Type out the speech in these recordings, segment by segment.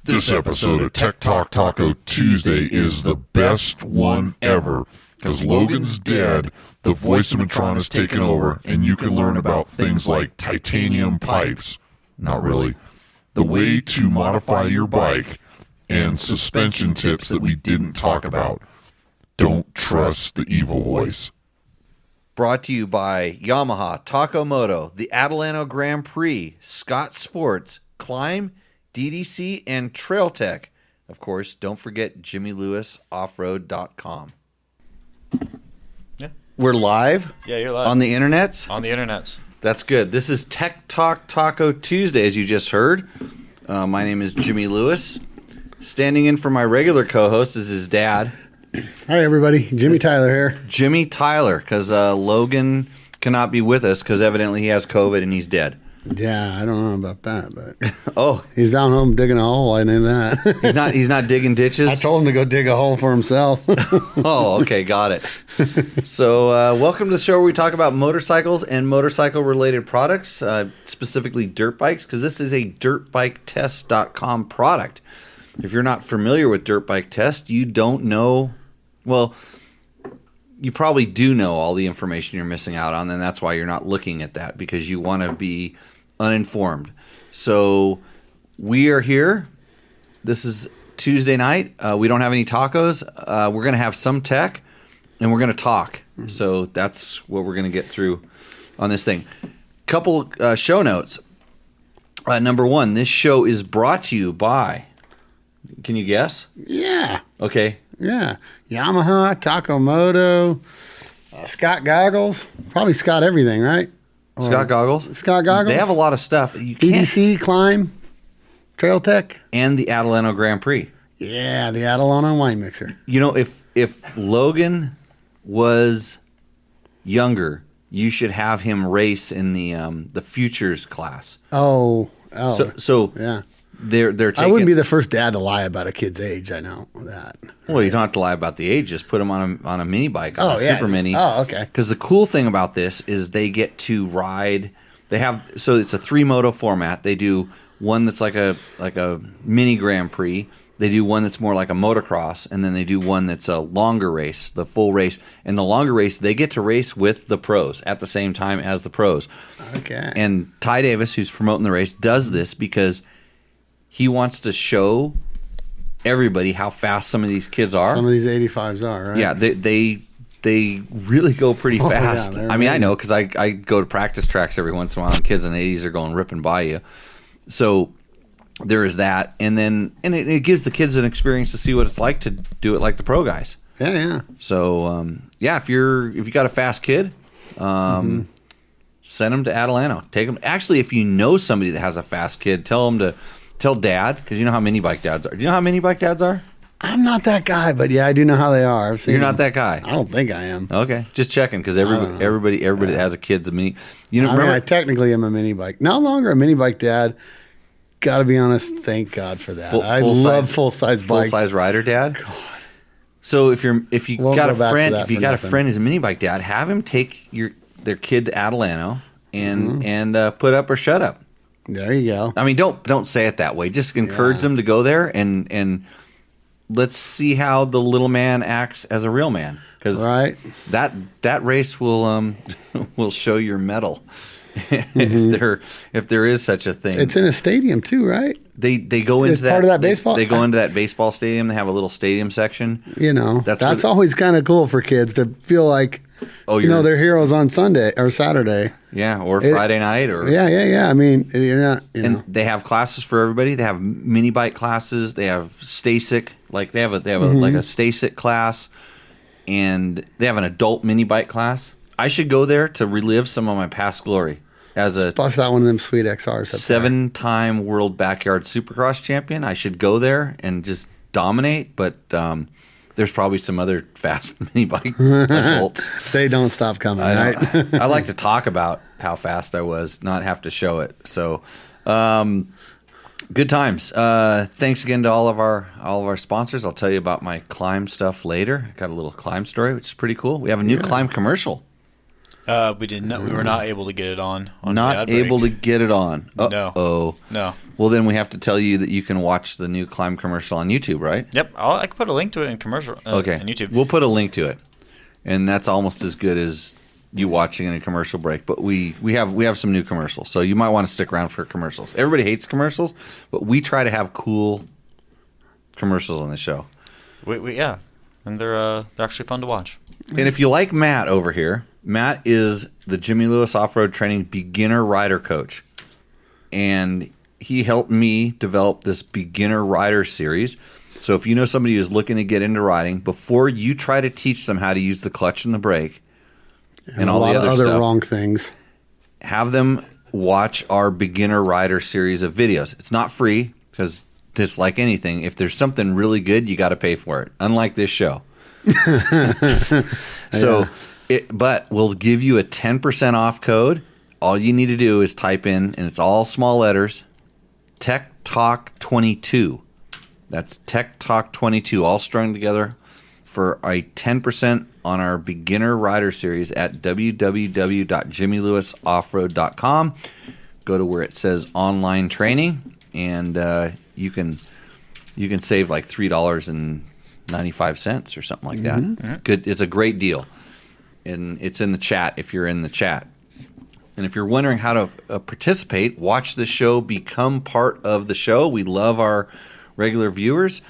This episode of Tech Talk Taco Tuesday is the best one ever. Because Logan's dead, the voice of Metron is taken over, and you can learn about things like titanium pipes, not really, the way to modify your bike, and suspension tips that we didn't talk about. Don't trust the evil voice. Brought to you by Yamaha, Taco Moto, the Adelanto Grand Prix, Scott Sports, Climb, DDC, and Trail Tech. Of course, don't forget JimmyLewisOffroad.com. Yeah. We're live? Yeah, you're live. On the internets? On the internets. That's good. This is Tech Talk Taco Tuesday, as you just heard. My name is Jimmy Lewis. Standing in for my regular co-host is his dad. Hi, everybody. Jimmy Tyler here. Jimmy Tyler, because Logan cannot be with us because evidently he has COVID and he's dead. Yeah, I don't know about that, but Oh, he's down home digging a hole. I knew that. he's not digging ditches. I told him to go dig a hole for himself. Oh, okay, got it. So, welcome to the show where we talk about motorcycles and motorcycle-related products, specifically dirt bikes, because this is a dirtbiketest.com product. If you're not familiar with Dirt Bike Test, you don't know, well, you probably do know all the information you're missing out on, and that's why you're not looking at that, because you want to be uninformed. So we are here. This is Tuesday night. We don't have any tacos. We're going to have some tech, and we're going to talk. So that's what we're going to get through on this thing. Couple show notes. Number one, this show is brought to you by, can you guess? Yeah. Okay. Yeah. Yamaha, Taco Moto, Scott Goggles. Probably Scott everything, right? Scott Goggles. Scott Goggles. They have a lot of stuff. You can't. DDC, Climb, Trail Tech. And the Adelanto Grand Prix. Yeah, the Adelanto wine mixer. You know, if Logan was younger, you should have him race in the futures class. Oh. So yeah. They're taking, I wouldn't be the first dad to lie about a kid's age. I know that. Well, you don't have to lie about the age. Just put them on a mini bike, on a super mini. Oh, okay. Because the cool thing about this is they get to ride. So it's a 3-moto format. They do one that's like a mini Grand Prix. They do one that's more like a motocross, and then they do one that's a longer race, the full race. And the longer race, they get to race with the pros at the same time as the pros. Okay. And Ty Davis, who's promoting the race, does this because he wants to show everybody how fast some of these kids are. Some of these 85s are, right? Yeah, they really go pretty fast. Yeah, I mean, I know because I go to practice tracks every once in a while, and kids in the 80s are going ripping by you. So there is that, and it gives the kids an experience to see what it's like to do it like the pro guys. Yeah, yeah. So if you got a fast kid, send them to Adelanto. Take them. Actually, if you know somebody that has a fast kid, tell dad, because you know how mini bike dads are. Do you know how mini bike dads are? I'm not that guy, but yeah, I do know how they are. You're not that guy. I don't think I am. Okay, just checking because everybody that has a kid's a mini. You know, I technically am a mini bike. No longer a mini bike dad. Got to be honest. Thank God for that. I love full size bikes. Full size rider dad. God. So if you got a friend who's a mini bike dad, have him take their kid to Adelanto and put up or shut up. There you go. I mean, don't say it that way. Just encourage them to go there and let's see how the little man acts as a real man. Because that race will will show your mettle if there is such a thing. It's in a stadium too, right? They go into that part of that baseball. They go into that baseball stadium. They have a little stadium section. You know, that's always kind of cool for kids to feel like. Oh, they're heroes on Sunday or Saturday. Yeah, or Friday night, or yeah. I mean, you're not. And they have classes for everybody. They have mini bike classes. They have STACYC, like they have like a STACYC class, and they have an adult mini bike class. I should go there to relive some of my past glory as a bust out one of them sweet XRs. 7-time world backyard supercross champion. I should go there and just dominate, but. There's probably some other fast mini bike adults. They don't stop coming, right? I like to talk about how fast I was, not have to show it. So, good times. Thanks again to all of our sponsors. I'll tell you about my Climb stuff later. I got a little Climb story, which is pretty cool. We have a new Climb commercial. We did not. We were not able to get it on. Not able to get it on. No. Well, then we have to tell you that you can watch the new Climb commercial on YouTube, right? Yep. I can put a link to it in commercial. Okay. On YouTube. We'll put a link to it, and that's almost as good as you watching in a commercial break. But we have some new commercials, so you might want to stick around for commercials. Everybody hates commercials, but we try to have cool commercials on the show. Yeah, and they're actually fun to watch. And if you like Matt over here, Matt is the Jimmy Lewis Off-Road Training Beginner Rider Coach. And he helped me develop this Beginner Rider series. So if you know somebody who's looking to get into riding, before you try to teach them how to use the clutch and the brake and all a lot the of other stuff, wrong things, have them watch our Beginner Rider series of videos. It's not free because just like anything, if there's something really good, you got to pay for it. Unlike this show. But we'll give you a 10% off code. All you need to do is type in, and it's all small letters, Tech Talk 22. That's Tech Talk 22, all strung together for a 10% on our Beginner Rider series at www.jimmylewisoffroad.com. Go to where it says online training, and you can save like $3.95 or something like that. Mm-hmm. Good, it's a great deal, and it's in the chat if you're in the chat. And if you're wondering how to participate, watch the show, become part of the show. We love our regular viewers.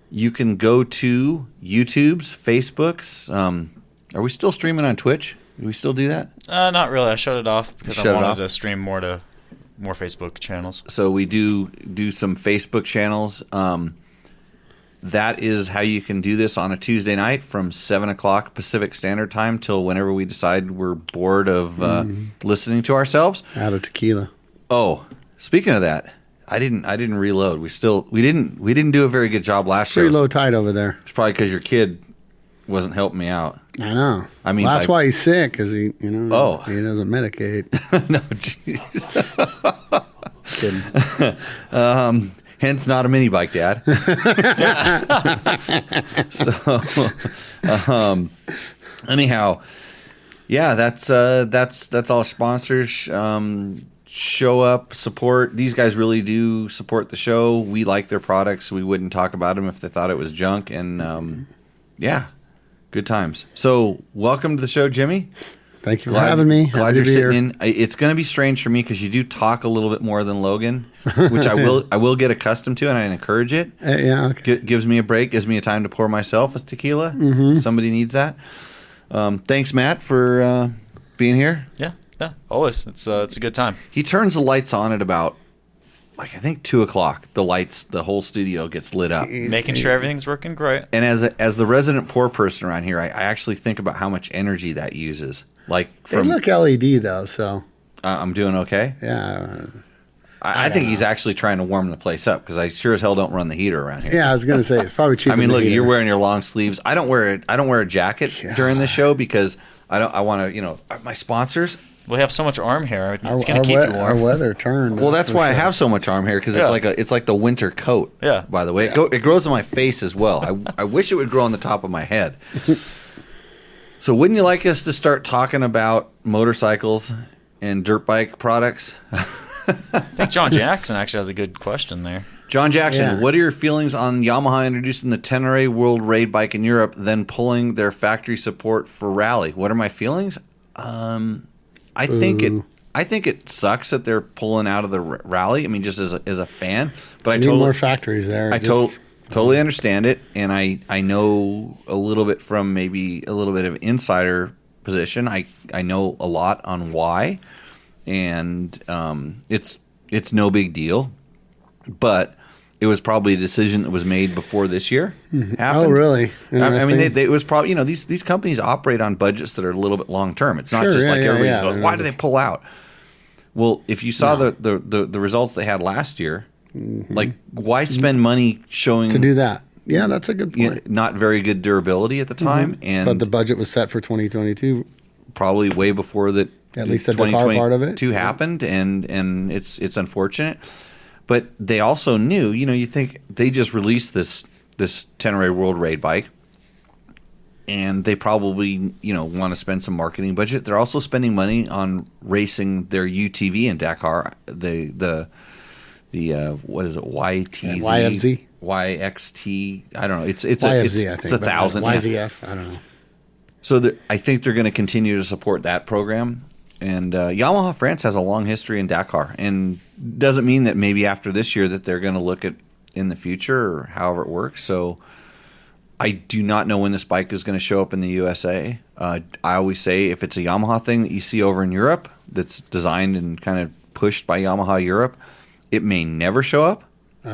You can go to YouTube's, Facebook's. Are we still streaming on Twitch? Do we still do that? Not really. I shut it off because Shut I it wanted off? to stream more Facebook channels. So we do some Facebook channels. That is how you can do this on a Tuesday night from 7 o'clock Pacific Standard Time till whenever we decide we're bored of listening to ourselves. out of tequila. Oh, speaking of that, I didn't reload. We didn't do a very good job last Pretty show. low tide over there. It's probably because your kid wasn't helping me out. I know. I mean, well, that's why he's sick, because he doesn't medicate. No, jeez. Kidding. Hence, not a mini bike, Dad. So, anyhow, yeah, that's all sponsors. Show up, support. These guys really do support the show. We like their products. We wouldn't talk about them if they thought it was junk. And yeah, good times. So, welcome to the show, Jimmy. Thank you for having me. Glad Happy you're to be here. sitting in. It's going to be strange for me because you do talk a little bit more than Logan, which I will get accustomed to, and I encourage it. Yeah, okay. Gives me a break, gives me a time to pour myself a tequila. Mm-hmm. Somebody needs that. Thanks, Matt, for being here. Yeah, always. It's a good time. He turns the lights on at about, I think 2 o'clock. The whole studio gets lit up. Making sure everything's working great. And as the resident poor person around here, I actually think about how much energy that uses. Like They from, look LED, though, so I'm doing okay. yeah. I think he's actually trying to warm the place up because I sure as hell don't run the heater around here. Yeah, I was going to say, it's probably cheaper. I mean, than look, the heater. you're wearing your long sleeves. I don't wear a jacket during the show because I want to, my sponsors. We have so much arm hair. It's Our- going our to keep we- you Our warm. weather turned. Well, that's for why I sure. have so much arm hair because Yeah. it's like the winter coat. Yeah. By the way, it grows on my face as well. I wish it would grow on the top of my head. So, wouldn't you like us to start talking about motorcycles and dirt bike products? I think John Jackson actually has a good question there. John Jackson, Yeah. what are your feelings on Yamaha introducing the Tenere World Raid bike in Europe, then pulling their factory support for rally? What are my feelings? I think it sucks that they're pulling out of the rally. I mean, just as a fan, but I Need totally more factories there. I totally understand it, and I know a little bit from maybe a little bit of insider position. I know a lot on why, and it's no big deal, but it was probably a decision that was made before this year happened. Oh, really? I mean, Interesting. it was probably these companies operate on budgets that are a little bit long term. It's not Sure, just yeah, like yeah, everybody's yeah. going, why do they pull out? Well, if you saw the results they had last year, like why spend money showing to do that. Yeah, that's a good point. not very good durability at the time, and But the budget was set for 2022. probably way before that. At least the Dakar part of it. 2022 happened, and it's unfortunate. But they also knew, you think they just released this Tenere World Raid bike. and they probably want to spend some marketing budget. They're also spending money on racing their UTV in Dakar. The what is it? YTZ, YFZ, YXT. I don't know. It's YFZ. I think it's 1,000. YZF. Yeah. I don't know. So I think they're going to continue to support that program. And Yamaha France has a long history in Dakar, and doesn't mean that maybe after this year that they're going to look at in the future or however it works. So I do not know when this bike is going to show up in the USA. I always say if it's a Yamaha thing that you see over in Europe that's designed and kind of pushed by Yamaha Europe, it may never show up,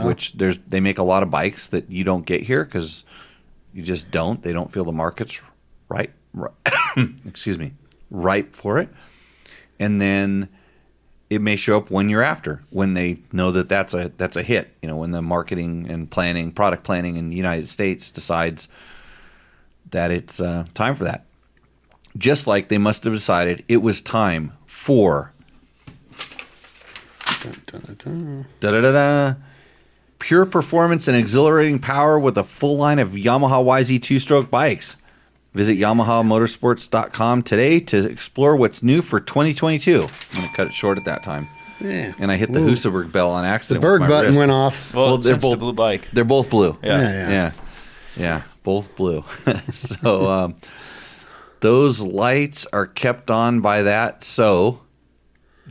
which they make a lot of bikes that you don't get here because you just don't. They don't feel the market's right excuse me, ripe for it. And then it may show up 1 year after when they know that that's a hit. When the marketing and product planning in the United States decides that it's time for that. Just like they must have decided it was time for pure performance and exhilarating power with a full line of Yamaha YZ 2-stroke bikes. Visit YamahaMotorsports.com today to explore what's new for 2022. I'm going to cut it short at that time. Yeah. And I hit the Husaberg bell on accident. The Berg with my button wrist. went off. Well, they're it's both the blue bike. They're both blue. Yeah. Yeah, both blue. So those lights are kept on by that. So,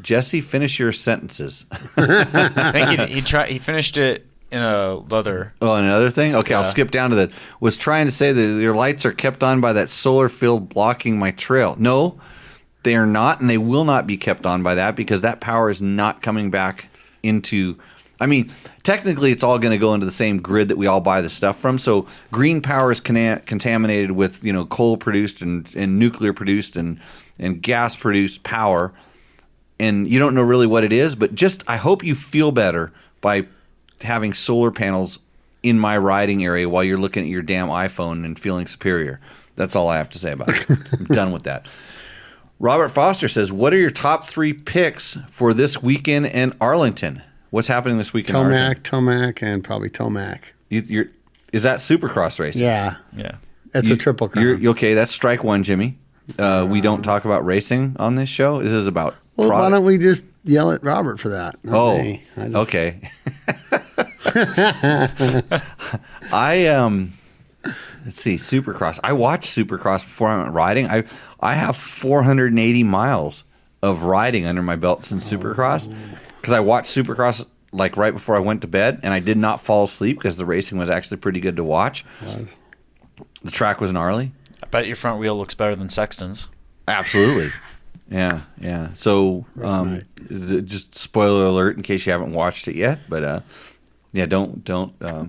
Jesse, finish your sentences. I think he finished it in a leather. Oh, another thing? Okay, I'll skip down to that. Was trying to say that your lights are kept on by that solar field blocking my trail. No, they are not, and they will not be kept on by that because that power is not coming back into... I mean, technically it's all going to go into the same grid that we all buy the stuff from. So green power is contaminated with, coal-produced and nuclear produced and gas-produced power, and you don't know really what it is, but just I hope you feel better by having solar panels in my riding area while you're looking at your damn iPhone and feeling superior. That's all I have to say about it. I'm done with that. Robert Foster says, what are your top 3 picks for this weekend in Arlington? What's happening this weekend in Arlington? Tomac, and probably Tomac. Is that Supercross racing? Yeah. It's a triple crown. Okay, that's strike one, Jimmy. We don't talk about racing on this show. This is about product. Why don't we just yell at Robert for that? Okay. Let's see, Supercross. I watched Supercross before I went riding. I have 480 miles of riding under my belt since Supercross because I watched Supercross like right before I went to bed, and I did not fall asleep because the racing was actually pretty good to watch. The track was gnarly. I bet your front wheel looks better than Sexton's. Absolutely. Yeah. So, just spoiler alert in case you haven't watched it yet. But don't.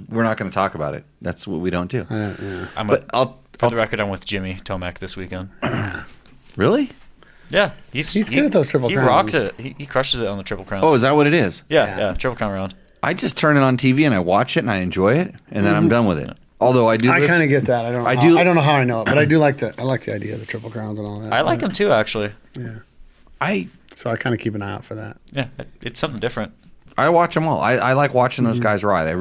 We're not going to talk about it. That's what we don't do. For the record, I'm with Jimmy Tomac this weekend. Really? Yeah, he's good at those triple crowns. He rocks it. He crushes it on the triple crowns. Oh, is that what it is? Yeah, triple crown round. I just turn it on TV and I watch it and I enjoy it, and then I'm done with it. Although I do, I kind of get that. I don't know how I know it, but I do like the idea of the triple crowns and all that. I like them too, actually. Yeah. So I kind of keep an eye out for that. Yeah, it's something different. I watch them all. I like watching those guys ride. I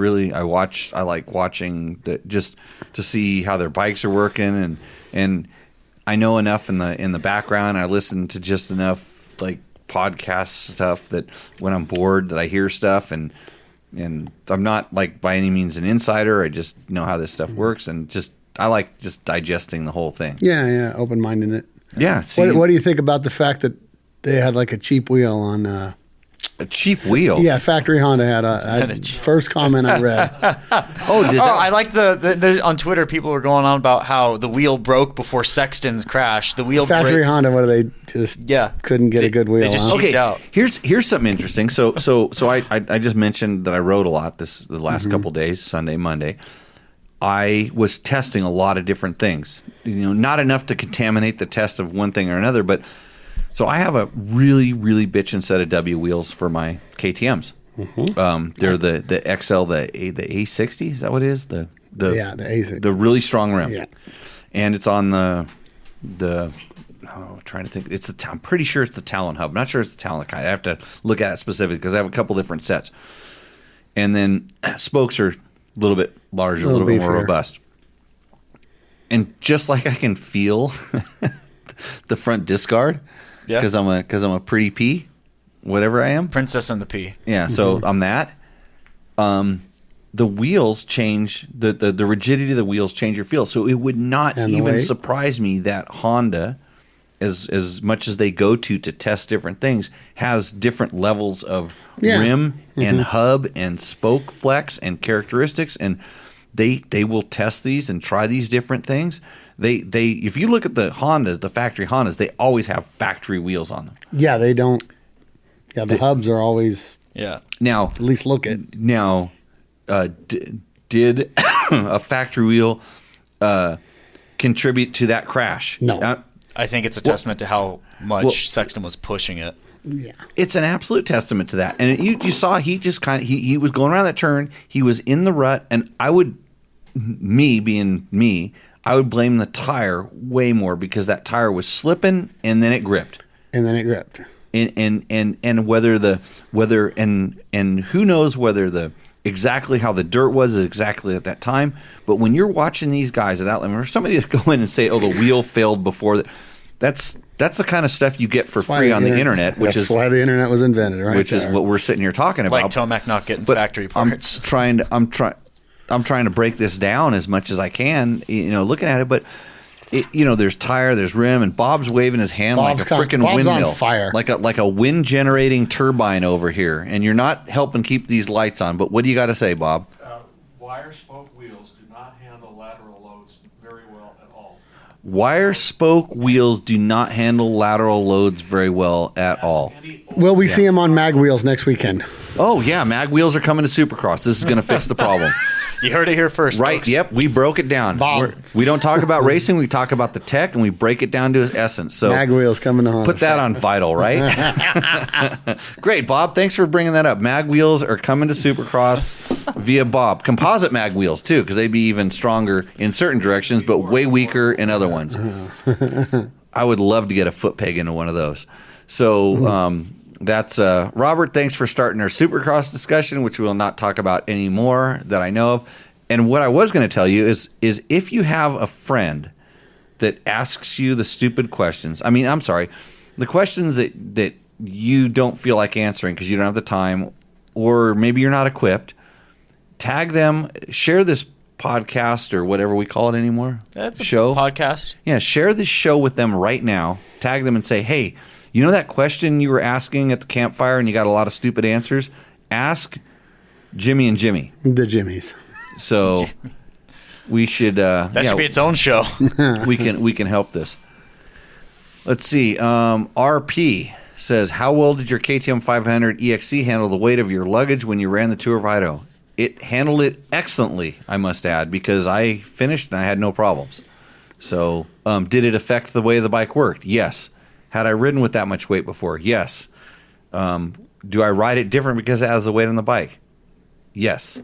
like watching just to see how their bikes are working, and I know enough in the background. I listen to just enough like podcast stuff that when I'm bored that I hear stuff, and I'm not like by any means an insider. I just know how this stuff works, and I like just digesting the whole thing. Yeah, open-minded it. Yeah. What do you think about the fact that they had like a cheap wheel on? A cheap wheel? Yeah, factory Honda had first comment I read. I like the on Twitter people were going on about how the wheel broke before Sexton's crash. The wheel factory Honda. What do they just couldn't get a good wheel? They just cheaped out. Here's something interesting. So I just mentioned that I rode a lot the last couple days, Sunday, Monday. I was testing a lot of different things. Not enough to contaminate the test of one thing or another, but. So I have a really, really bitchin' set of W wheels for my KTMs. They're the XL, the A60. Is that what it is? The A60. The really strong rim. Yeah. And it's on trying to think. I'm pretty sure it's the Talon hub. I'm not sure it's the Talon kind. I have to look at it specifically because I have a couple different sets. And then spokes are a little bit larger, a little bit more robust. And just like I can feel the front disc guard, because I'm a pretty P, whatever I am. Princess and the P. Yeah, so I'm that. The wheels change, the rigidity of the wheels change your feel. So it would not even surprise me that Honda, as much as they go to test different things, has different levels of rim and hub and spoke flex and characteristics, and they will test these and try these different things. They if you look at the Hondas, the factory Hondas, they always have factory wheels on them. Yeah, they don't. Yeah, the hubs are always. Yeah. Now, at least look at. Now, did a factory wheel contribute to that crash? No. I think it's a testament to how much Sexton was pushing it. Yeah. It's an absolute testament to that. And you saw he just he was going around that turn. He was in the rut, and I would blame the tire way more because that tire was slipping and then it gripped. And who knows whether exactly how the dirt was exactly at that time. But when you're watching these guys at that level, or somebody just go in and say, "Oh, the wheel failed before," that's the kind of stuff you get for free on the internet. That's why the internet was invented, right? Which is what we're sitting here talking about. Like Tomac not getting factory parts. I'm trying to break this down as much as I can. Looking at it, but. There's tire, there's rim, and Bob's waving his hand like a freaking windmill, on fire, like a wind generating turbine over here. And you're not helping keep these lights on. But what do you got to say, Bob? Wire spoke wheels do not handle lateral loads very well at all. Wire spoke wheels do not handle lateral loads very well at all. Will we see them on mag wheels next weekend? Oh yeah, mag wheels are coming to Supercross. This is going to fix the problem. You heard it here first, right? Folks. Yep, we broke it down. Bob. We don't talk about racing. We talk about the tech, and we break it down to its essence. So mag wheels coming to Honda. Put that on Vital, right? Great, Bob. Thanks for bringing that up. Mag wheels are coming to Supercross via Bob. Composite mag wheels too, because they'd be even stronger in certain directions, but way weaker in other ones. I would love to get a foot peg into one of those. So. That's Robert. Thanks for starting our Supercross discussion, which we will not talk about anymore that I know of. And what I was going to tell you is if you have a friend that asks you the stupid questions, the questions that you don't feel like answering because you don't have the time, or maybe you're not equipped, tag them, share this podcast or whatever we call it anymore. That's a show podcast. Yeah, share this show with them right now. Tag them and say, hey. You know that question you were asking at the campfire and you got a lot of stupid answers? Ask Jimmy and Jimmy. The Jimmies. So we should... that should be its own show. we can help this. Let's see. RP says, how well did your KTM 500 EXC handle the weight of your luggage when you ran the Tour of Idaho? It handled it excellently, I must add, because I finished and I had no problems. So did it affect the way the bike worked? Yes. Had I ridden with that much weight before? Yes. Do I ride it different because it has the weight on the bike? Yes.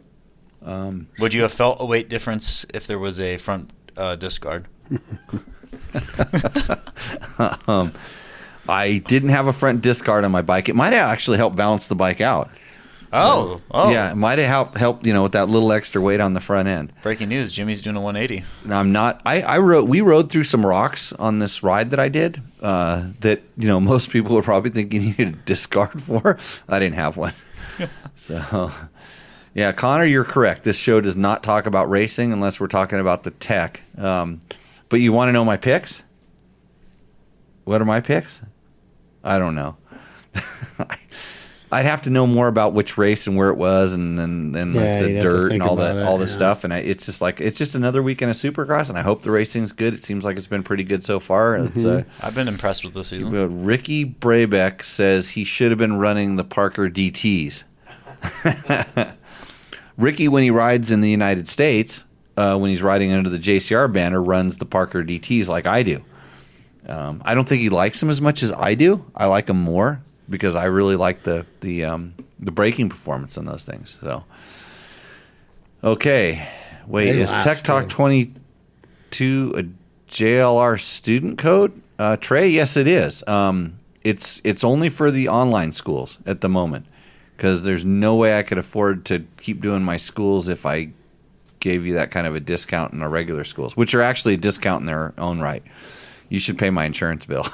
Would you have felt a weight difference if there was a front disc guard? I didn't have a front disc guard on my bike. It might have actually helped balance the bike out. Oh. Yeah, it might have helped, with that little extra weight on the front end. Breaking news, Jimmy's doing a 180. I'm not. We rode through some rocks on this ride that I did that, most people would probably think you needed a disc guard for. I didn't have one. So, yeah, Connor, you're correct. This show does not talk about racing unless we're talking about the tech. But you want to know my picks? What are my picks? I don't know. I'd have to know more about which race and where it was, and then the dirt and all this stuff. And it's just another weekend of Supercross, and I hope the racing's good. It seems like it's been pretty good so far. Mm-hmm. I've been impressed with this season. Ricky Brabeck says he should have been running the Parker DTs. Ricky, when he rides in the United States, when he's riding under the JCR banner, runs the Parker DTs like I do. I don't think he likes them as much as I do. I like them more, because I really like the braking performance on those things. So, okay, wait, is Tech Talk 22 a JLR student code? Trey, yes, it is. It's only for the online schools at the moment, because there's no way I could afford to keep doing my schools if I gave you that kind of a discount in our regular schools, which are actually a discount in their own right. You should pay my insurance bill.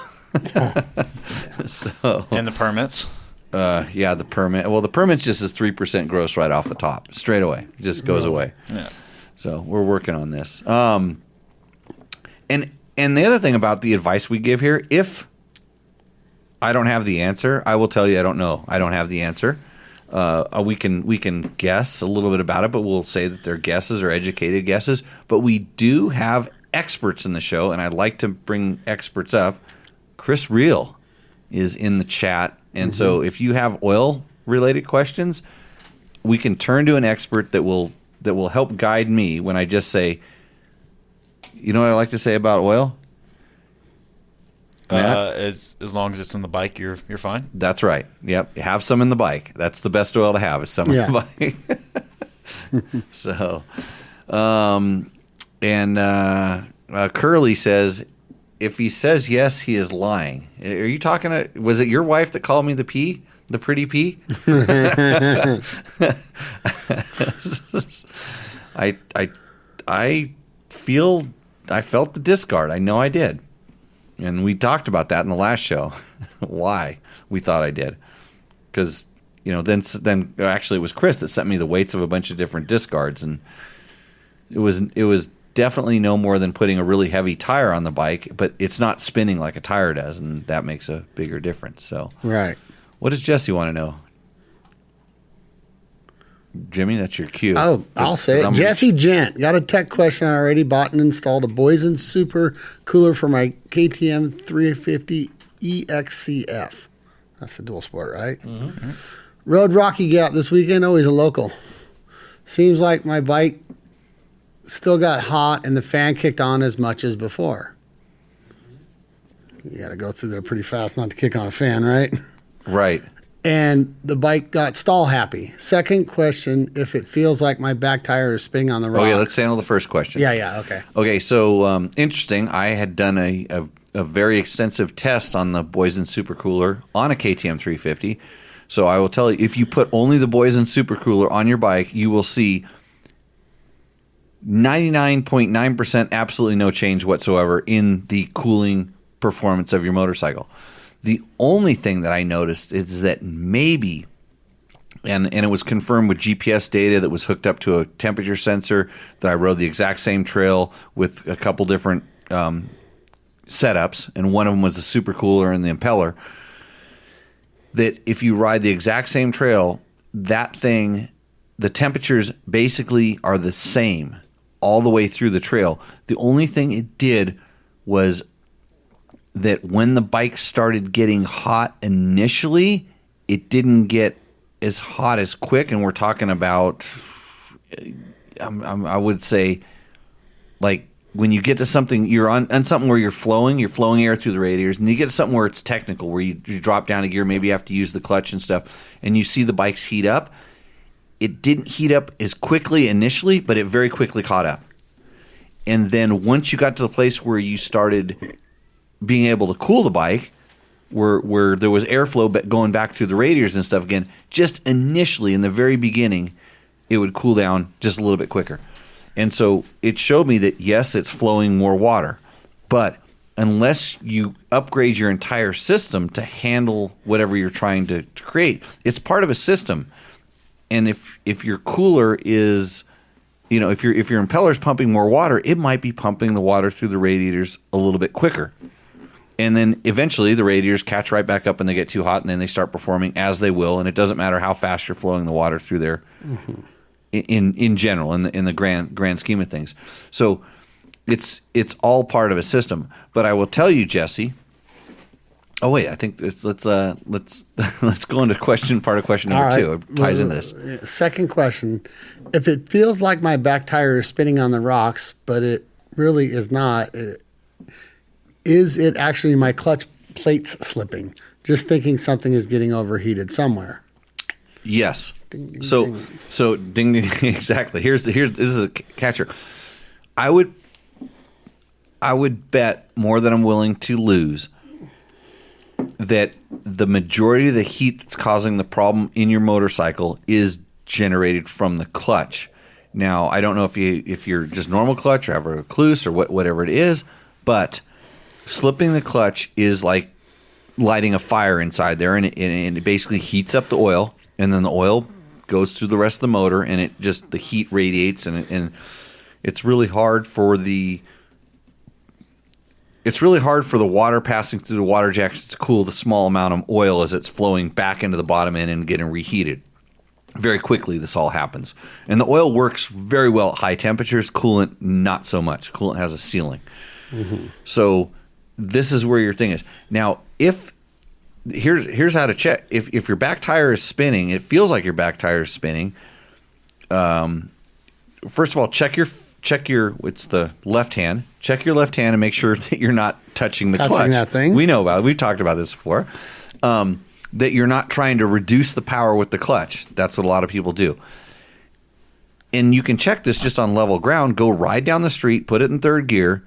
So And the permits. Yeah, the permit. Well, the permit's just is 3% gross right off the top, straight away. It just goes away. Yeah. So we're working on this. And the other thing about the advice we give here, if I don't have the answer, I will tell you I don't know. I don't have the answer. We can guess a little bit about it, but we'll say that they're guesses or educated guesses. But we do have experts in the show, and I'd like to bring experts up. Chris Reel is in the chat, and so if you have oil-related questions, we can turn to an expert that will help guide me when I just say, you know what I like to say about oil? Matt? As long as it's in the bike, you're fine. That's right. Yep. Have some in the bike. That's the best oil to have is some in the bike. So, Curly says, if he says yes, he is lying. Are you talking to, was it your wife that called me the P? The pretty P? I felt the discard. I know I did. And we talked about that in the last show. Why we thought I did. Because, then actually it was Chris that sent me the weights of a bunch of different discards, and it was definitely no more than putting a really heavy tire on the bike, but it's not spinning like a tire does, and that makes a bigger difference. So, Right. What does Jesse want to know? Jimmy, that's your cue. Oh, I'll say it. Jesse Gent, got a tech question already. Bought and installed a Boysen Super Cooler for my KTM 350 EXCF. That's the dual sport, right? Mm-hmm. Rode Rocky Gap this weekend. Always a local. Seems like my bike still got hot and the fan kicked on as much as before. You got to go through there pretty fast not to kick on a fan, right? Right. And the bike got stall happy. Second question, if it feels like my back tire is spinning on the rock. Oh, yeah, let's handle the first question. Yeah, okay. Okay, so interesting. I had done a very extensive test on the Boysen Super Cooler on a KTM 350. So I will tell you, if you put only the Boysen Super Cooler on your bike, you will see 99.9% absolutely no change whatsoever in the cooling performance of your motorcycle. The only thing that I noticed is that maybe, and it was confirmed with GPS data that was hooked up to a temperature sensor, that I rode the exact same trail with a couple different setups, and one of them was the super cooler and the impeller, that if you ride the exact same trail, that thing, the temperatures basically are the same all the way through the trail. The only thing it did was that when the bike started getting hot initially, it didn't get as hot as quick, and we're talking about, I would say, like when you get to something, you're on something where you're flowing air through the radiators, and you get to something where it's technical, where you drop down a gear, maybe you have to use the clutch and stuff, and you see the bikes heat up. It didn't heat up as quickly initially, but it very quickly caught up. And then once you got to the place where you started being able to cool the bike, where there was airflow going back through the radiators and stuff again, just initially in the very beginning, it would cool down just a little bit quicker. And so it showed me that, yes, it's flowing more water, but unless you upgrade your entire system to handle whatever you're trying to create, it's part of a system. And if your cooler is, if your impeller's pumping more water, it might be pumping the water through the radiators a little bit quicker. And then eventually the radiators catch right back up and they get too hot, and then they start performing as they will. And it doesn't matter how fast you're flowing the water through there, in general, in the grand scheme of things. So it's all part of a system. But I will tell you, Jesse. Oh wait, I think let's go into part of question number 2. It ties into this. Second question: if it feels like my back tire is spinning on the rocks, but it really is not. Is it actually my clutch plates slipping? Just thinking something is getting overheated somewhere. Yes. Ding, ding, so ding. So ding ding exactly. This is a catcher. I would bet more than I'm willing to lose that the majority of the heat that's causing the problem in your motorcycle is generated from the clutch. Now, I don't know if you're just normal clutch or have a recluse or whatever it is, but slipping the clutch is like lighting a fire inside there, and it basically heats up the oil, and then the oil goes through the rest of the motor, and the heat radiates, and it's really hard for the water passing through the water jacks to cool the small amount of oil as it's flowing back into the bottom end and getting reheated. Very quickly, this all happens. And the oil works very well at high temperatures. Coolant, not so much. Coolant has a ceiling. Mm-hmm. So this is where your thing is. Now, here's how to check. If your back tire is spinning, it feels like your back tire is spinning. First of all, check your it's the left hand. Check your left hand and make sure that you're not touching the clutch. That thing. We know about it. We've talked about this before. That you're not trying to reduce the power with the clutch. That's what a lot of people do. And you can check this just on level ground. Go ride down the street, put it in third gear,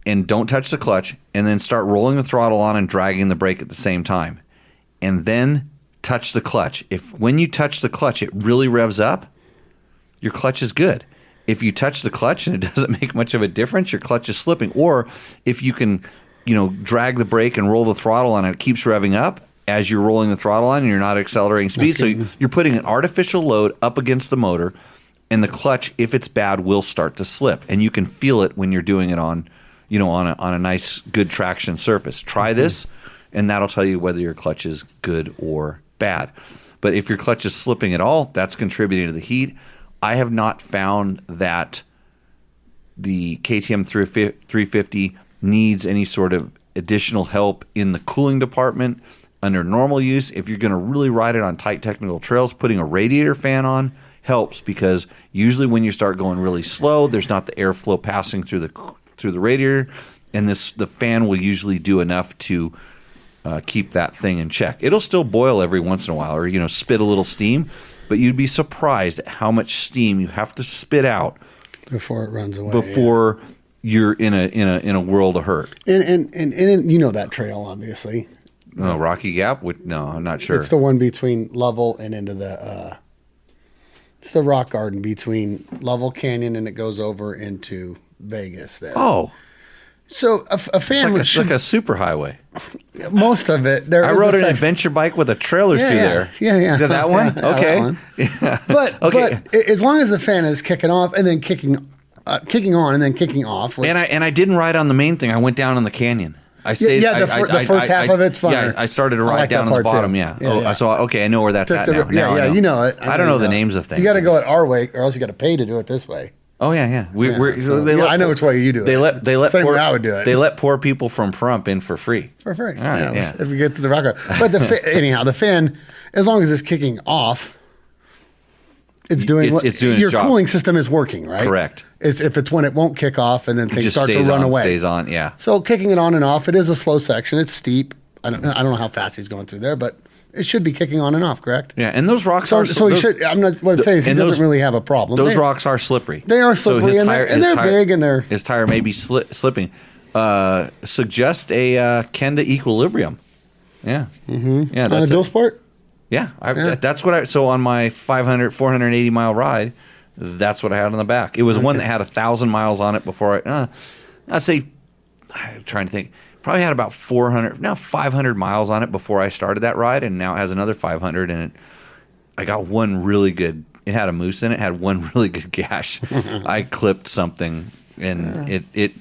and don't touch the clutch, and then start rolling the throttle on and dragging the brake at the same time. And then touch the clutch. When you touch the clutch, it really revs up, your clutch is good. If you touch the clutch and it doesn't make much of a difference, your clutch is slipping. Or if you can, drag the brake and roll the throttle on and it keeps revving up, as you're rolling the throttle on and you're not accelerating speed. So you're putting an artificial load up against the motor, and the clutch, if it's bad, will start to slip. And you can feel it when you're doing it on a nice, good traction surface. Try this, and that'll tell you whether your clutch is good or bad. But if your clutch is slipping at all, that's contributing to the heat. I have not found that the KTM 350 needs any sort of additional help in the cooling department. Under normal use, if you're going to really ride it on tight technical trails, putting a radiator fan on helps, because usually when you start going really slow, there's not the airflow passing through the radiator, and the fan will usually do enough to keep that thing in check. It'll still boil every once in a while, or spit a little steam, but you'd be surprised at how much steam you have to spit out before it runs away. Before you're in a world of hurt. And that trail, obviously. Oh, Rocky Gap? No, I'm not sure. It's the one between Level and into the it's the rock garden between Level Canyon, and it goes over into Vegas there. Oh. So a fan it's like a super highway. Most of it. I rode an adventure bike with a trailer through there. Yeah. Did that one? Yeah, okay. That one. But as long as the fan is kicking off and then kicking on and then kicking off. And I didn't ride on the main thing. I went down on the canyon. I stayed. The first half of it's fun. Yeah, I started to ride down on the bottom. Too. Yeah. So I know where that's at now. Yeah, you know it. I don't know the names of things. You got to go it our way, or else you got to pay to do it this way. Oh yeah. I know which way you do it. They let same way I would do it. They let poor people from Pahrump in for free. For free. All right, If you get to the rock garden. But anyhow, the fan, as long as it's kicking off, it's doing your job. Cooling system is working, right? Correct. If it's when it won't kick off and then things start to run away. Stays on, yeah. So kicking it on and off, it is a slow section. It's steep. I don't know how fast he's going through there, but it should be kicking on and off, correct? Yeah, and those rocks are... So he should... I'm not... What I'm saying is he doesn't really have a problem. Those rocks are slippery. They are slippery, and they're big, and they're... His tire may be slipping. Suggest a Kenda Equilibrium. Yeah. Mm-hmm. Yeah, that's on a dual sport? Yeah, that's what so on my 480 mile ride, that's what I had on the back. It was one that had 1,000 miles on it before I'd say, I'm trying to think, probably had about 500 miles on it before I started that ride, and now it has another 500, and I got one really good, it had a moose in it, had one really good gash. I clipped something, and it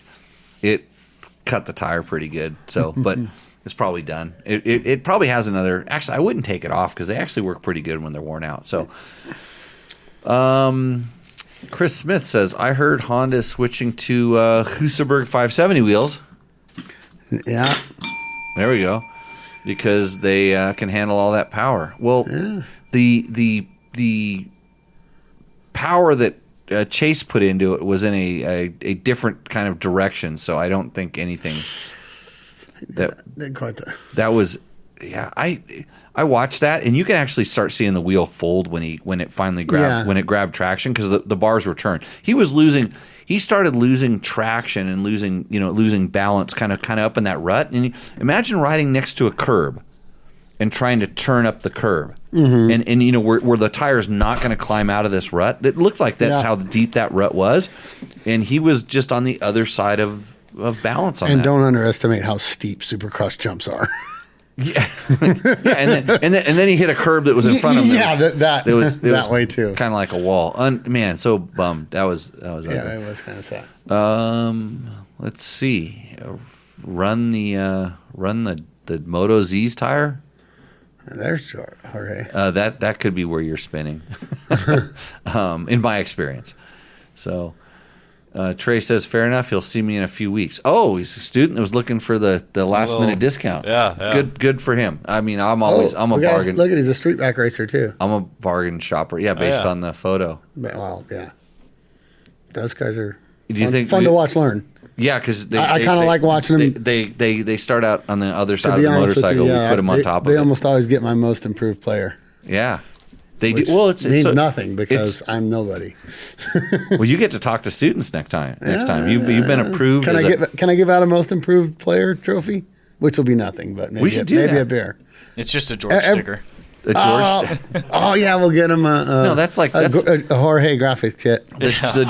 cut the tire pretty good, so, but... It's probably done. It probably has another... Actually, I wouldn't take it off because they actually work pretty good when they're worn out. So, Chris Smith says, I heard Honda is switching to Husaberg 570 wheels. Yeah. There we go. Because they can handle all that power. Well, the power that Chase put into it was in a different kind of direction. So I don't think anything... That was, yeah. I watched that, and you can actually start seeing the wheel fold when it finally grabbed traction, because the bars were turned. He started losing traction and losing balance, kind of up in that rut. And imagine riding next to a curb, and trying to turn up the curb. And you know, where the tire's not going to climb out of this rut. It looked like that's how deep that rut was. And he was just on the other side of balance on that. And don't underestimate how steep Supercross jumps are. Yeah. And then he hit a curb that was in front of him. Yeah, that was that way too. Kind of like a wall. Man, so bummed. That was ugly. Yeah, it was kind of sad. Let's see. Run the Moto Z's tire. There's Jorge. That could be where you're spinning, in my experience. So, Trey says, fair enough. He'll see me in a few weeks. Oh, he's a student that was looking for the last minute discount. Yeah. Good for him. I mean, I'm a bargain. Look at he's a street back racer too. I'm a bargain shopper. Yeah, based on the photo. Well, yeah. Those guys are fun to watch learn. Yeah, because I kind of like watching them. They start out on the other side of the motorcycle. We put them on top of it. They almost always get my most improved player. Yeah, they do. Well, it means nothing because I'm nobody. Well, you get to talk to students next time. You've been approved. Can I give out a most improved player trophy? Which will be nothing, but maybe a beer. It's just a George sticker. A George. Oh yeah, we'll get him a Jorge graphics kit. The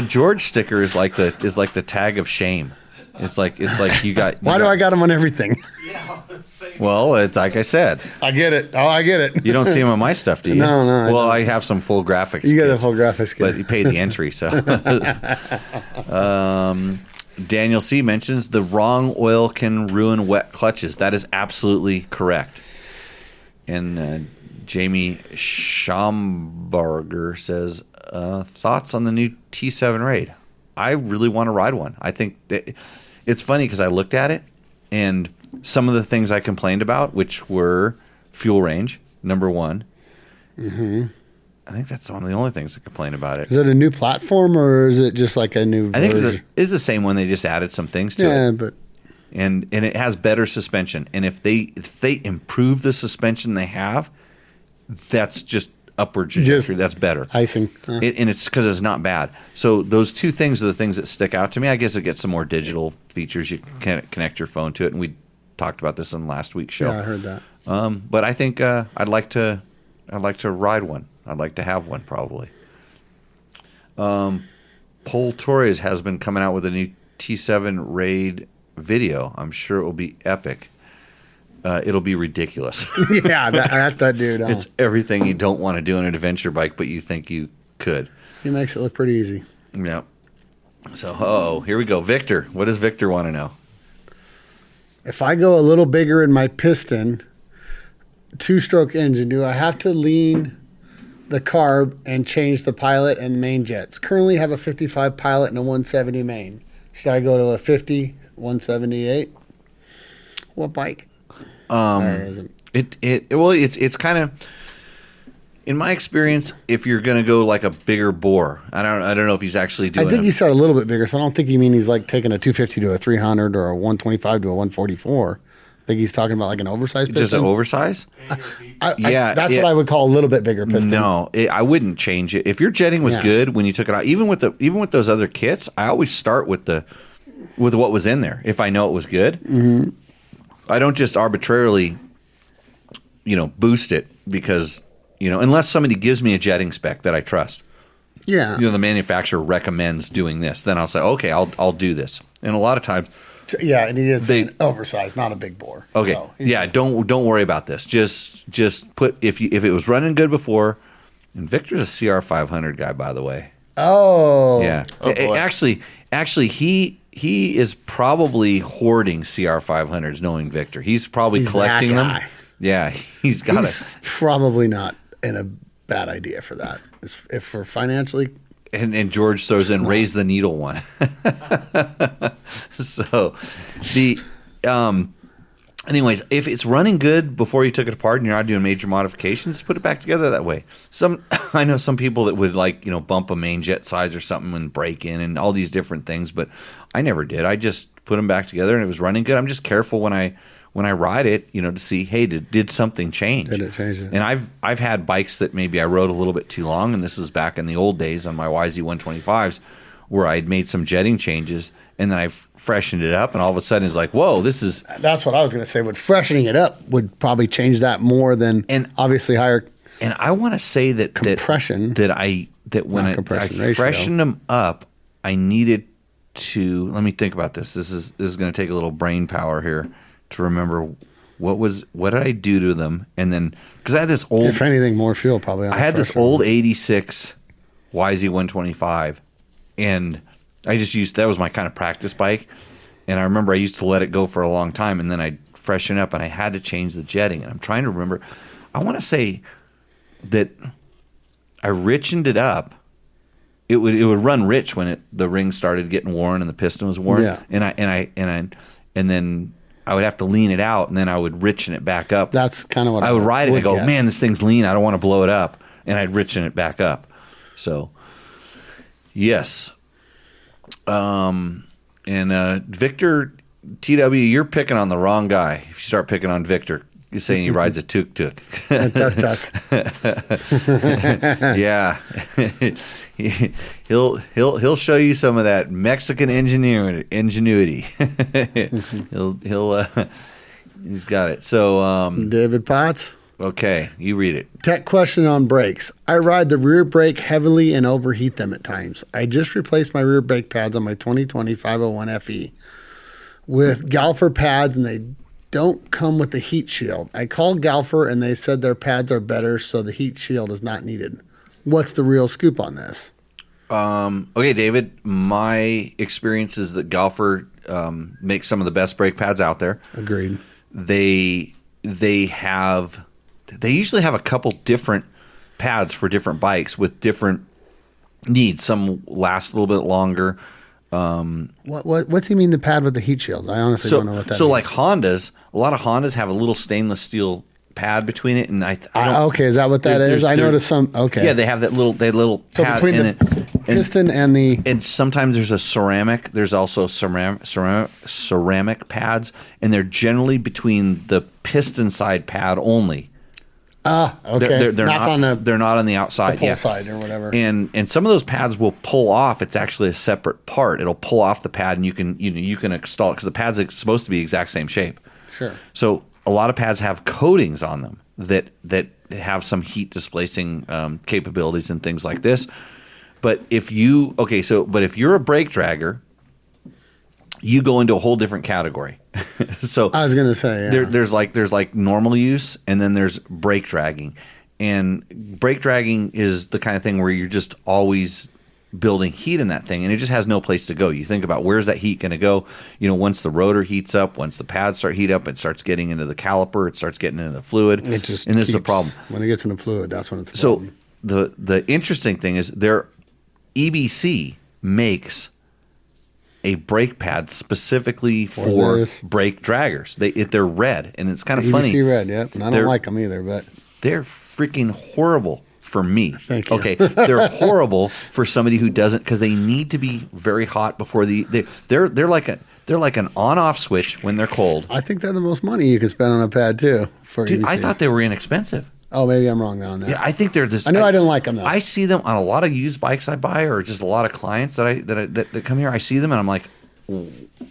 George sticker is like the tag of shame. It's like you got. Why do I got him on everything? Well, it's like I said. I get it. Oh, I get it. You don't see him on my stuff, do you? No. Well, I have some full graphics. You get a full graphics kit, but you paid the entry. So, Daniel C mentions the wrong oil can ruin wet clutches. That is absolutely correct. And Jamie Schomburger says, thoughts on the new T7 Raid? I really want to ride one. I think that it's funny because I looked at it and some of the things I complained about, which were fuel range, number one. Mm-hmm. I think that's one of the only things I complain about it. Is it a new platform or is it just like a new version? I think it's the same one. They just added some things to it. Yeah, but... And it has better suspension. And if they improve the suspension they have, that's just upward trajectory. That's better. Icing. And it's because it's not bad. So those two things are the things that stick out to me. I guess it gets some more digital features. You can connect your phone to it. And we talked about this in last week's show. Yeah, I heard that. But I think I'd like to ride one. I'd like to have one probably. Paul Torres has been coming out with a new T7 Raid video. I'm sure it will be epic. It'll be ridiculous. Yeah, that's that dude. It's everything you don't want to do on an adventure bike, but you think you could. He makes it look pretty easy. Yeah. So, here we go. Victor. What does Victor want to know? If I go a little bigger in my piston, 2-stroke engine, do I have to lean the carb and change the pilot and main jets? Currently have a 55 pilot and a 170 main. Should I go to a 50, 178? What bike? It's kind of, in my experience, if you're going to go like a bigger bore, I don't know if he's actually doing. I think he said a little bit bigger, so I don't think he means he's like taking a 250 to a 300 or a 125 to a 144. I think he's talking about like an oversized piston. Just an oversize? That's what I would call a little bit bigger piston. No, I wouldn't change it. If your jetting was good when you took it out, even with those other kits, I always start with what was in there. If I know it was good, I don't just arbitrarily, boost it because unless somebody gives me a jetting spec that I trust. Yeah, the manufacturer recommends doing this, then I'll say, okay, I'll do this. And a lot of times. Yeah, and he is an oversized, not a big bore. Okay, so don't worry about this. Just put if it was running good before. And Victor's a CR 500 guy, by the way. Oh, yeah. Oh, boy. Actually, he is probably hoarding CR 500s. Knowing Victor, he's probably collecting them. Yeah, he's probably not in a bad idea for that. If for financially. And George throws in raise the needle one. So anyways, if it's running good before you took it apart and you're not doing major modifications, put it back together that way. I know some people that would bump a main jet size or something and break in and all these different things, but I never did. I just put them back together and it was running good. I'm just careful when I ride it, to see, hey, did something change? Did it change it? And I've had bikes that maybe I rode a little bit too long, and this was back in the old days on my YZ125s, where I'd made some jetting changes, and then I freshened it up, and all of a sudden it's like, whoa, this is... That's what I was going to say. Would freshening it up would probably change that more than obviously higher And I want to say that compression. That when I freshened them up, I needed to... Let me think about this. This is going to take a little brain power here to remember what did I do to them, and then because I had this old... If anything, more fuel probably. I had this old 86 YZ125, and I just used... That was my kind of practice bike, and I remember I used to let it go for a long time, and then I'd freshen up, and I had to change the jetting, and I'm trying to remember... I want to say that I richened it up. It would run rich when the ring started getting worn and the piston was worn. Yeah. And then I would have to lean it out, and then I would richen it back up. That's kind of what I would ride it and go, guess. man, this thing's lean. I don't want to blow it up, and I'd richen it back up. So, yes. Victor TW, you're picking on the wrong guy. If you start picking on Victor, you're saying he rides a tuk-tuk. Tuk-tuk. Yeah. He'll show you some of that Mexican ingenuity. He's got it. So David Potts. Okay, you read it. Tech question on brakes. I ride the rear brake heavily and overheat them at times. I just replaced my rear brake pads on my 2020 501 FE with Galfer pads, and they don't come with the heat shield. I called Galfer, and they said their pads are better, so the heat shield is not needed. What's the real scoop on this? Okay, David, my experience is that Galfer makes some of the best brake pads out there. Agreed. They usually have a couple different pads for different bikes with different needs. Some last a little bit longer. What's he mean, the pad with the heat shields? I honestly don't know what that means. So like Hondas, a lot of Hondas have a little stainless steel pad between it, and I don't... Okay, is that what that is? I noticed some... Okay. Yeah, they have that little So pad between in the it. piston and the... And sometimes there's a ceramic. There's also ceramic pads, and they're generally between the piston side pad only. Okay. They're not on the outside. The pull side or whatever. And some of those pads will pull off. It's actually a separate part. It'll pull off the pad, and you can install it because the pad's supposed to be the exact same shape. Sure. So a lot of pads have coatings on them that have some heat displacing capabilities and things like this. But if you're a brake dragger, you go into a whole different category. So I was going to say, yeah. there's like normal use, and then there's brake dragging. And brake dragging is the kind of thing where you're just always building heat in that thing, and it just has no place to go. You think about where's that heat going to go? Once the rotor heats up, once the pads start heat up, it starts getting into the caliper, it starts getting into the fluid, and this is the problem. When it gets in the fluid, that's when it's a problem. So the interesting thing is their EBC makes a brake pad specifically for brake draggers. They're red, and it's kind of funny. EBC red, yeah. And I don't like them either, but they're freaking horrible for me. Thank you. Okay, they're horrible for somebody who doesn't, because they need to be very hot before they're like an on-off switch when they're cold. I think they're the most money you can spend on a pad too. Dude, EBCs. I thought they were inexpensive. Oh, maybe I'm wrong on that. Yeah, I think they're this. I didn't like them though. I see them on a lot of used bikes I buy, or just a lot of clients that come here. I see them and I'm like,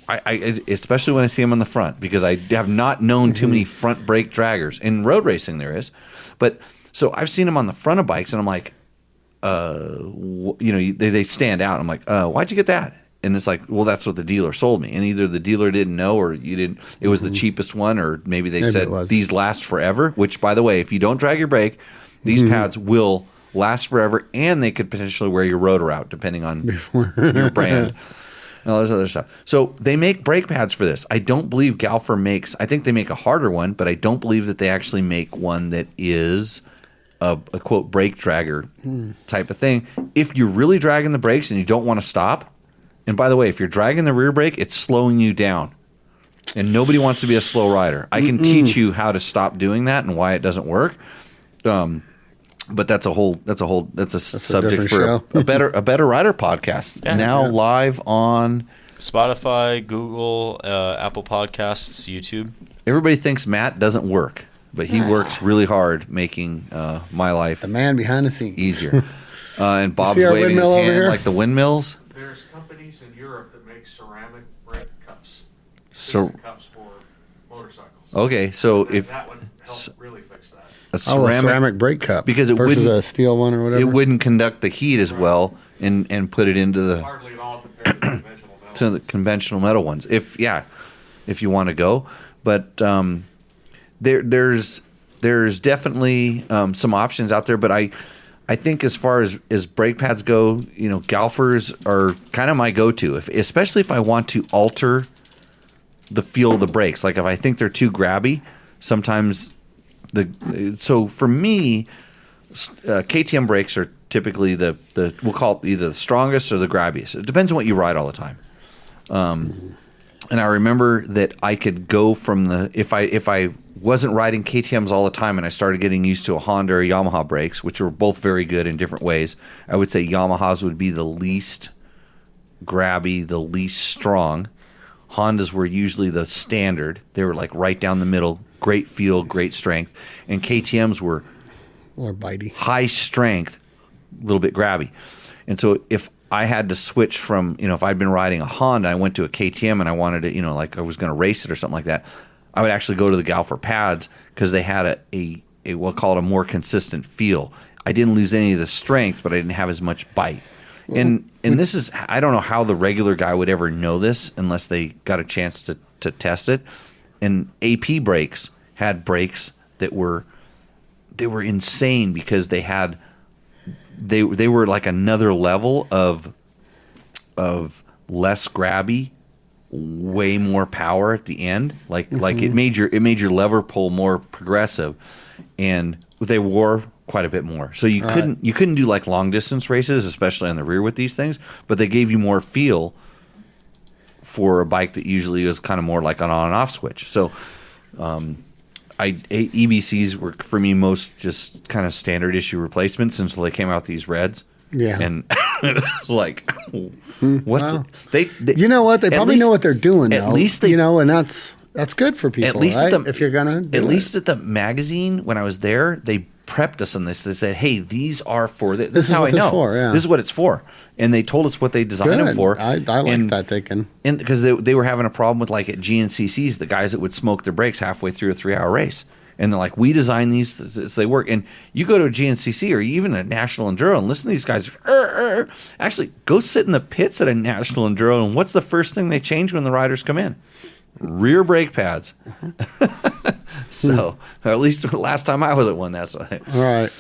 I especially when I see them on the front, because I have not known too many front brake draggers. In road racing there is, but so I've seen them on the front of bikes and I'm like, they stand out. I'm like, why'd you get that? And it's like, well, that's what the dealer sold me. And either the dealer didn't know, or you didn't. It was the cheapest one, or maybe they said these last forever. Which, by the way, if you don't drag your brake, these pads will last forever, and they could potentially wear your rotor out, depending on your brand. And all this other stuff. So they make brake pads for this. I don't believe Galfer makes. I think they make a harder one, but I don't believe that they actually make one that is a quote brake dragger type of thing. If you're really dragging the brakes and you don't want to stop. And by the way, if you're dragging the rear brake, it's slowing you down. And nobody wants to be a slow rider. I can teach you how to stop doing that and why it doesn't work. But that's a subject for a better rider podcast. Yeah. Live on Spotify, Google, Apple Podcasts, YouTube. Everybody thinks Matt doesn't work, but he works really hard making my life the man behind the scenes easier. And Bob's waving his hand like the windmills. There's a companies in Europe that make ceramic brake cups. So Piston cups for motorcycles. okay, so And if that would help really fix that. a A ceramic, ceramic brake cup because it versus wouldn't- a steel one or whatever. it wouldn't conduct the heat as well and put it into the Hardly at all compared to conventional metal. to the conventional metal ones. If you want to go, but there's definitely some options out there. But I think as far as brake pads go, Galfers are kind of my go-to, especially if I want to alter the feel of the brakes. Like if I think they're too grabby, sometimes so for me, KTM brakes are typically the we'll call it either the strongest or the grabbiest. It depends on what you ride all the time. And I remember that I could go from if I wasn't riding KTMs all the time and I started getting used to a Honda or Yamaha brakes, which were both very good in different ways, I would say Yamahas would be the least grabby, the least strong. Hondas were usually the standard. They were like right down the middle, great feel, great strength. And KTMs were Or bitey. high strength, a little bit grabby. And so if I had to switch from, if I'd been riding a Honda, I went to a KTM and I wanted to, like I was going to race it or something like that, I would actually go to the Galfer pads because they had a we'll call it a more consistent feel. I didn't lose any of the strength, but I didn't have as much bite. And this is, I don't know how the regular guy would ever know this unless they got a chance to test it. And AP brakes had brakes that were insane because they were like another level of less grabby, way more power at the end. Like it made your lever pull more progressive, and they wore quite a bit more. So you couldn't do like long distance races, especially on the rear with these things, but they gave you more feel for a bike that usually is kind of more like an on and off switch. So EBCs were for me most just kind of standard issue replacements until they came out with these reds. Yeah. And it was like, what's Wow. they You know what? They at probably least- know what they're doing. at Though. least they- and that's good for people. at least right? at the, if you're gonna do at it. least at the magazine when I was there, they prepped us on this. They said, "Hey, these are for this. This is is how what I this know. is for, yeah. This is what it's for." And they told us what they designed good. them for. I like And- that thinking. And because they were having a problem with like at GNCCs, the guys that would smoke their brakes halfway through a 3-hour race. And they're like, we design these so they work. And you go to a GNCC or even a National Enduro and listen to these guys. Actually, go sit in the pits at a National Enduro. And what's the first thing they change when the riders come in? Rear brake pads. So, or at least the last time I was at one, that's what. All right.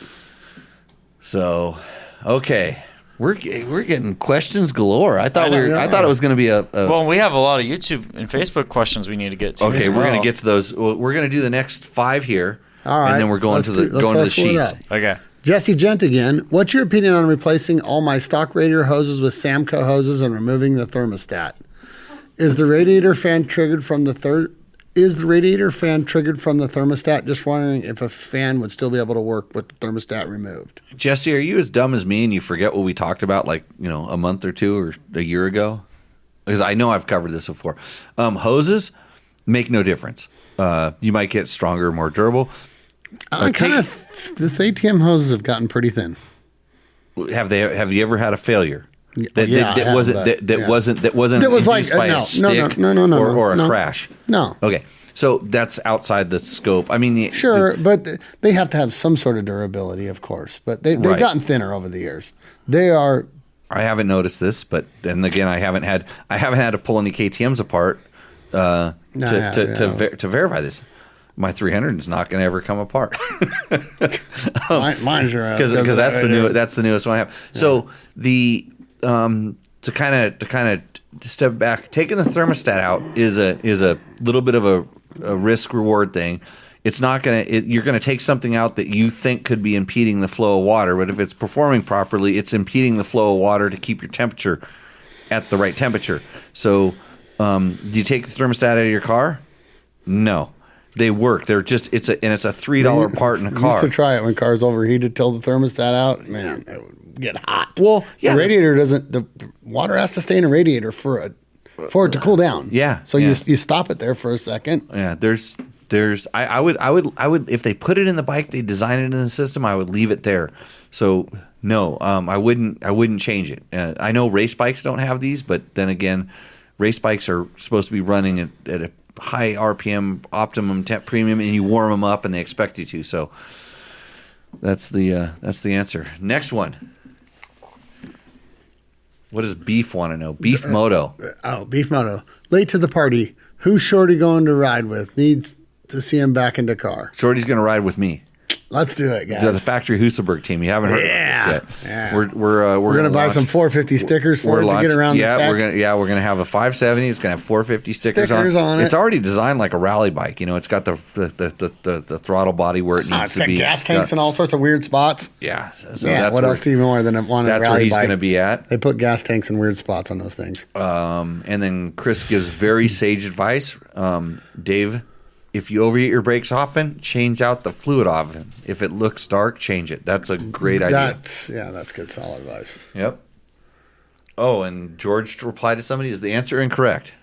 So, okay. We're getting questions galore. I thought I know. I thought it was going to be a Well, we have a lot of YouTube and Facebook questions we need to get to. okay. as We're going well. to get to those. We're going to do the next 5 here. All right. And then we're going Let's to the do- let's going to the split it sheets. up. Okay. Jesse Gent again. What's your opinion on replacing all my stock radiator hoses with Samco hoses and removing the thermostat? Is the radiator fan triggered from the thermostat? Just wondering if a fan would still be able to work with the thermostat removed. Jesse, are you as dumb as me and you forget what we talked about like, a month or two or a year ago? Because I know I've covered this before. Hoses make no difference. You might get stronger, more durable. The ATM hoses have gotten pretty thin. Have you ever had a failure? That Yeah, I have, wasn't but, that yeah. wasn't That was induced like, by no, a stick no, or a no. crash. No. Okay, so that's outside the scope. I mean, Sure, but they have to have some sort of durability, of course. But they've Right. gotten thinner over the years. They are. I haven't noticed this, but then again, I haven't had to pull any KTM's apart to verify this. My 300 is not going to ever come apart Mine's are because that's the newest one I have. So the to kind of step back, taking the thermostat out is a little bit of a risk reward thing. It's not going to you're going to take something out that you think could be impeding the flow of water, but if it's performing properly, it's impeding the flow of water to keep your temperature at the right temperature. So do you take the thermostat out of your car? No. They work. They're just it's a $3 part in a car. Used to try it when cars overheated till the thermostat out. Man, it would get hot. Well, yeah. The radiator doesn't. The water has to stay in a radiator for it to cool down. Yeah, So yeah. you stop it there for a second. Yeah, I would if they put it in the bike, they design it in the system, I would leave it there. So No, I wouldn't change it. I know race bikes don't have these, but then again, race bikes are supposed to be running at a high RPM, optimum temp premium, and you warm them up, and they expect you to. So that's the answer. Next one. What does Beef want to know? Beef Moto. Beef Moto. Late to the party. Who's Shorty going to ride with? Needs to see him back in the car. Shorty's going to ride with me. Let's do it, guys. The factory Husaberg team. You haven't heard of this yet. Yeah. We're gonna buy some 450 stickers for it to get around the tech. We're gonna have a 570. It's gonna have 450 stickers on it. It's already designed like a rally bike. You know, it's got the throttle body where it needs to be. Gas tanks and all sorts of weird spots. Yeah. So yeah. What else do you want than want a rally bike? That's where he's gonna be at. They put gas tanks in weird spots on those things. And then Chris gives very sage advice. Dave, if you overheat your brakes often, change out the fluid often. If it looks dark, change it. That's a great idea. That's good, solid advice. Yep. Oh, and George replied to somebody, is the answer incorrect?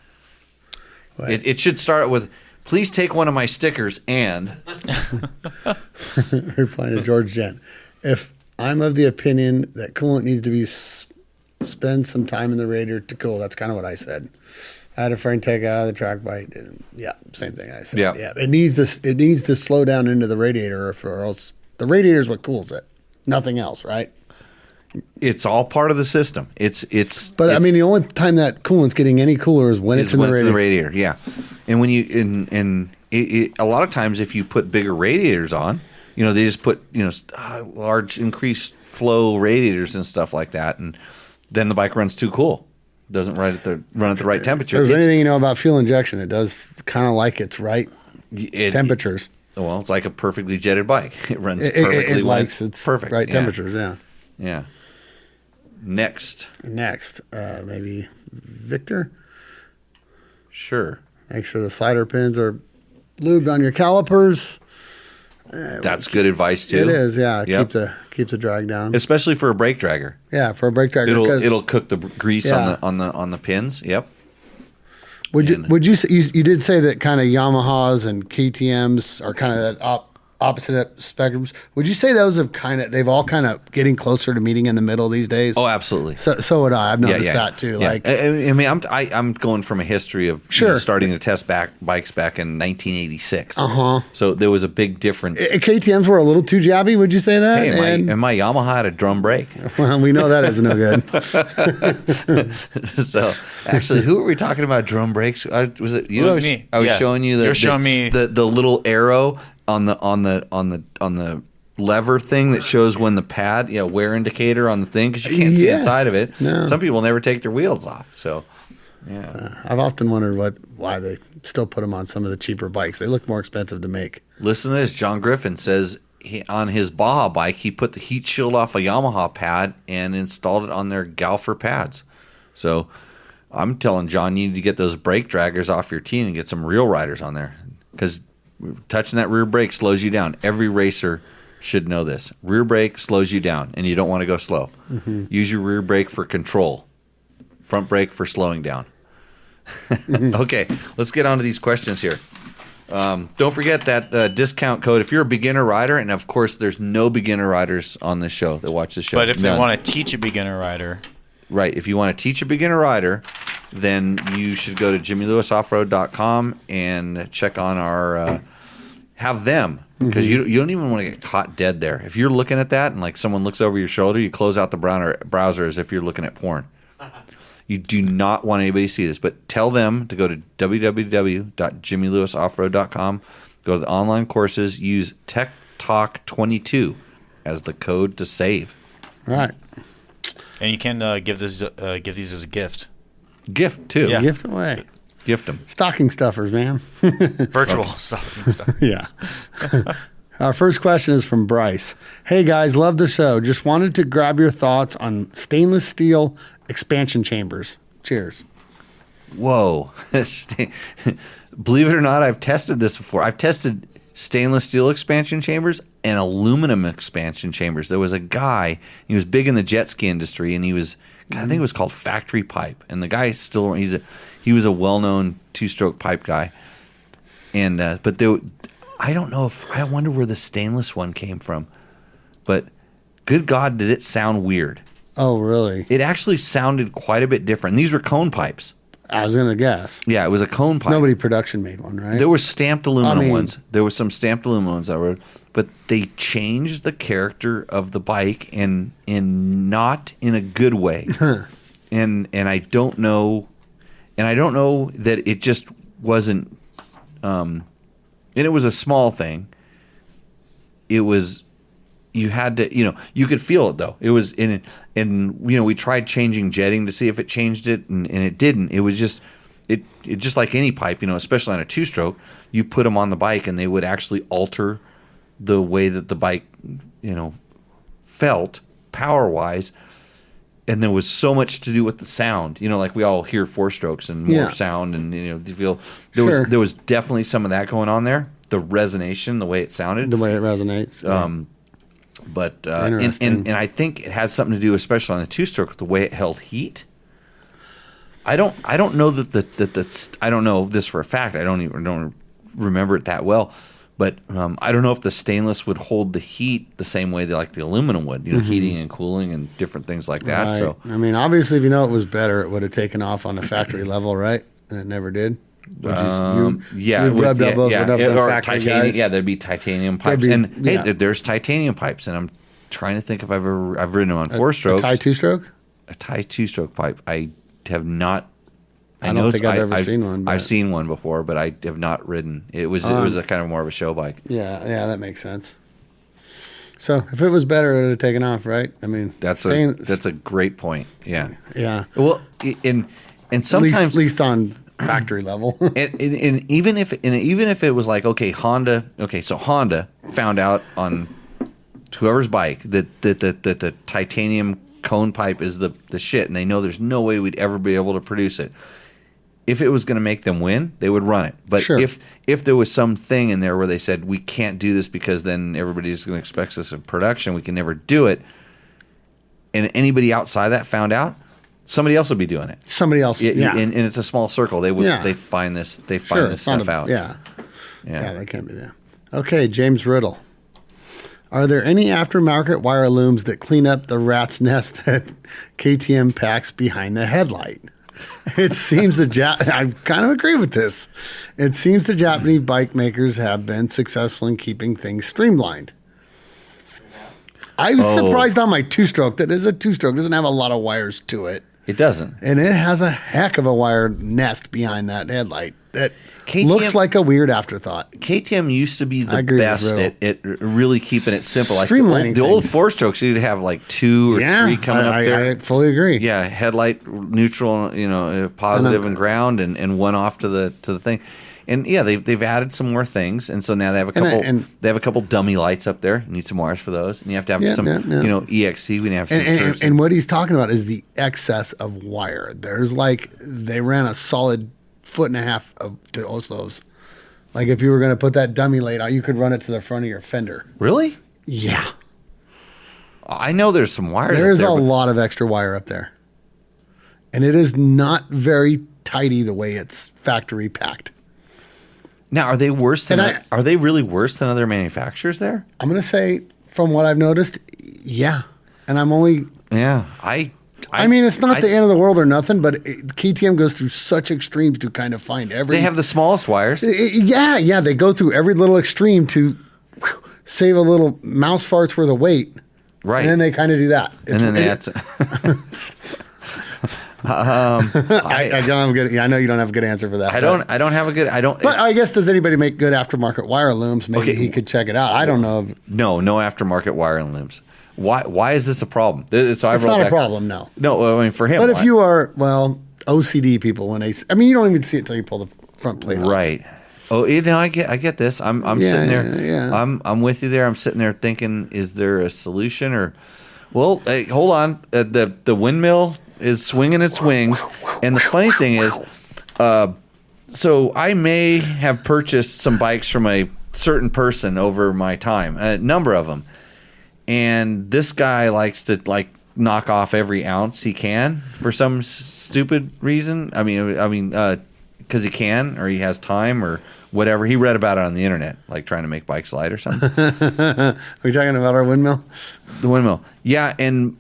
It should start with, please take one of my stickers and... Replying to George Gent. If I'm of the opinion that coolant needs to be spend some time in the radiator to cool, that's kind of what I said. I had a friend take it out of the track bike. And yeah, same thing I said. Yeah. It needs to slow down into the radiator, or else the radiator is what cools it. Nothing else, right? It's all part of the system. But I mean, the only time that coolant's getting any cooler is when it's in the radiator. Yeah, and when you a lot of times if you put bigger radiators on, you know, they just put large increased flow radiators and stuff like that, and then the bike runs too cool. Doesn't run at the right temperature. If there's anything you know about fuel injection, it does kind of like its right temperatures. Well, it's like a perfectly jetted bike. It runs perfectly. It likes its perfect right temperatures. Yeah. Yeah. Next, maybe Victor. Sure. Make sure the slider pins are lubed on your calipers. That's good advice too. It is, yeah. Yep. Keep the drag down, especially for a brake dragger. Yeah, for a brake dragger, it'll cook the grease on the pins. Yep. Would you say you did say that kind of Yamahas and KTM's are kind of that opposite spectrums? Would you say those they've all kind of getting closer to meeting in the middle these days? Oh, absolutely. So would I. I've noticed that too. Yeah. Like, I mean, I'm going from a history of starting to test bikes back in 1986. So there was a big difference. KTM's were a little too jabby. Would you say that? Hey, and my Yamaha had a drum brake. Well, we know that isn't no good. So actually, who were we talking about drum brakes? Was it you? Me. I was showing you the little arrow on the lever thing that shows when the pad, wear indicator on the thing, because you can't see inside of it. No. Some people never take their wheels off. So, yeah. I've often wondered why they still put them on some of the cheaper bikes. They look more expensive to make. Listen to this. John Griffin says on his Baja bike, he put the heat shield off a Yamaha pad and installed it on their Galfer pads. So I'm telling John, you need to get those brake draggers off your team and get some real riders on there, because touching that rear brake slows you down. Every racer should know this. Rear brake slows you down, and you don't want to go slow. Mm-hmm. Use your rear brake for control. Front brake for slowing down. Okay, let's get on to these questions here. Don't forget that discount code if you're a beginner rider, and of course there's no beginner riders on this show that watch the show. But if they want to teach a beginner rider. Right, if you want to teach a beginner rider, then you should go to jimmylewisoffroad.com and check on our have them, because you don't even want to get caught dead there. If you're looking at that and like someone looks over your shoulder, you close out the browser as if you're looking at porn. You do not want anybody to see this, but tell them to go to www.jimmylewisoffroad.com, go to the online courses, use Tech Talk 22 as the code to save. Right. And you can give these as a gift. Gift too. Yeah. Gift away. Gift them. Stocking stuffers, man. Virtual stocking stuffers. Yeah. Our first question is from Bryce. Hey guys, love the show. Just wanted to grab your thoughts on stainless steel expansion chambers. Cheers. Whoa. Believe it or not, I've tested this before. I've tested stainless steel expansion chambers and aluminum expansion chambers. There was a guy, he was big in the jet ski industry, and he was, I think it was called Factory Pipe. And the guy still, he was a well-known two-stroke pipe guy. And but I don't know I wonder where the stainless one came from. But good God, did it sound weird. Oh, really? It actually sounded quite a bit different. These were cone pipes. I was gonna guess. Yeah, it was a cone pipe. Nobody production made one, right? There were stamped aluminum I mean- ones. There were some stamped aluminum ones I wrote, but they changed the character of the bike and not in a good way. and I don't know, that it just wasn't. And it was a small thing. It was. You had to, you could feel it though. It was we tried changing jetting to see if it changed it, and it didn't. It was just, it just like any pipe, especially on a 2-stroke, you put them on the bike and they would actually alter the way that the bike, felt power wise. And there was so much to do with the sound, like we all hear 4-strokes and more sound, and you feel there was definitely some of that going on there. The resonation, the way it sounded, the way it resonates. But and I think it had something to do, especially on the 2-stroke, with the way it held heat. I don't know that I don't know this for a fact. I don't remember it that well. But I don't know if the stainless would hold the heat the same way that like the aluminum would, heating and cooling and different things like that. Right. So I mean, obviously, if it was better, it would have taken off on the factory level, right? And it never did. You've rubbed elbows with or factory titanium. guys. Yeah, there'd be titanium pipes, hey, there's titanium pipes, and I'm trying to think if I've ridden them on 4-strokes. A tie 2-stroke? A tie 2-stroke pipe. I have not. I don't think I've ever seen one. I've seen one before, but I have not ridden. It was a kind of more of a show bike. Yeah, that makes sense. So if it was better, it would have taken off, right? I mean, that's a great point. Yeah. Yeah. Well, and sometimes at least on factory level. and even if it was like, Honda found out on whoever's bike that the titanium cone pipe is the shit, and they know there's no way we'd ever be able to produce it. If it was going to make them win, they would run it. But if there was some thing in there where they said we can't do this because then everybody's going to expect us in production, we can never do it, and anybody outside that found out, somebody else would be doing it. Somebody else, yeah. And it's a small circle. They find this stuff out. Yeah, that can't be there. Okay, James Riddle. Are there any aftermarket wire looms that clean up the rat's nest that KTM packs behind the headlight? It seems I kind of agree with this. It seems the Japanese bike makers have been successful in keeping things streamlined. I was surprised on my 2-stroke that is a 2-stroke. Doesn't have a lot of wires to it. It doesn't. And it has a heck of a wire nest behind that headlight that looks like a weird afterthought. KTM used to be the best at really keeping it simple. Like streamlining the old 4-strokes, you'd have like 2 or 3 coming up there. I fully agree. Yeah, headlight, neutral, positive and ground, and one off to the thing. And yeah, they've added some more things, and so now they have a couple. They have a couple dummy lights up there. You need some wires for those, and you have to have some, EXC. We have some. And what he's talking about is the excess of wire. There's they ran a solid 1.5 foot to those. Like if you were going to put that dummy light out, you could run it to the front of your fender. Really? Yeah. I know there's some wires. There's a lot of extra wire up there, and it is not very tidy the way it's factory packed. Now, are they worse than? Are they really worse than other manufacturers there? I'm going to say, from what I've noticed, yeah. And I'm only. Yeah, I mean, it's not the end of the world or nothing, but KTM goes through such extremes to kind of find every. They have the smallest wires. Yeah. They go through every little extreme to save a little mouse farts worth of weight. Right. And then they kind of do that. And then they add. I don't have a good. I know you don't have a good answer for that. I don't have a good. But I guess, does anybody make good aftermarket wire looms? Maybe he could check it out. I don't know. No aftermarket wire looms. Why is this a problem? It's not a problem. No. No, I mean for him. But if you are OCD people, when you don't even see it until you pull the front plate off. Right. Oh, I get this. I'm sitting there. Yeah. I'm with you there. I'm sitting there thinking, is there a solution or? Well, hey, hold on. The windmill is swinging its wings, and the funny thing is, so I may have purchased some bikes from a certain person over my time, a number of them, and this guy likes to knock off every ounce he can for some stupid reason. I mean, because he can or he has time or whatever. He read about it on the internet, like trying to make bikes light or something. Are we talking about our windmill? The windmill. Yeah, and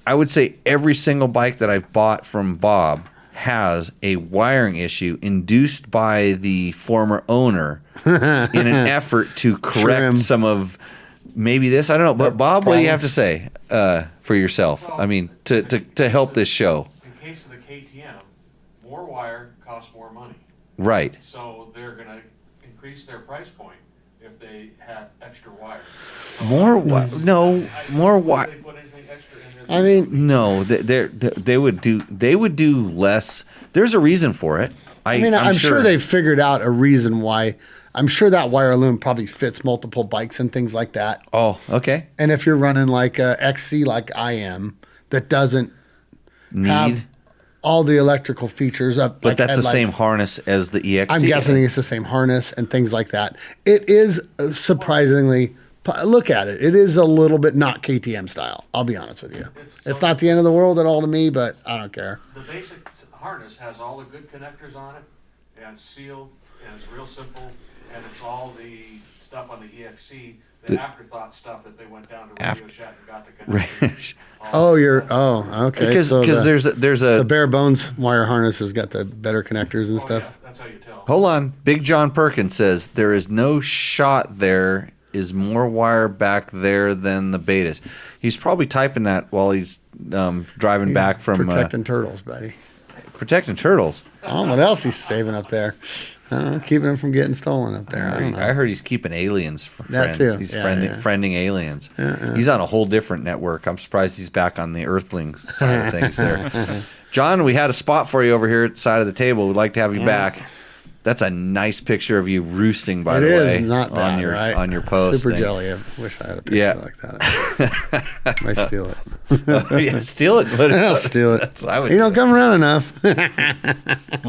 I would say every single bike that I've bought from Bob has a wiring issue induced by the former owner in an effort to correct Trim. some of maybe this. I don't know. But Bob, what do you have to say for yourself? I mean, to help this show. In case of the KTM, more wire costs more money. Right. So they're going to increase their price point if they had extra wire. More wire? No, more wire. They put anything extra in there. I mean, No, they would do less. There's a reason for it. I'm sure they've figured out a reason why. I'm sure that wire loom probably fits multiple bikes and things like that. Oh, okay. And if you're running like a XC like I am, that doesn't have all the electrical features up. But like that's the headlights. same harness as the EXC. I'm guessing it's the same harness and things like that. It is surprisingly. Look at it. It is a little bit not KTM style. I'll be honest with you. It's not the end of the world at all to me, but I don't care. The basic harness has all the good connectors on it, and it's sealed, and it's real simple, and it's all the stuff on the EXC, the afterthought stuff that they went down to Radio Shack and got the connectors. Okay. Because So there's the a bare bones wire harness has got the better connectors and Oh, stuff. yeah, that's how you tell. hold on. Big John Perkins says there is no shot there is more wire back there than the betas. He's probably typing that while he's driving back from Protecting turtles, buddy. protecting turtles. Oh, what else he's saving up there? Keeping them from getting stolen up there. I don't know. I heard he's keeping aliens for That friends. too. He's Yeah, friending aliens. He's on a whole different network. I'm surprised he's back on the Earthlings side of things there. John, we had a spot for you over here at the side of the table. We'd like to have you back. That's a nice picture of you roosting, by the way, not on bad, your right? on your post. Super thing. jelly. I wish I had a picture like that. I might steal it. Yeah, steal it. I'll steal it. That's what I would You don't come around enough. Well,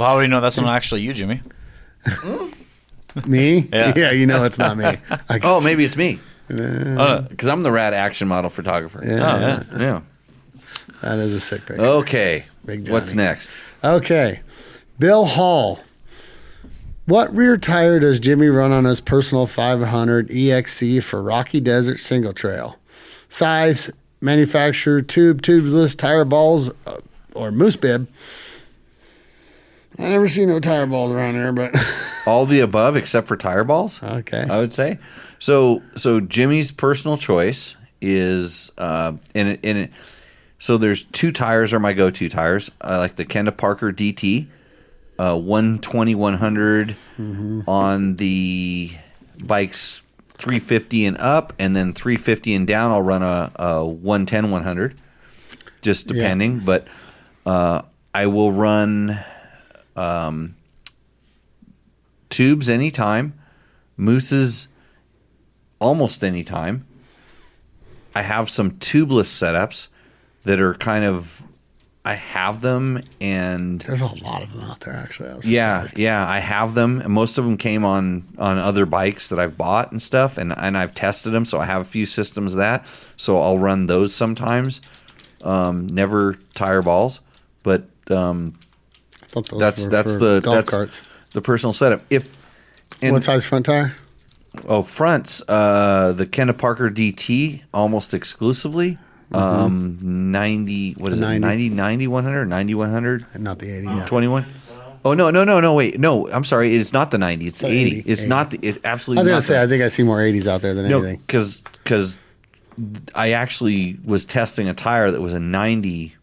how do you know that's not actually you, Jimmy? Me? Yeah. You know it's not me. Oh, maybe it's me. Because I'm the rad action model photographer. Yeah. Yeah. That is a sick picture. Okay. Big Johnny. What's next? Okay. Bill Hall. What rear tire does Jimmy run on his personal 500 EXC for Rocky Desert Single Trail? Size, manufacturer, tubeless, tire balls, or moose bib. I never see no tire balls around here, but All the above except for tire balls. okay. I would say. So Jimmy's personal choice is so there's two tires are my go-to tires. I like the Kenda Parker DT, 120/100 on the bikes 350 and up, and then 350 and down. I'll run a 110/100, just depending. But I will run tubes anytime, mooses almost anytime. I have some tubeless setups that are kind of, I have them, and There's a lot of them out there, actually. I was yeah, surprised. I have them, and most of them came on other bikes that I've bought and stuff, and I've tested them, so I have a few systems of that. So I'll run those sometimes. Never tire balls, but I thought those that's were for the golf that's carts. the personal setup. What size front tire? Fronts, the Kenda Parker DT almost exclusively. 90, what is it? 90, 100, 90, 100, Not the 80. Yeah. 21. Oh, no, wait. No, I'm sorry. It's not the 90. It's the 80. It's 80. not the, it I absolutely was not going to say, I think I see more 80s out there than no, anything. because I actually was testing a tire that was a 90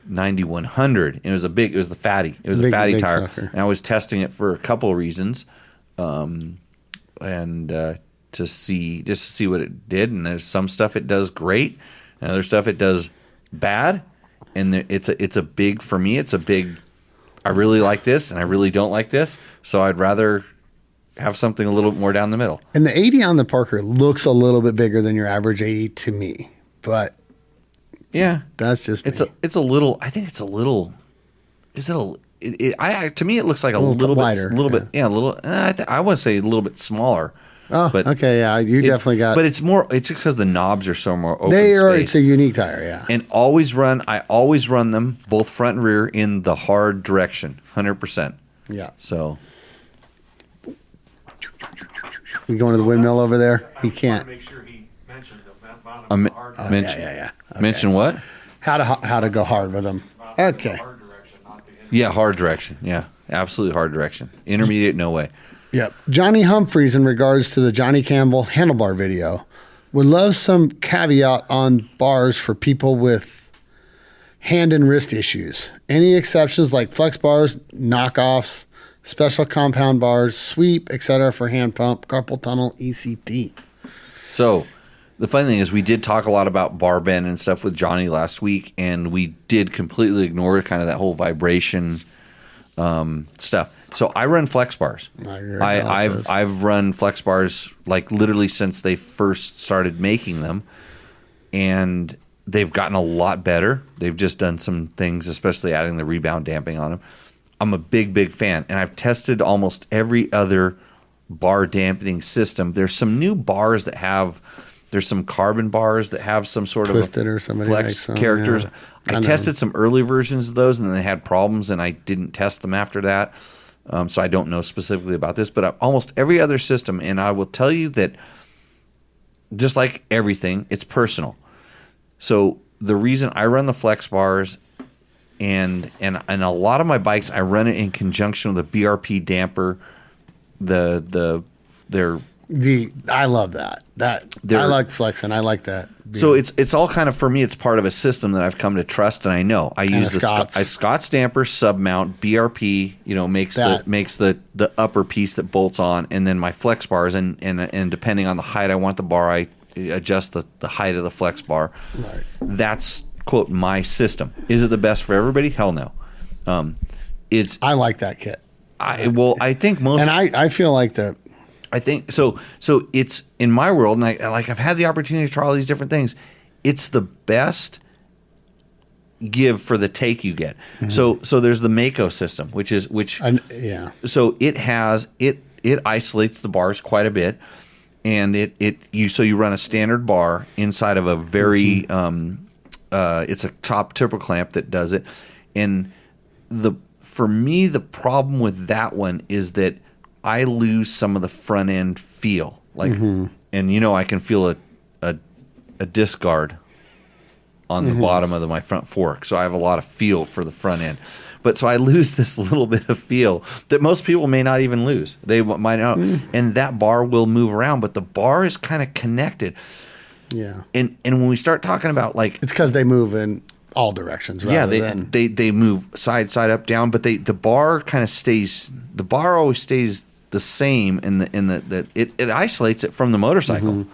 100, and it was the fatty. It was a Big- fatty big tire, sucker. and I was testing it for a couple of reasons, and to see what it did. And there's some stuff it does great, and other stuff it does bad. And it's a big, for me, it's a big. I really like this, and I really don't like this. So I'd rather have something a little bit more down the middle. And the 80 on the Parker looks a little bit bigger than your average 80 to me, but Yeah, that's just me. it's a little. I think it's a little. Is it a? To me, it looks like a little little bit wider, bit. Yeah, a little. I want to say a little bit smaller. Oh, but okay, yeah, you definitely got. But it's more. It's just because the knobs are so more open they are. space. It's a unique tire, yeah. And I always run them both front and rear in the hard direction, 100%. Yeah. So We going to the windmill over there? He I can't. want to make sure he mentioned the amount I of me- hard mention Yeah. Okay. mention what? How to go hard with them. Okay. hard direction, not the Yeah, hard direction. Yeah, absolutely hard direction. Intermediate, no way. Yep. Johnny Humphreys, in regards to the Johnny Campbell handlebar video, would love some caveat on bars for people with hand and wrist issues. Any exceptions like flex bars, knockoffs, special compound bars, sweep, etc. for hand pump, carpal tunnel, ECT. So the funny thing is we did talk a lot about bar bend and stuff with Johnny last week, and we did completely ignore kind of that whole vibration stuff. So I run flex bars. I've run flex bars like literally since they first started making them, and they've gotten a lot better. They've just done some things, especially adding the rebound damping on them. I'm a big fan, and I've tested almost every other bar dampening system. There's some new bars that have, there's some carbon bars that have some sort Twisted of or somebody flex makes some, characters. yeah. I know. tested some early versions of those, and then they had problems, and I didn't test them after that. So I don't know specifically about this, but almost every other system, and I will tell you that just like everything, it's personal. So the reason I run the flex bars and a lot of my bikes, I run it in conjunction with a BRP damper. I love that. I like flexing. I like that. So it's all kind of, for me, it's part of a system that I've come to trust, and I know I use the Scott's damper sub mount. BRP, makes the upper piece that bolts on, and then my flex bars, and depending on the height I want the bar, I adjust the height of the flex bar. Right. That's quote my system. Is it the best for everybody? Hell no. I like that kit. I think most, and I feel like that. I think so. So it's in my world, and I've had the opportunity to try all these different things. It's the best give for the take you get. Mm-hmm. So there's the Mako system, Yeah. So it isolates the bars quite a bit, and you run a standard bar inside of a very it's a top triple clamp that does it, and for me the problem with that one is that I lose some of the front end feel, and I can feel a disc guard on the bottom of my front fork, so I have a lot of feel for the front end. But so I lose this little bit of feel that most people may not even lose. They might not, and that bar will move around, but the bar is kind of connected. Yeah. And when we start talking about it's because they move in all directions. They move side, up, down, but the bar kind of stays. The bar always stays the same it isolates it from the motorcycle,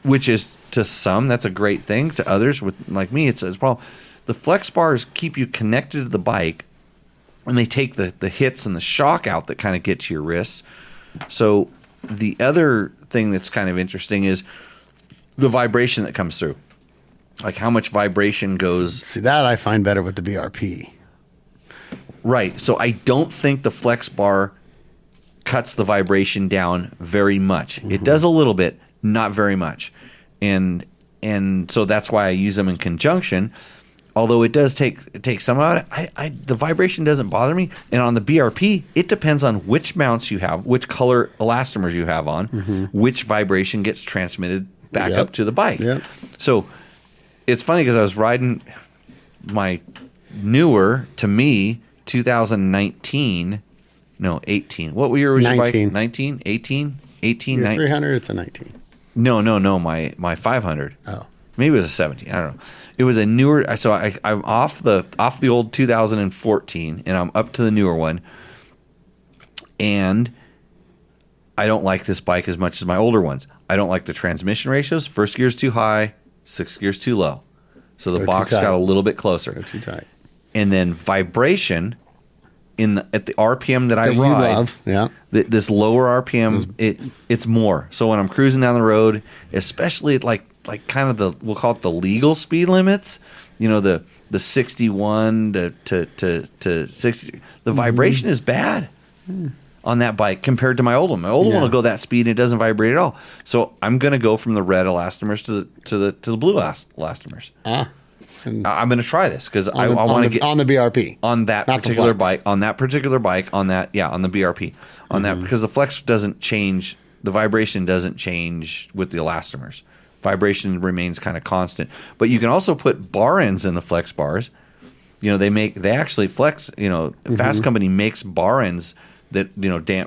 which is, to some, that's a great thing. To others, like me, it's a problem. The flex bars keep you connected to the bike, and they take the hits and the shock out that kind of get to your wrists. So the other thing that's kind of interesting is the vibration that comes through, like how much vibration goes. See, that I find better with the BRP. Right. So I don't think the flex bar cuts the vibration down very much. It does a little bit, not very much. And so that's why I use them in conjunction. Although it does take some out, the vibration doesn't bother me. And on the BRP, it depends on which mounts you have, which color elastomers you have on, which vibration gets transmitted back up to the bike. Yep. So it's funny because I was riding my newer, to me, 2019, no, 18. What year was your bike? 19? 18? 18? Your 19? 300, it's a 19. No, my 500. Oh. Maybe it was a 17. I don't know. It was a newer. So I'm off the old 2014, and I'm up to the newer one. And I don't like this bike as much as my older ones. I don't like the transmission ratios. First gear's too high, sixth gear's too low. So the box got a little bit closer. They're too tight. And then vibration at the RPM that I ride, this lower RPM, it's more. So when I'm cruising down the road, especially at like kind of we'll call it the legal speed limits, the 61 to 60, the vibration is bad on that bike compared to my old one. My old one will go that speed and it doesn't vibrate at all. So I'm going to go from the red elastomers to the blue elastomers. I'm going to try this because I on want to the- get on the BRP. on that Not the particular Flex. bike, on that the BRP, on that, because the Flex doesn't change, the vibration doesn't change with the elastomers. Vibration remains kind of constant. But you can also put bar ends in the Flex bars. You know, they actually Flex, Fast Company makes bar ends that,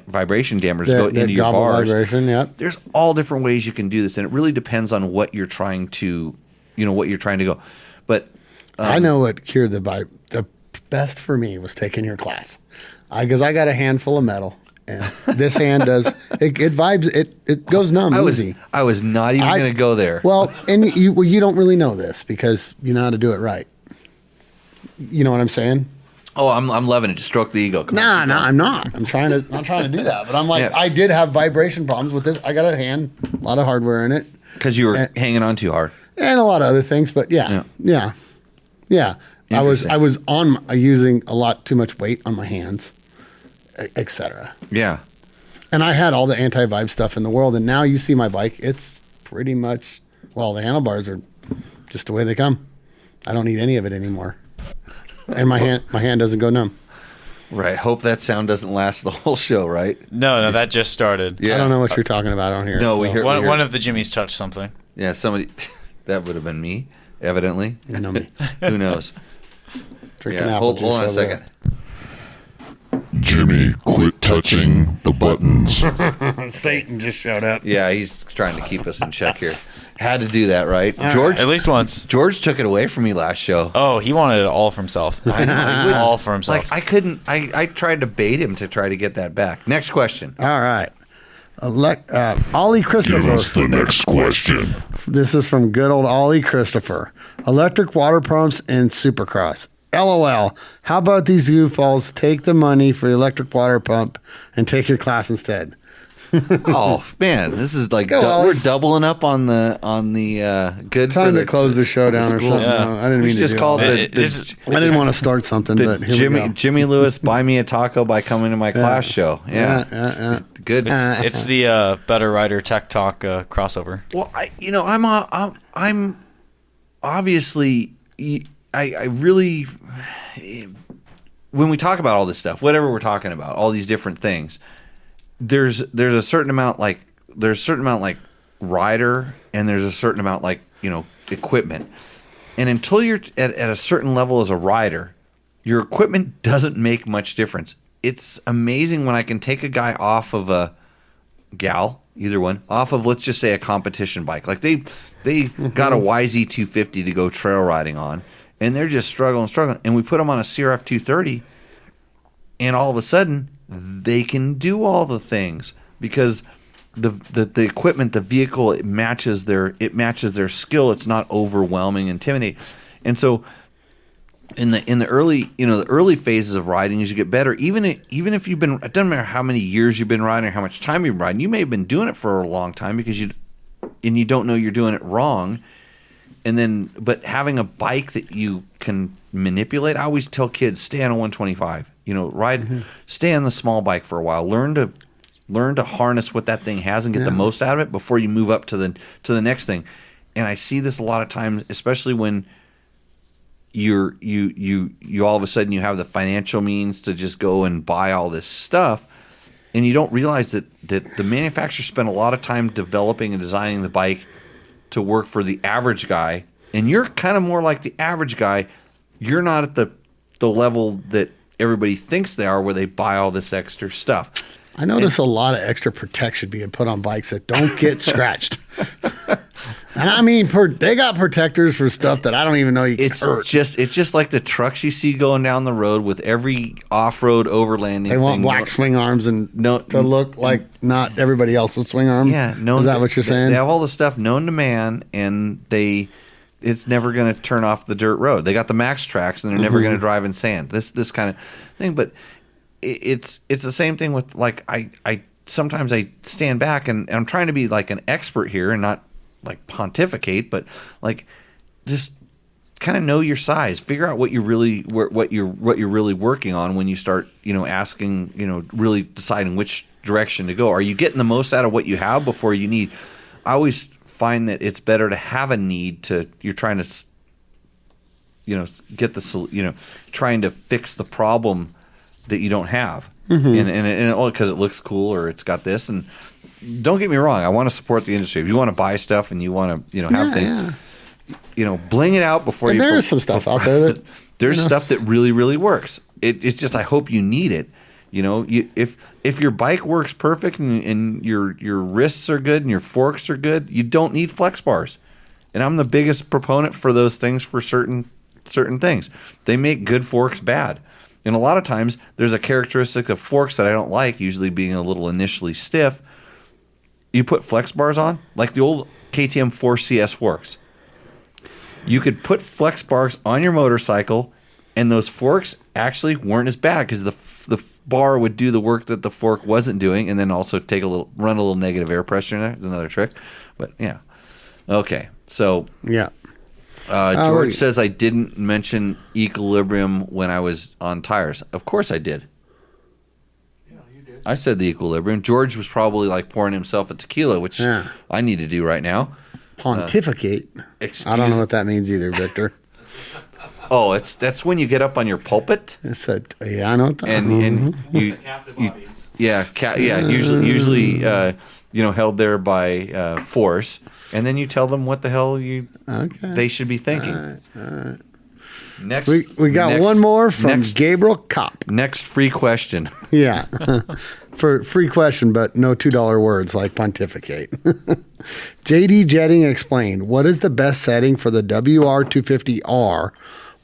vibration dampers go into your gobble bars. vibration, yep. There's all different ways you can do this, and it really depends on what you're trying to, go. But I know what cured the best for me was taking your class, because I got a handful of metal, and this hand does it vibes it goes numb easy. I was not even going to go there. Well, and you don't really know this because you know how to do it right. You know what I'm saying? Oh, I'm loving it. Just stroke the ego. Come on, keep going. I'm not. I'm trying to do that, but I'm like, Yeah. I did have vibration problems with this. I got a lot of hardware in it, Because you were hanging on too hard. and a lot of other things. But yeah. I was using a lot too much weight on my hands, etc. Yeah. And I had all the anti-vibe stuff in the world, and now you see my bike. It's pretty much, the handlebars are just the way they come. I don't need any of it anymore, and my hand doesn't go numb. Right. Hope that sound doesn't last the whole show, right? No, that just started. Yeah. I don't know what you're talking about on here. No, we hear- One of the Jimmys touched something. Yeah, somebody. That would have been me, evidently. You know me. Who knows? Drinking Yeah, apple hold juice on a over second. Jimmy, quit touching the buttons. there. Satan just showed up. Yeah, he's trying to keep us in check here. Had to do that, right? George At least once. George took it away from me last show. Oh, he wanted it all for himself. I know, he wouldn't. All for himself. Like I couldn't. I tried to bait him to try to get that back. Next question. All right. Ollie Give us Christopher. the next question. This is from good old Ollie Christopher. Electric water pumps and Supercross. LOL. How about these goofballs take the money for the electric water pump and take your class instead? Oh man, this is like Go, Ollie. we're doubling up on the good. Time for to close the show down or school. something. Yeah. No, I didn't We mean should to just do call all it that. the, I didn't want to start something, but here we go. Jimmy Lewis buy me a taco by coming to my class show. Yeah, good. it's the Better Rider Tech Talk crossover. Well, I'm obviously, I really, when we talk about all this stuff, whatever we're talking about, all these different things, there's a certain amount like rider, and there's a certain amount like equipment, and until you're at a certain level as a rider, your equipment doesn't make much difference. It's amazing when I can take a guy off of a gal, either one, off of, let's just say, a competition bike. Like they got a YZ250 to go trail riding on, and they're just struggling. And we put them on a CRF 230, and all of a sudden, they can do all the things because the equipment, the vehicle, it matches their skill. It's not overwhelming, intimidating. And so in the early phases of riding, as you get better, even if you've been, it doesn't matter how many years you've been riding or how much time you've been riding, you may have been doing it for a long time because you don't know you're doing it wrong. But having a bike that you can manipulate, I always tell kids, stay on a 125. Stay on the small bike for a while. Learn to harness what that thing has and get the most out of it before you move up to the next thing. And I see this a lot of times, especially when you all of a sudden you have the financial means to just go and buy all this stuff, and you don't realize that the manufacturer spent a lot of time developing and designing the bike to work for the average guy, and you're kind of more like the average guy. You're not at the level that everybody thinks they are, where they buy all this extra stuff. I notice a lot of extra protection being put on bikes that don't get scratched. And I mean, they got protectors for stuff that I don't even know you can hurt. It's just like the trucks you see going down the road with every off-road overlanding. They want thing. black swing arms and to look like not everybody else's swing arm. Yeah, Is that what you're saying? They have all the stuff known to man, and it's never going to turn off the dirt road. They got the max tracks, and they're never going to drive in sand. This kind of thing, but it's the same thing with, like, I sometimes I stand back and I'm trying to be like an expert here and not like pontificate, but like just kind of know your size, figure out what you're really working on when you start asking, really deciding which direction to go. Are you getting the most out of what you have before you need? I always find that it's better to have a need you're trying to get the trying to fix the problem that you don't have, and all because it looks cool or it's got this. And don't get me wrong, I want to support the industry. If you want to buy stuff and you want to have things, bling it out before and you. There's some stuff out there that there's stuff that really really works. It's just I hope you need it. If your bike works perfect and your wrists are good and your forks are good, you don't need flex bars. And I'm the biggest proponent for those things for certain things. They make good forks bad. And a lot of times there's a characteristic of forks that I don't like, usually being a little initially stiff. You put flex bars on, like the old KTM 4CS forks. You could put flex bars on your motorcycle, and those forks actually weren't as bad because the bar would do the work that the fork wasn't doing, and then also run a little negative air pressure in there. That's another trick. But yeah. Okay. So yeah. George says I didn't mention equilibrium when I was on tires. Of course I did. Yeah, you did. I said the equilibrium. George was probably like pouring himself a tequila, which I need to do right now. Pontificate. I don't know what that means either, Victor. Oh, that's when you get up on your pulpit. I know what that and you usually held there by force. And then you tell them what the hell they should be thinking. All right. Next, we got one more from Gabriel Kopp. Next free question. Yeah, for free question, but no $2 words like pontificate. JD Jetting explained, what is the best setting for the WR250R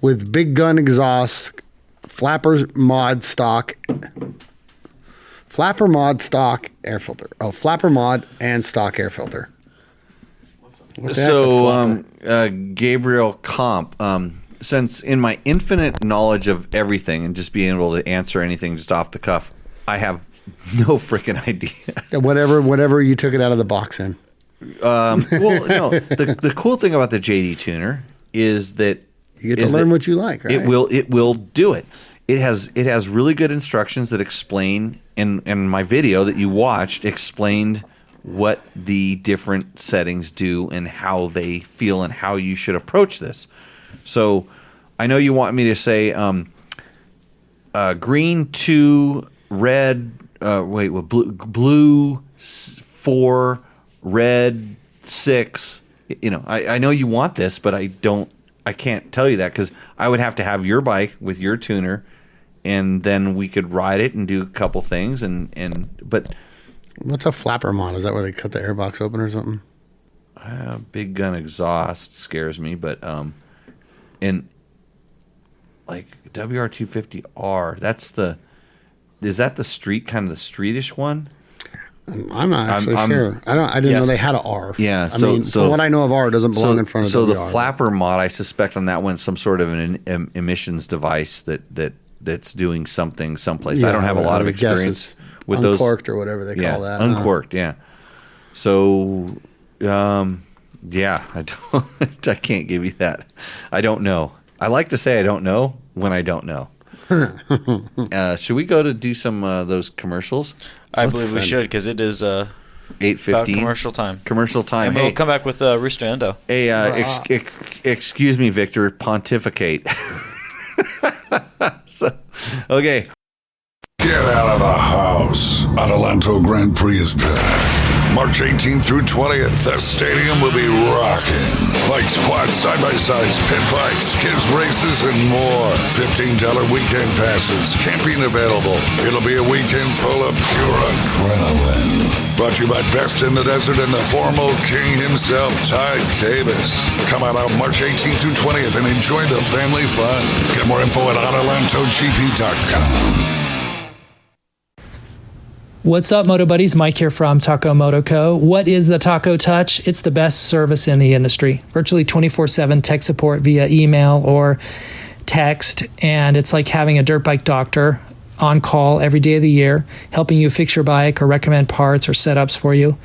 with big gun exhaust, flapper mod stock air filter? Oh, flapper mod and stock air filter. So, Gabriel Comp, since in my infinite knowledge of everything and just being able to answer anything just off the cuff, I have no freaking idea. Whatever you took it out of the box in. The cool thing about the JD Tuner is that you get to learn what you like, right? It will do it. It has really good instructions that explain, and my video that you watched explained what the different settings do and how they feel and how you should approach this. So I know you want me to say green 2, red, blue 4, red 6. I know you want this, but I can't tell you that because I would have to have your bike with your tuner, and then we could ride it and do a couple things but. What's a flapper mod? Is that where they cut the airbox open or something? Big gun exhaust scares me, but and like WR250R, is that the street kind of the streetish one? I'm not actually sure. I didn't know they had an R. Yeah. So from what I know of R, it doesn't belong in front of WR. So the flapper mod, I suspect on that one, some sort of an emissions device that's doing something someplace. Yeah, I don't have a lot of experience with those. Uncorked or whatever they call that. Uncorked, yeah. So, I can't give you that. I don't know. I like to say I don't know when I don't know. Should we go to do some those commercials? I believe we should because it is 8:15 commercial time. Commercial time. And we'll come back with Rooster Endo. Hey, excuse me, Victor. Pontificate. Okay. Get out of the house. Adelanto Grand Prix is back. March 18th through 20th, the stadium will be rocking. Bikes, quads, side-by-sides, pit bikes, kids races, and more. $15 weekend passes, camping available. It'll be a weekend full of pure adrenaline. Brought to you by Best in the Desert and the formal king himself, Ty Davis. Come out on March 18th through 20th and enjoy the family fun. Get more info at AdelantoGP.com. What's up, Moto Buddies? Mike here from Taco Moto Co. What is the Taco Touch? It's the best service in the industry. Virtually 24/7 tech support via email or text, and it's like having a dirt bike doctor on call every day of the year, helping you fix your bike or recommend parts or setups for you.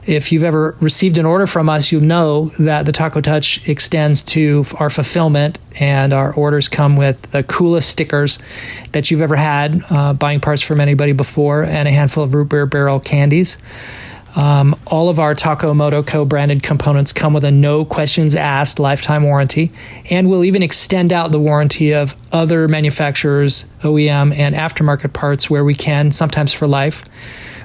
If you've ever received an order from us, you know that the Taco Touch extends to our fulfillment, and our orders come with the coolest stickers that you've ever had, buying parts from anybody before, and a handful of root beer barrel candies. All of our Taco Moto co-branded components come with a no questions asked lifetime warranty, and we'll even extend out the warranty of other manufacturers, OEM, and aftermarket parts where we can, sometimes for life.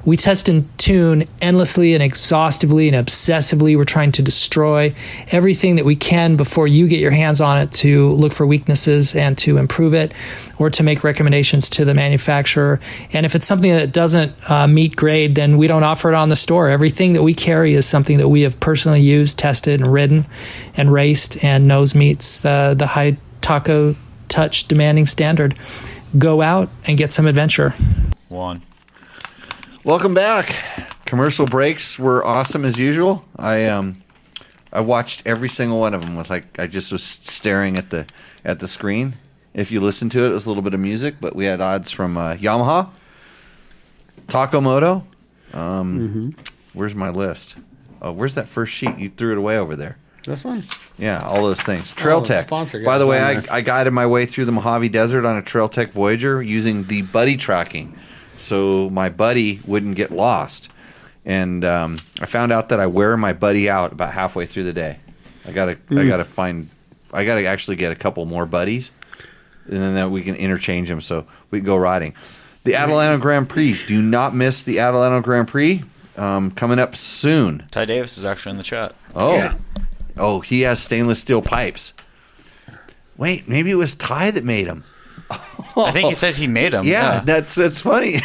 We test and tune endlessly and exhaustively and obsessively. We're trying to destroy everything that we can before you get your hands on it to look for weaknesses and to improve it or to make recommendations to the manufacturer. And if it's something that doesn't meet grade, then we don't offer it on the store. Everything that we carry is something that we have personally used, tested, and ridden and raced and knows meets the high Taco Touch demanding standard. Go out and get some adventure. Welcome back. Commercial breaks were awesome as usual. I watched every single one of them with I just was staring at the screen. If you listen to it, it was a little bit of music, but we had odds from Yamaha, Taco Moto. Where's my list? Oh, where's that first sheet? You threw it away over there. This one? Yeah, all those things. Trail Tech. By the way, I guided my way through the Mojave Desert on a Trail Tech Voyager using the buddy tracking, so my buddy wouldn't get lost. And I found out that I wear my buddy out about halfway through the day. I gotta actually get a couple more buddies, and then that we can interchange them so we can go riding. The Adelanto Grand Prix. Do not miss the Adelanto Grand Prix. Coming up soon. Ty Davis is actually in the chat. Oh. Yeah. Oh, he has stainless steel pipes. Wait, maybe it was Ty that made them. I think he says he made them. Yeah, that's funny.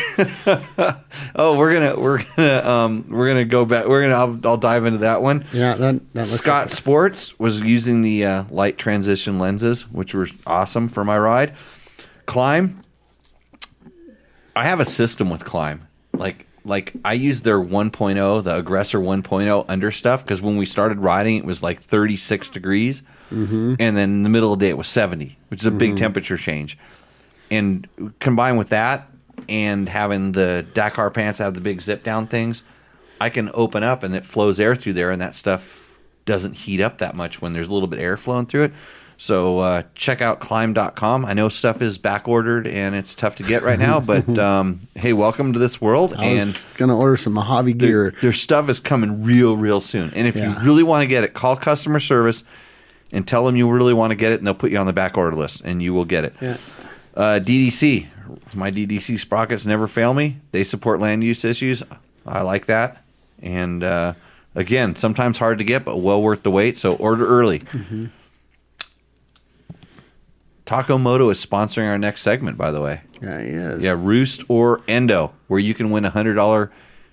Oh, we're gonna go back. I'll dive into that one. Yeah, that looks Scott Sports was using the light transition lenses, which were awesome for my ride. Climb. I have a system with Climb. Like I used their 1.0, the Aggressor 1.0 under stuff, because when we started riding, it was like 36 degrees. And then in the middle of the day, it was 70, which is a big temperature change. And combined with that and having the Dakar pants that have the big zip down things, I can open up and it flows air through there, and that stuff doesn't heat up that much when there's a little bit of air flowing through it. So check out climb.com. I know stuff is back ordered and it's tough to get right now, but hey, welcome to this world. I was going to order some Mojave gear. Their stuff is coming real soon. And if you really want to get it, call customer service and tell them you really want to get it, and they'll put you on the back order list, and you will get it. Yeah. DDC. My DDC sprockets never fail me. They support land use issues. I like that. And again, sometimes hard to get, but well worth the wait, so order early. Taco Moto is sponsoring our next segment, by the way. Yeah, he is. Yeah, Roost or Endo, where you can win a $100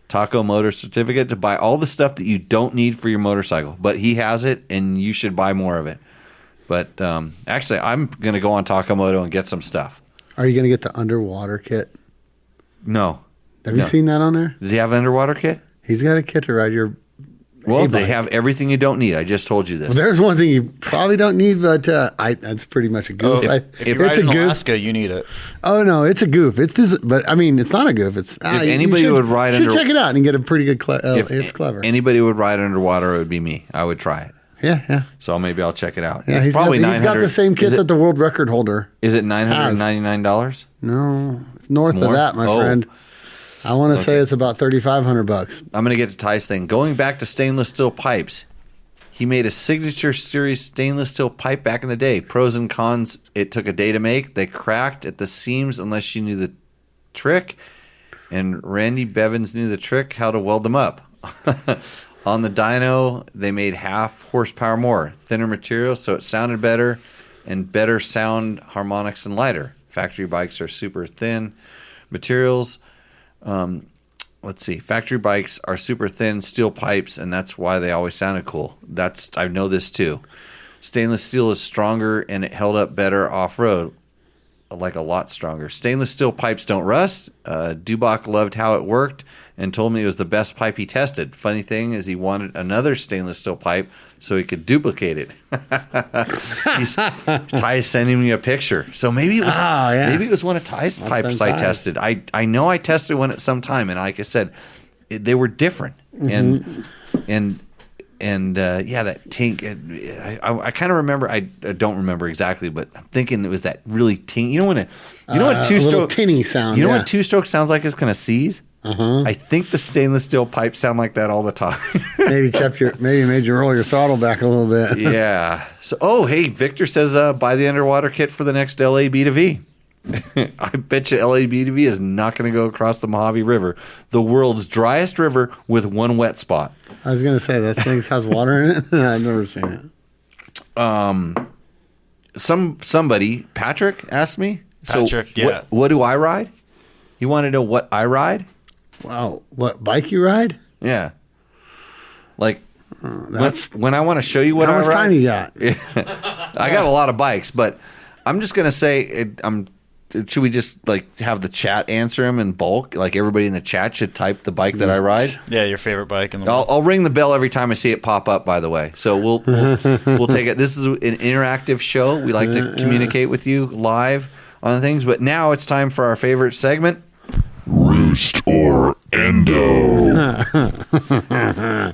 Taco Motor certificate to buy all the stuff that you don't need for your motorcycle. But he has it, and you should buy more of it. But actually, I'm going to go on Taco Moto and get some stuff. Are you going to get the underwater kit? No. Have you seen that on there? Does he have an underwater kit? He's got a kit to ride your Well, hay-bike. they have everything you don't need. I just told you this. Well, there's one thing you probably don't need, but that's pretty much a goof. If you ride in Alaska, you need it. Oh no, it's a goof. It's this, but I mean, it's not a goof. It's anybody would ride should under, check it out and get a pretty good. It's clever. Anybody would ride underwater, it would be me. I would try it. Yeah. So maybe I'll check it out. Yeah, it's he's probably got the same kit that the world record holder. Is it $999? No, it's north of that, my friend. I want to say it's about $3,500. I'm going to get to Ty's thing. Going back to stainless steel pipes, he made a signature series stainless steel pipe back in the day. Pros and cons: it took a day to make. They cracked at the seams unless you knew the trick. And Randy Bevins knew the trick how to weld them up. On the dyno, they made half horsepower more, thinner material, so it sounded better, and better sound harmonics and lighter. Factory bikes are super thin materials. Let's see. Factory bikes are super thin steel pipes, and that's why they always sounded cool. I know this too. Stainless steel is stronger, and it held up better off-road, like a lot stronger. Stainless steel pipes don't rust. Dubach loved how it worked and told me it was the best pipe he tested. Funny thing is he wanted another stainless steel pipe so he could duplicate it. Ty's sending me a picture. So maybe it was one of Ty's pipes I tested. I know I tested one at some time, and like I said, they were different. And that tink. I kind of remember. I don't remember exactly, but I'm thinking it was that really tink. You know when a two-stroke tinny sound. You know what two-stroke sounds like? It's gonna seize. I think the stainless steel pipes sound like that all the time. maybe made you roll your throttle back a little bit. Yeah. So, hey, Victor says buy the underwater kit for the next LA B2V. I bet you LA B2V is not going to go across the Mojave River, the world's driest river with one wet spot. I was going to say, that thing has water in it. I've never seen it. Somebody, Patrick, asked me. Patrick, yeah. What do I ride? You want to know what I ride? Wow. What bike you ride? Yeah. Like, when I want to show you what I ride. How much time you got? I got a lot of bikes, but I'm just going to say, should we just like have the chat answer them in bulk? Like everybody in the chat should type the bike that I ride. Yeah, your favorite bike in the world. I'll ring the bell every time I see it pop up. By the way, so we'll take it. This is an interactive show. We like to communicate with you live on things. But now it's time for our favorite segment. Roost or Endo.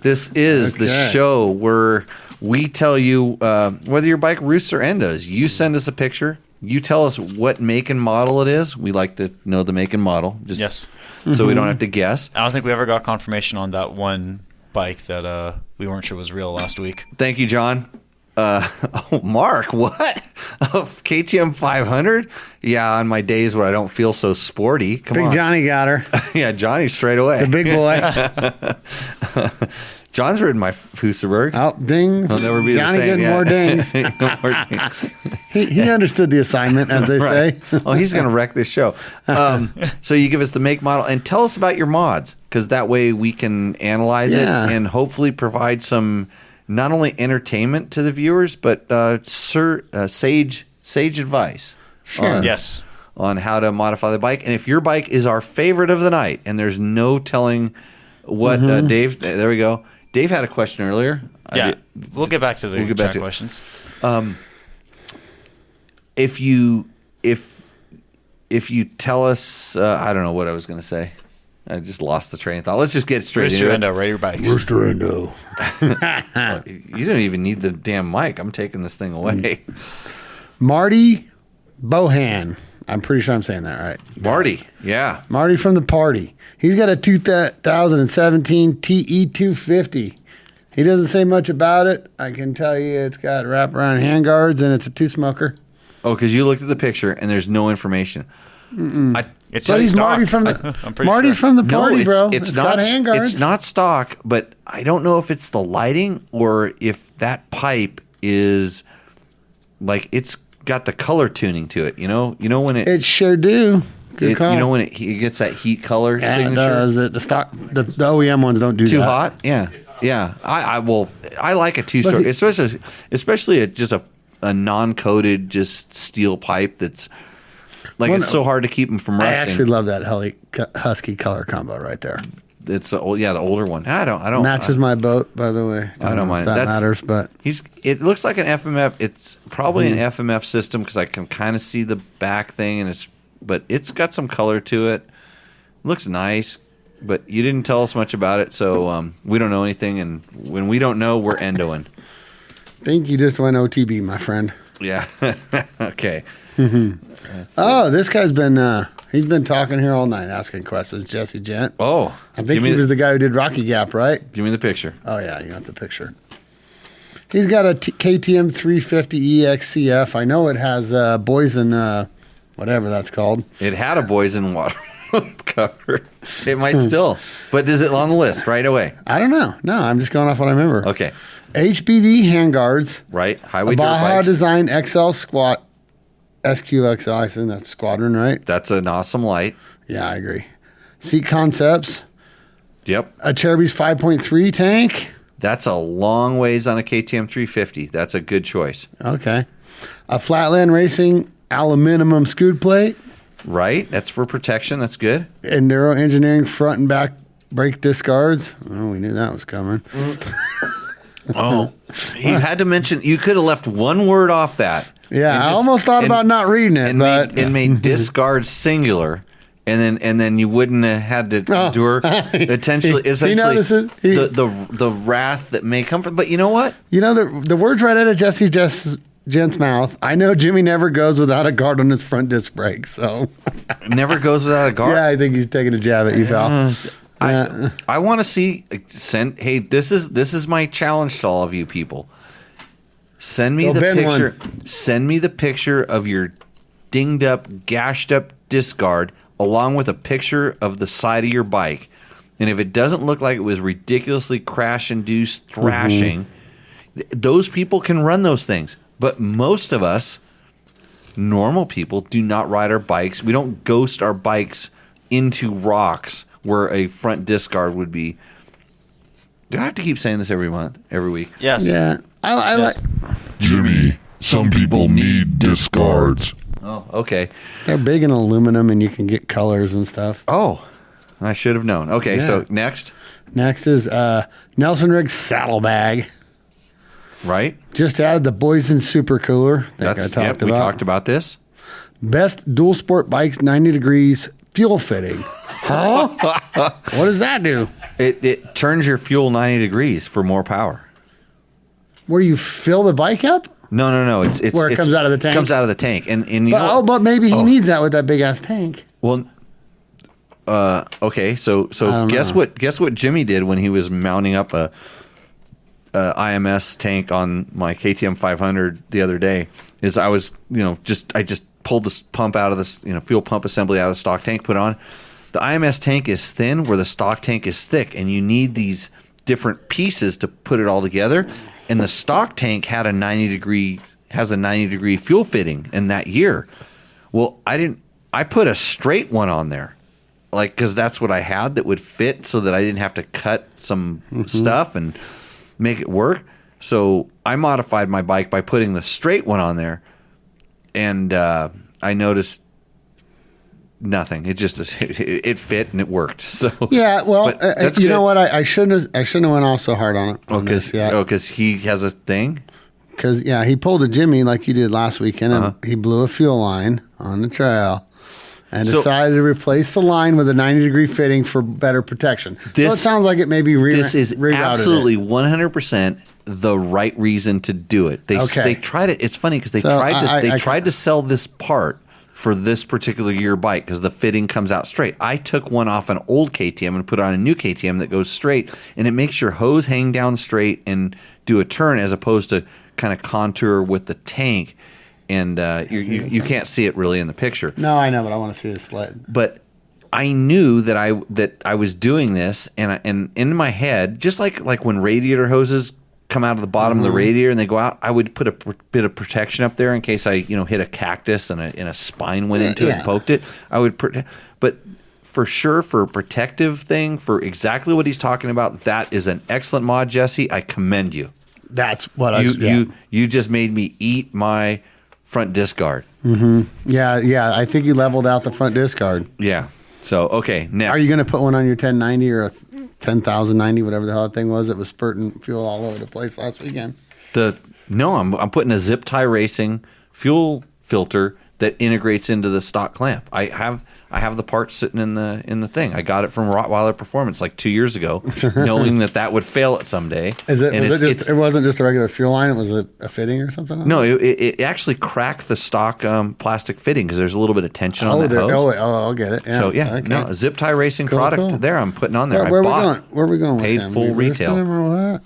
This is the show where we tell you whether your bike roosts or endos. You send us a picture. You tell us what make and model it is. We like to know the make and model. Yes. So we don't have to guess. I don't think we ever got confirmation on that one bike that we weren't sure was real last week. Thank you, John. Mark, what? Of KTM 500? Yeah, on my days where I don't feel so sporty. Come on. Big Johnny got her. Yeah, Johnny straight away. The big boy. John's ridden my Fusaberg. Oh, ding. He'll never be Johnny the same. getting more dings. No more dings. He understood the assignment, as they say. Oh, he's going to wreck this show. So you give us the make, model, and tell us about your mods, because that way we can analyze it and hopefully provide some not only entertainment to the viewers, but sage advice. Sure. Yes. On how to modify the bike. And if your bike is our favorite of the night, and there's no telling what Dave, there we go. Dave had a question earlier. Yeah, we'll get back to the chat questions. If you tell us, I don't know what I was going to say. I just lost the train of thought. Let's just get straight into it. Endo, rate your bikes. Rooster Endo. You don't even need the damn mic. I'm taking this thing away. Marty Bohan. I'm pretty sure I'm saying that right. Marty, yeah. Marty from the party. He's got a 2017 TE250. He doesn't say much about it. I can tell you it's got wraparound handguards and it's a two-smoker. Oh, because you looked at the picture and there's no information. It's But just he's stock. Marty from Marty's from the party, bro. It's got not. handguards. It's not stock, but I don't know if it's the lighting or if that pipe is like it's got the color tuning to it. You know when it. It sure do. Good call. You know when it gets that heat color signature. It does. The stock, the OEM ones don't do Too that. hot? Yeah. I like a two-stroke, especially just a non-coated just steel pipe that's like it's so hard to keep them from I rusting. actually love that Husky color combo right there. It's the older one. I don't Matches my boat, by the way. I don't mind. If that matters, but it looks like an FMF. It's probably an FMF system because I can kind of see the back thing, but it's got some color to it. Looks nice, but you didn't tell us much about it, so we don't know anything. And when we don't know, we're endoing. think you just went OTB, my friend. Yeah. Okay. Oh, this guy's been he's been talking here all night, asking questions. Jesse Gent. Oh, I think he was the guy who did Rocky Gap, right? Give me the picture. Oh yeah, you got the picture. He's got a KTM 350 EXCF. I know it has Boysen, whatever that's called. It had a Boysen water cover. It might still, but is it on the list right away? I don't know. No, I'm just going off what I remember. Okay. HBD handguards. Right. Highway a dirt Baja bikes. Design XL Squat. SQXL, I think that's Squadron, right? That's an awesome light. Yeah, I agree. Seat Concepts. Yep. A Cherubies 5.3 tank. That's a long ways on a KTM 350. That's a good choice. Okay. A Flatland Racing aluminum scoot plate. Right. That's for protection. That's good. Enduro Engineering front and back brake disc guards. Oh, we knew that was coming. Oh, you had to mention. You could have left one word off that. Yeah, I almost thought about not reading it, but made discard singular, and then you wouldn't have had to endure essentially notices. the wrath that may come from. But you know what? You know the words right out of Jesse just Gent's mouth. I know Jimmy never goes without a guard on his front disc brake, so. Never goes without a guard? Yeah, I think he's taking a jab at you, pal. I want to see. Hey, this is my challenge to all of you people. Send me the picture. Send me the picture of your dinged up, gashed up disc guard, along with a picture of the side of your bike. And if it doesn't look like it was ridiculously crash-induced thrashing, those people can run those things. But most of us, normal people, do not ride our bikes. We don't ghost our bikes into rocks where a front disc guard would be. Do I have to keep saying this every week? Yes. Yeah. I like. Jimmy, some people need disc guards. Oh, okay. They're big in aluminum, and you can get colors and stuff. Oh, I should have known. Okay, so next. Next is Nelson Riggs saddlebag. Right? Just added the Boysen Super Cooler that I talked about. We talked about this. Best dual sport bikes 90 degrees fuel fitting. Huh? What does that do? It turns your fuel 90 degrees for more power. Where you fill the bike up? No. It's where it comes out of the tank. Comes out of the tank, and you but, know. But maybe he needs that with that big ass tank. Well, okay. So guess what Jimmy did when he was mounting up a IMS tank on my KTM 500 the other day? Is I just pulled this pump out of this fuel pump assembly out of the stock tank, put on. The IMS tank is thin where the stock tank is thick, and you need these different pieces to put it all together. And the stock tank has a 90 degree fuel fitting in that year. Well, I put a straight one on there, because that's what I had that would fit, so that I didn't have to cut some stuff and make it work. So I modified my bike by putting the straight one on there, and I noticed nothing. It just it fit and it worked. So yeah, well, you know what? I shouldn't have went off so hard on it. Because he has a thing. Because he pulled a Jimmy like you did last weekend, and he blew a fuel line on the trail, and decided to replace the line with a 90 degree fitting for better protection. So it sounds like it may be this is absolutely 100% the right reason to do it. They tried it. It's funny because they tried to sell this part for this particular year bike because the fitting comes out straight. I took one off an old KTM and put on a new KTM that goes straight, and it makes your hose hang down straight and do a turn as opposed to kind of contour with the tank. And you can't see it really in the picture. No, I know, but I want to see the sled. But I knew that I was doing this, and in my head, just like when radiator hoses come out of the bottom of the radiator and they go out, I would put a bit of protection up there in case I hit a cactus and a spine went into it and poked it. I would but for sure, for a protective thing, for exactly what he's talking about, that is an excellent mod, Jesse. I commend you. That's what you just made me eat my front disc guard. Mm-hmm. Yeah. I think you leveled out the front disc guard. Yeah. So okay, next. Are you going to put one on your 1090 or a 10,090, whatever the hell that thing was that was spurting fuel all over the place last weekend? I'm putting a zip tie racing fuel filter that integrates into the stock clamp. I have the parts sitting in the thing. I got it from Rottweiler Performance like 2 years ago, knowing that would fail it someday. It wasn't just a regular fuel line. It was a fitting or something. No, it actually cracked the stock plastic fitting because there's a little bit of tension on that hose. I'll get it. Yeah. So a zip tie racing product there. I'm putting on there. Where are we going? Paid full retail.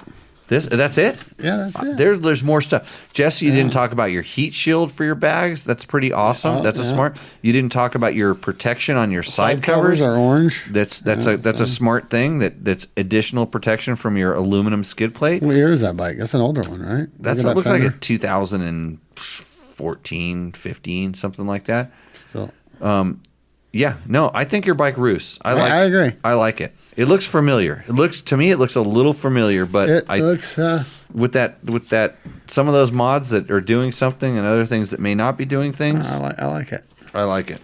That's it? Yeah, that's it. There's more stuff. Jesse, you didn't talk about your heat shield for your bags. That's pretty awesome. That's a smart. You didn't talk about your protection on your side covers. Are orange. That's a smart thing. That's additional protection from your aluminum skid plate. What year is that bike? That's an older one, right? That looks like a 2014, 15, something like that. Still. Yeah. No, I think your bike roos. I agree. I like it. It looks familiar. It looks a little familiar, but it looks with that some of those mods that are doing something and other things that may not be doing things. I like it. I like it.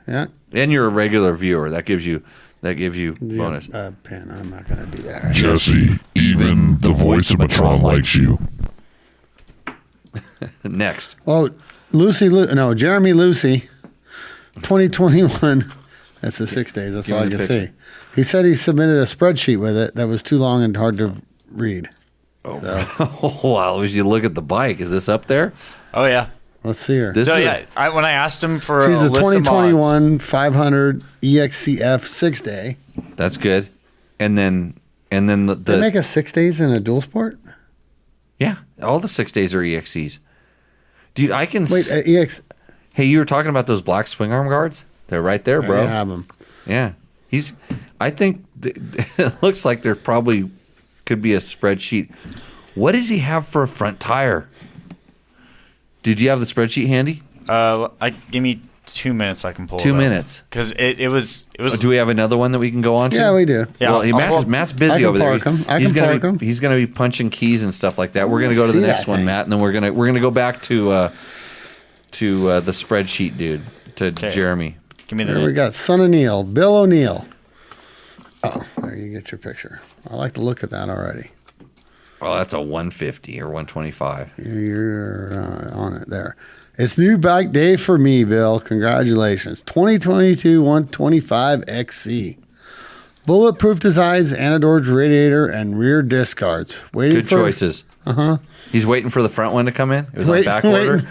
Yeah. And you're a regular viewer. That gives you bonus. Pen. I'm not going to do that. Right Jesse, even the voice of Matron likes you. Next. Oh, Jeremy Lucy, 2021. That's the 6 days. That's all I can see. He said he submitted a spreadsheet with it that was too long and hard to read. Oh, wow. As you look at the bike, is this up there? Oh yeah. Let's see her. This So is yeah, when I asked him for She's a a list of mods, 2021 500 EXCF 6-day. that's good. And then They make a 6 days in a dual sport? yeah, all the 6 days are EXCs. Dude, I can. Wait, EX. Hey, you were talking about those black swing arm guards? They're right there, bro. I have them. Yeah, I think it looks like there probably could be a spreadsheet. What does he have for a front tire? Did you have the spreadsheet handy? give me 2 minutes. I can pull 2 minutes. because it was. Do we have another one that we can go on to? Yeah, we do. Yeah, Well, I'll- Matt's I busy can over there. park 'em. I He's can gonna park be 'em. he's gonna be punching keys and stuff like that. We're gonna go to the See next that one, thing. Matt, and then we're gonna go back to the spreadsheet dude, to Okay. Jeremy. Give me Here we the. got Son O'Neill, Bill O'Neill. Oh, there you get your picture. I like the look of that already. Oh, that's a 150 or 125. You're on it there. It's new bike day for me, Bill. Congratulations. 2022 125 XC. Bulletproof designs, anodorge radiator, and rear disc guards. Waiting Good choices. He's waiting for the front one to come in. It was on back order.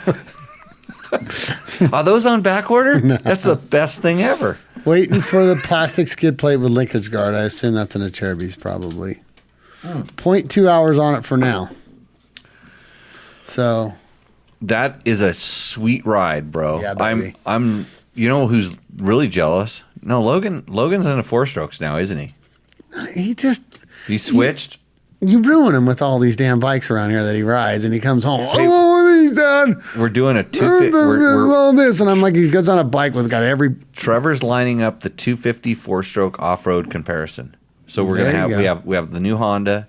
Are those on back order? No. That's the best thing ever. Waiting for the plastic skid plate with linkage guard. I assume that's an Acerbis probably. 0.2 hours on it for now. So That is a sweet ride, bro. Yeah, baby. I'm you know who's really jealous? No, Logan's into 4-strokes now, isn't he? he just He switched. you ruin him with all these damn bikes around here that he rides, and he comes home. Oh, what are these, Dad? We're doing a 250. All this, and I'm like, he goes on a bike with got every. Trevor's lining up the 250 4-stroke off-road comparison. So we're gonna There you have go. we have the new Honda,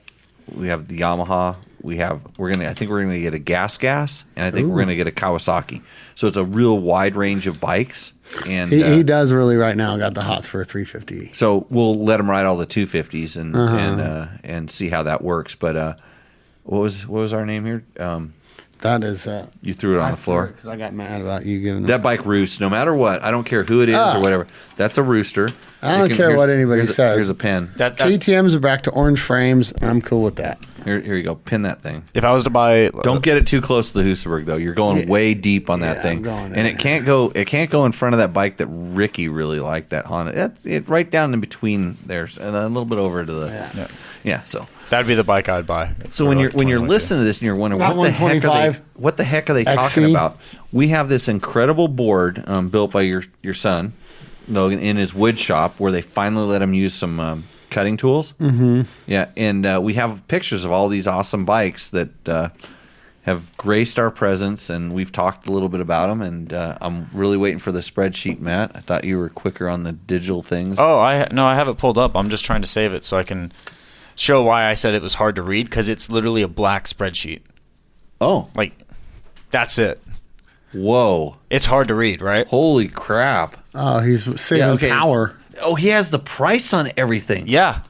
we have the Yamaha, I think we're gonna get a gas, and I think we're gonna get a Kawasaki. So it's a real wide range of bikes, and He does really right now got the hots for a 350. so we'll let him ride all the 250s and see how that works. But what was our name here? That is. You threw it on the floor. Because I got mad about you giving That bike roosts no matter what. I don't care who it is or whatever. That's a rooster. I don't care what anybody says. Here's a pin. That's, KTM's are back to orange frames. I'm cool with that. Here you go. Pin that thing. If I was to buy, Don't get it too close to the Husaberg though. You're going way deep on that Yeah, thing, I'm going and there. it can't go. It can't go in front of that bike that Ricky really liked. That Honda. That's it. Right down in between there, and a little bit over to the. Yeah. So that'd be the bike I'd buy. So for when like you're 2022. listening to this and you're wondering Not what the heck are they 125 talking XC? about? We have this incredible board built by your son, Logan, in his wood shop where they finally let him use some cutting tools. Mm-hmm. Yeah, and we have pictures of all these awesome bikes that have graced our presence, and we've talked a little bit about them. And I'm really waiting for the spreadsheet, Matt. I thought you were quicker on the digital things. Oh, I have it pulled up. I'm just trying to save it so I can show why I said it was hard to read because it's literally a black spreadsheet. Oh, Like, that's it. whoa. It's hard to read, right? Holy crap. Oh, he's saving Yeah, okay. power. Oh, he has the price on everything. Yeah.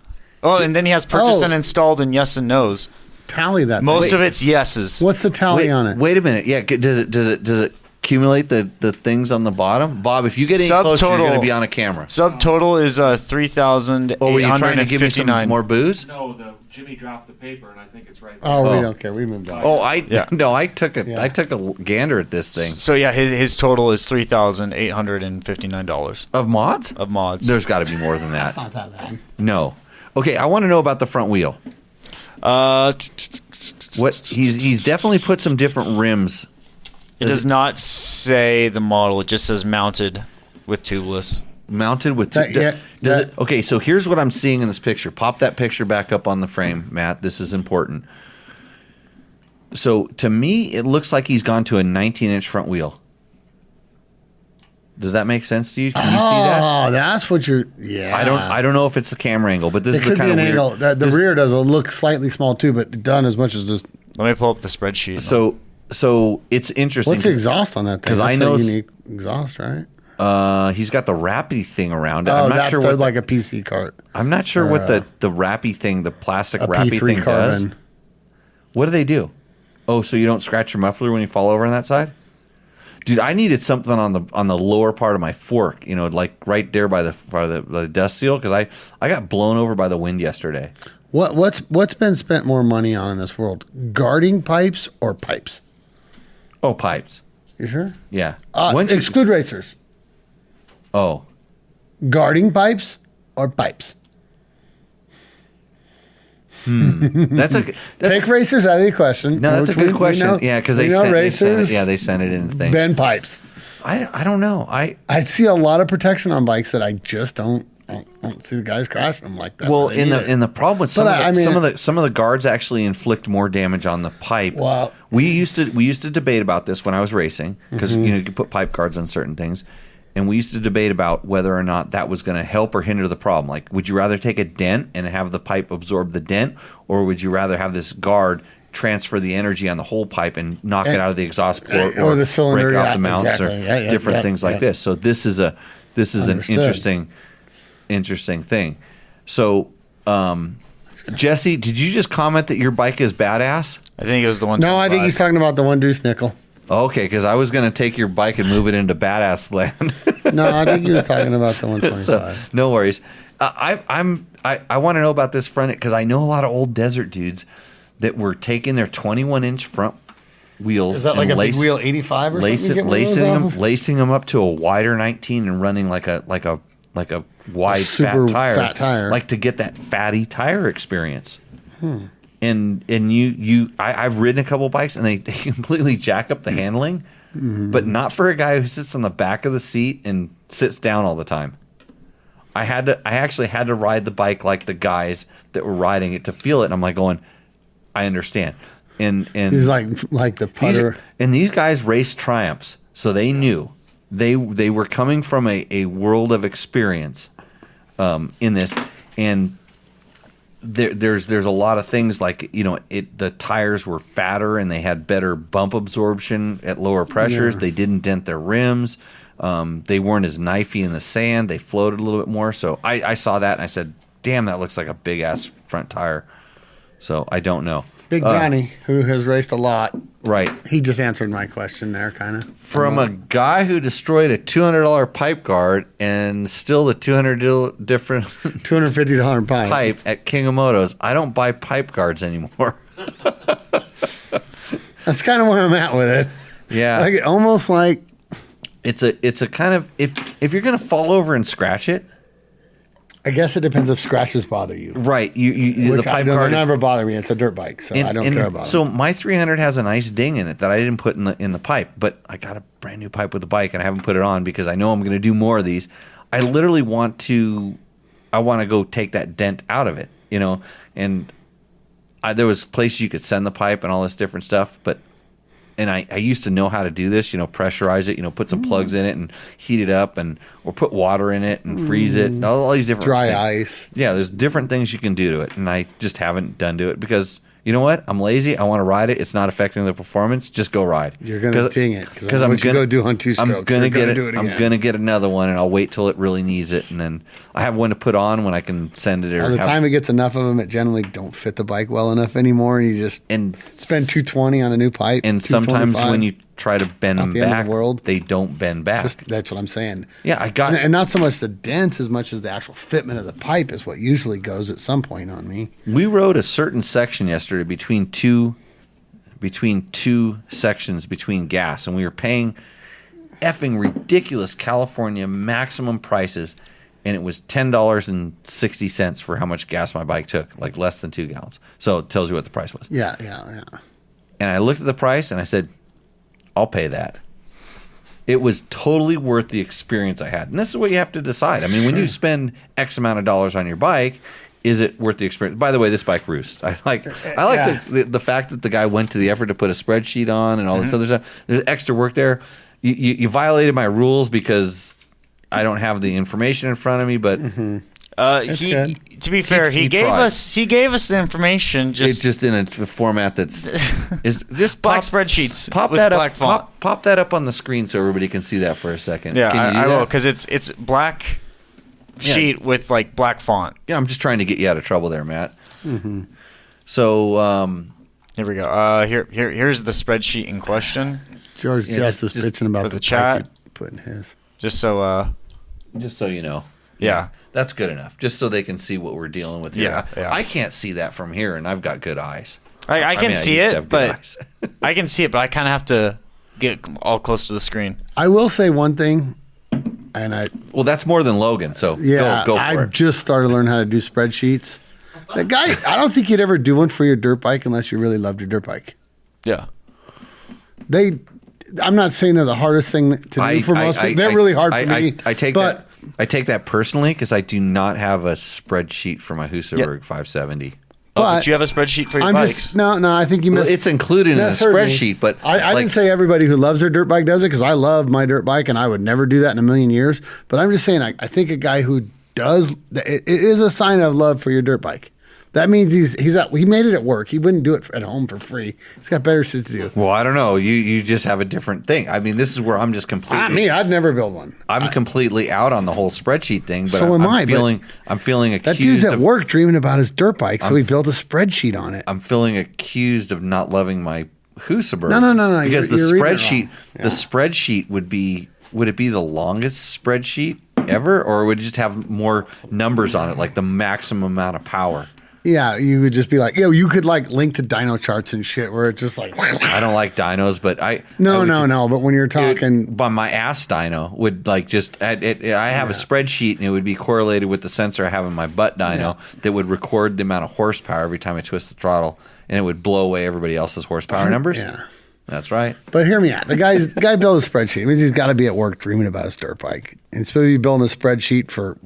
Oh, and then he has purchased Oh. and installed and yes and no's. Tally that. Most thing. of it's yeses. What's the tally Wait, on it? wait a minute. Yeah, does it accumulate the things on the bottom? Bob, if you get any closer, you're Subtotal. going to be on a camera. Subtotal is 3,859. Oh, were you trying to give me some more booze? No, Jimmy dropped the paper, and I think it's right there. Oh, we Oh. don't care. We moved on. Oh, Yeah. I took a gander at this thing So yeah, his total is $3,859 of mods. of mods. There's got to be more than that. Not that bad. No. Okay, I want to know about the front wheel. What he's definitely put some different rims. It does not say the model. It just says mounted with tubeless. Mounted with That- yeah, does that- it okay, so here's what I'm seeing in this picture. Pop that picture back up on the frame, Matt. This is important. So to me, it looks like he's gone to a 19-inch front wheel. Does that make sense to you? Can you see that? Oh, that's what you're. Yeah. I don't know if it's the camera angle, but this It is the could be kind of an weird. angle. The this- rear does look slightly small too, but done as much as this. Let me pull up the spreadsheet. So it's interesting. What's the exhaust on that thing? 'Cause I That's know a it's- unique exhaust, right? He's got the wrappy thing around it. Oh, I'm not that's sure the, what like a PC cart. I'm not sure what the wrappy thing, the plastic A wrappy P3 thing carbon. does. What do they do? Oh, so you don't scratch your muffler when you fall over on that side? Dude, I needed something on the lower part of my fork, like right there by the dust seal, because I got blown over by the wind yesterday. What's been spent more money on in this world? Guarding pipes or pipes? Oh, pipes. You sure? Yeah. Exclude racers. Oh. Guarding pipes or pipes? Take racers out of the question. No, that's a good question. Because they sent it in things. Then pipes. I don't know. I see a lot of protection on bikes that I just don't see the guys crashing them like that. Well, in the problem with some of the guards actually inflict more damage on the pipe. Well, we used to debate about this when I was racing because you could put pipe guards on certain things, and we used to debate about whether or not that was going to help or hinder the problem. Like, would you rather take a dent and have the pipe absorb the dent, or would you rather have this guard transfer the energy on the whole pipe and knock it out of the exhaust port or the cylinder, break out the mounts exactly. or different things like this? So this is an interesting thing. So, Jesse, did you just comment that your bike is badass? I think it was the one. No, I think he's talking about the one deuce nickel. Okay, because I was going to take your bike and move it into badass land. No, I think he was talking about the 125. So, no worries. I want to know about this front because I know a lot of old desert dudes that were taking their 21-inch front wheels. Is that like a big wheel 85 or something? Lacing them up to a wider 19 and running like a wide super fat tire, like to get that fatty tire experience. And I've ridden a couple bikes and they completely jack up the handling, but not for a guy who sits on the back of the seat and sits down all the time. I actually had to ride the bike like the guys that were riding it to feel it. And I'm like going, I understand. And he's like the putter. These guys raced Triumphs, so they knew they were coming from a world of experience in this, and there's a lot of things like the tires were fatter and they had better bump absorption at lower pressures. They didn't dent their rims. They weren't as knifey in the sand. They floated a little bit more. So I saw that and I said, "Damn, that looks like a big ass front tire." So I don't know. Big Johnny, who has raced a lot. Right. He just answered my question there, kind of. From a guy who destroyed a $200 pipe guard and still the $250 pipe at King of Motos, I don't buy pipe guards anymore. That's kind of where I'm at with it. Yeah. Like almost like it's a kind of if you're gonna fall over and scratch it. I guess it depends if scratches bother you. Right. The pipe guard never bother me. It's a dirt bike, so I don't care about it. So my 300 has a nice ding in it that I didn't put in the pipe, but I got a brand new pipe with the bike and I haven't put it on because I know I'm going to do more of these. I literally want to go take that dent out of it, and there was places you could send the pipe and all this different stuff, and I used to know how to do this, pressurize it, put some plugs in it and heat it up or put water in it and freeze it. All these different dry things. ice. Yeah, there's different things you can do to it. And I just haven't done to it because you know what? I'm lazy. I want to ride it. It's not affecting the performance. Just go ride. You're going to ding it because I'm going to go do on two strokes. I'm going to get it. I'm going to get another one, and I'll wait till it really needs it, and then I have one to put on when I can send it. By the time it gets enough of them, it generally don't fit the bike well enough anymore, and you just spend $220 on a new pipe. And sometimes when you try to bend them back, they don't bend back. That's what I'm saying. Yeah, I got and not so much the dents as much as the actual fitment of the pipe is what usually goes at some point on me. We rode a certain section yesterday between two sections between gas, and we were paying effing ridiculous California maximum prices, and it was $10.60 for how much gas my bike took, like less than 2 gallons. So it tells you what the price was. Yeah. And I looked at the price and I said, I'll pay that. It was totally worth the experience I had. And this is what you have to decide. I mean, when you spend X amount of dollars on your bike, is it worth the experience? By the way, this bike roosts. I like the fact that the guy went to the effort to put a spreadsheet on and all this other stuff. There's extra work there. You violated my rules because I don't have the information in front of me, but to be fair, he gave us the information. It's just in a format that's is just black spreadsheets. Pop that up. Pop that up on the screen so everybody can see that for a second. Yeah, I will because it's black sheet with like black font. Yeah, I'm just trying to get you out of trouble there, Matt. Mm-hmm. So here we go. Here's the spreadsheet in question. George just is bitching about the chat putting his. Just so you know. Yeah. That's good enough, just so they can see what we're dealing with here. Yeah. I can't see that from here, and I've got good eyes. I can see used to it, have good but eyes. I can see it, but I kind of have to get all close to the screen. I will say one thing, Well, that's more than Logan, so yeah, go for I it. just started learning how to do spreadsheets. The guy, I don't think you'd ever do one for your dirt bike unless you really loved your dirt bike. Yeah. I'm not saying they're the hardest thing to do for most people. They're really hard for me. I take that personally because I do not have a spreadsheet for my Husaberg 570. But you have a spreadsheet for your bikes. I think you missed. Well, it's included in the spreadsheet, but I didn't say everybody who loves their dirt bike does it because I love my dirt bike and I would never do that in a million years. But I'm just saying, I think a guy who does it is a sign of love for your dirt bike. That means he made it at work. He wouldn't do it at home for free. He's got better shit to do. Well, I don't know. You just have a different thing. I mean, this is where I'm just completely. I'd never build one. I'm completely out on the whole spreadsheet thing. But So am I, I'm feeling accused. That dude's at work dreaming about his dirt bike, so he built a spreadsheet on it. I'm feeling accused of not loving my Husaberg. No. Because you're reading it wrong. the spreadsheet would it be the longest spreadsheet ever, or would it just have more numbers on it, like the maximum amount of power? Yeah, you would just be like, you could like link to dyno charts and shit where it's just like. I don't like dynos, but No. But when you're talking, but my ass dyno would like just I have a spreadsheet and it would be correlated with the sensor I have in my butt dyno that would record the amount of horsepower every time I twist the throttle, and it would blow away everybody else's horsepower numbers. Yeah, that's right. But hear me out. The guy built a spreadsheet. It means he's got to be at work dreaming about his dirt bike, and supposed to be building a spreadsheet for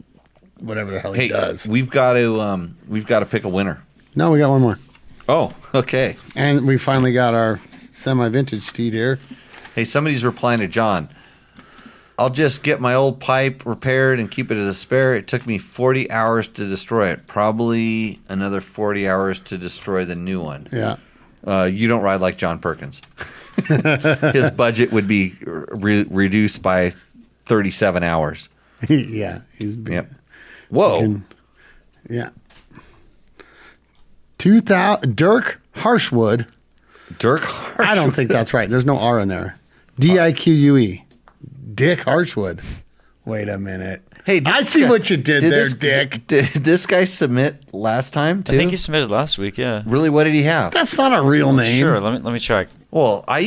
whatever the hell he does. We've got to pick a winner. No, we got one more. Oh, okay. And we finally got our semi-vintage steed here. Hey, somebody's replying to John. I'll just get my old pipe repaired and keep it as a spare. It took me 40 hours to destroy it. Probably another 40 hours to destroy the new one. Yeah. You don't ride like John Perkins. His budget would be reduced by 37 hours. Yeah. He's big. Yep. Whoa. Yeah. 2000 Dirk Harshwood. Dirk Harshwood. I don't think that's right. There's no R in there. DIQUE. Dick Harshwood. Wait a minute. Hey, I see what you did there, Dick. Did this guy submit last time too? I think he submitted last week, yeah. Really, what did he have? That's not a real name. Sure, let me check. Well, I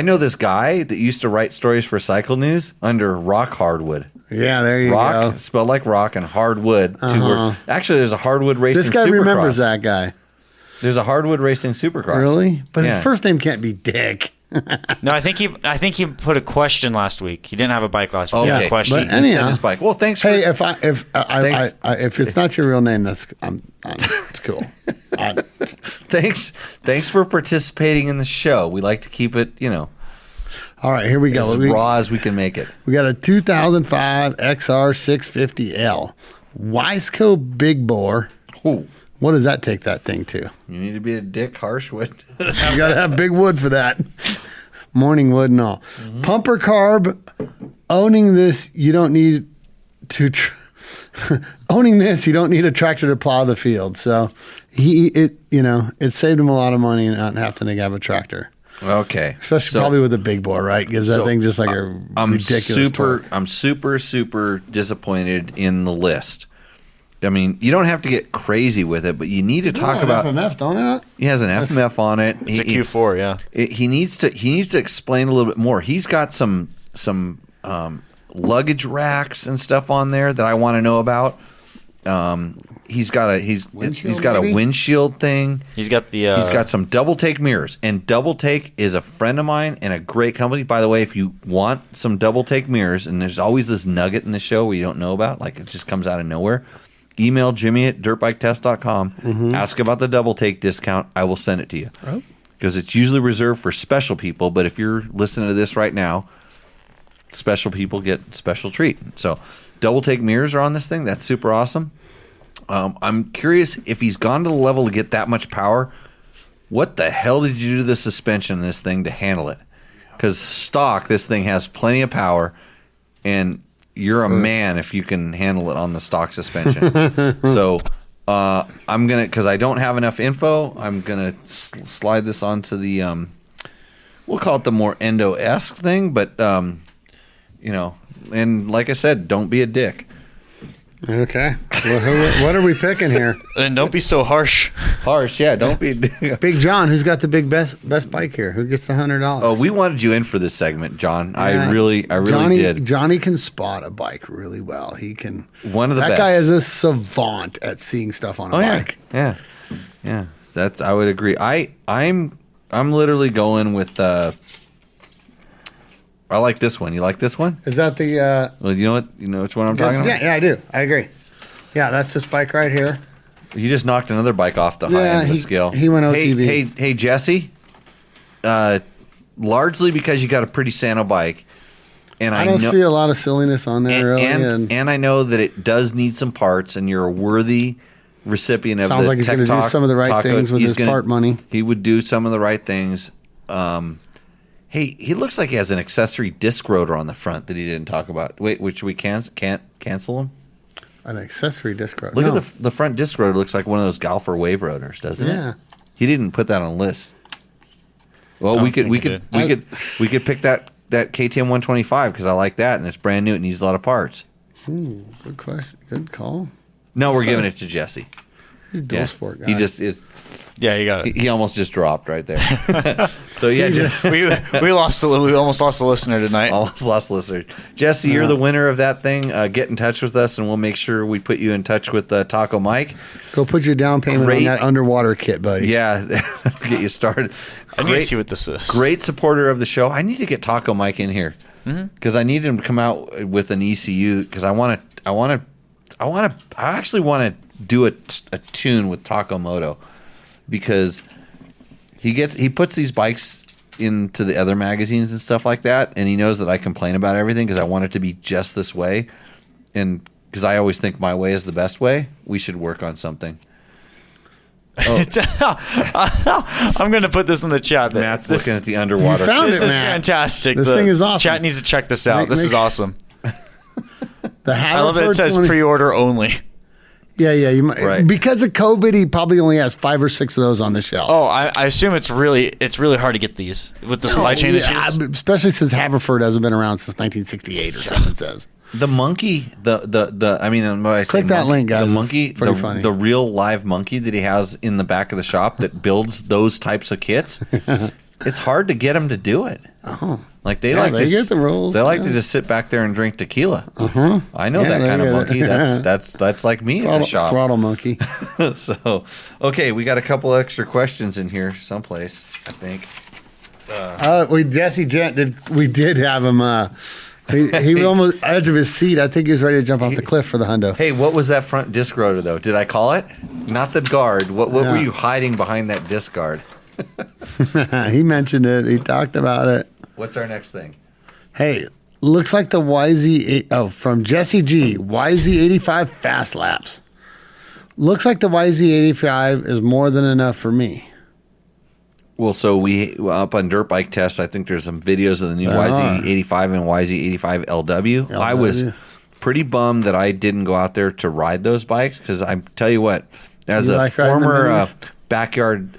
know this guy that used to write stories for Cycle News under Rock Hardwood. Yeah, there you Rock, go. spelled like rock, and hardwood. Actually, there's a hardwood racing. This guy Supercross. remembers that guy. There's a hardwood racing Supercross. Really? But Yeah. his first name can't be Dick. No, I think he put a question last week. He didn't have a bike last week. He had Okay, a question. but He anyhow. sent his bike. Well, thanks for. Hey, Thanks. if it's not your real name, it's cool. Thanks for participating in the show. We like to keep it, All right, here we go. as raw as we can make it. We got a 2005 XR 650L. Wiseco Big Bore. Ooh, What does that take that thing to? you need to be a Dick Harshwood. You got to have big wood for that. Morning wood and all. Pumper carb. Owning this, you don't need to. Owning this, you don't need a tractor to plow the field. So it saved him a lot of money and not having to have a tractor. Okay, Especially probably with a big bore, right? Gives that thing just like a ridiculous torque. I'm super disappointed in the list. I mean, you don't have to get crazy with it, but you need to talk about. FMF, don't it? He has an FMF on it. It's a Q4, yeah. He needs to explain a little bit more. He's got some luggage racks and stuff on there that I want to know about. He's got a windshield thing. He's got He's got some double take mirrors, and Double Take is a friend of mine and a great company. By the way, if you want some double take mirrors, and there's always this nugget in the show we don't know about, like it just comes out of nowhere. Email Jimmy at dirtbiketest.com. Ask about the double take discount. I will send it to you. Because it's usually reserved for special people. But if you're listening to this right now, special people get special treat. So double take mirrors are on this thing. That's super awesome. I'm curious if he's gone to the level to get that much power. What the hell did you do to the suspension in this thing to handle it? Because stock, this thing has plenty of power, and you're a man if you can handle it on the stock suspension. So I'm gonna, because I don't have enough info, I'm gonna slide this onto the we'll call it the more endo-esque thing, but and like I said, don't be a dick. Okay. Well, what are we picking here? And don't be so harsh. Harsh, yeah. Don't be. Big John, who's got the best bike here? Who gets the $100? Oh, we wanted you in for this segment, John. Yeah, I really did. Johnny can spot a bike really well. He can. One of the that best. guy is a savant at seeing stuff on a bike. Yeah. I would agree. I'm literally going with. I like this one. You like this one? Is that the? Well, you know what? You know which one I'm talking about? Yeah, I do. I agree. Yeah, that's this bike right here. You just knocked another bike off the high end of the scale. He went OTB. Hey, Jesse. Largely because you got a pretty Sano bike, and I don't see a lot of silliness on there, and I know that it does need some parts, and you're a worthy recipient of sounds the like he's Tech going to do Talk some of the right Taco. things with his part money. He would do some of the right things. Hey, he looks like he has an accessory disc rotor on the front that he didn't talk about. Wait, which we can't cancel him? An accessory disc rotor. Look at the front disc rotor. Looks like one of those Galfer wave rotors, doesn't it? Yeah. He didn't put that on the list. Well, we could pick that KTM 125 because I like that and it's brand new. It needs a lot of parts. Ooh, good question. Good call. No, we're giving it to Jesse. He's a dual sport guy. He just is. Yeah, you got it. He almost just dropped right there. So yeah, we almost lost a listener tonight. Almost lost a listener. Jesse, you're the winner of that thing. Get in touch with us, and we'll make sure we put you in touch with Taco Mike. Go put your down payment on that underwater kit, buddy. Yeah, get you started. I need to see what this is. Great supporter of the show. I need to get Taco Mike in here because I need him to come out with an ECU because I actually want to do a tune with Taco Moto. Because he puts these bikes into the other magazines and stuff like that, and he knows that I complain about everything because I want it to be just this way, and because I always think my way is the best way. We should work on something. Oh. I'm going to put this in the chat. Matt's looking at the underwater. You found this it, is Matt. fantastic. This thing is awesome. Chat needs to check this out. This is awesome. I love it. It says pre-order only. Yeah. You might, right. Because of COVID, he probably only has 5 or 6 of those on the shelf. Oh, I assume it's really hard to get these with the supply chain issues. Especially since Haverford hasn't been around since 1968 or something. It says the monkey. I mean, when I say click that link, guys. The monkey, funny. the real live monkey that he has in the back of the shop that builds those types of kits. It's hard to get him to do it. Oh. Like they get the rules. They like to just sit back there and drink tequila. I know that kind of monkey. That's like me at the shop. Throttle monkey. So, okay, we got a couple extra questions in here someplace, I think. Jesse Gent we did have him. He was almost edge of his seat. I think he was ready to jump off the cliff for the hundo. Hey, what was that front disc rotor though? Did I call it? Not the guard. What were you hiding behind that disc guard? He mentioned it. He talked about it. What's our next thing? Hey, looks like the from Jesse G, YZ85 Fast Laps. Looks like the YZ85 is more than enough for me. Well, so we up on Dirt Bike Test, I think there's some videos of the new YZ85 and YZ85 LW. I was pretty bummed that I didn't go out there to ride those bikes because I tell you what, as a former world backyard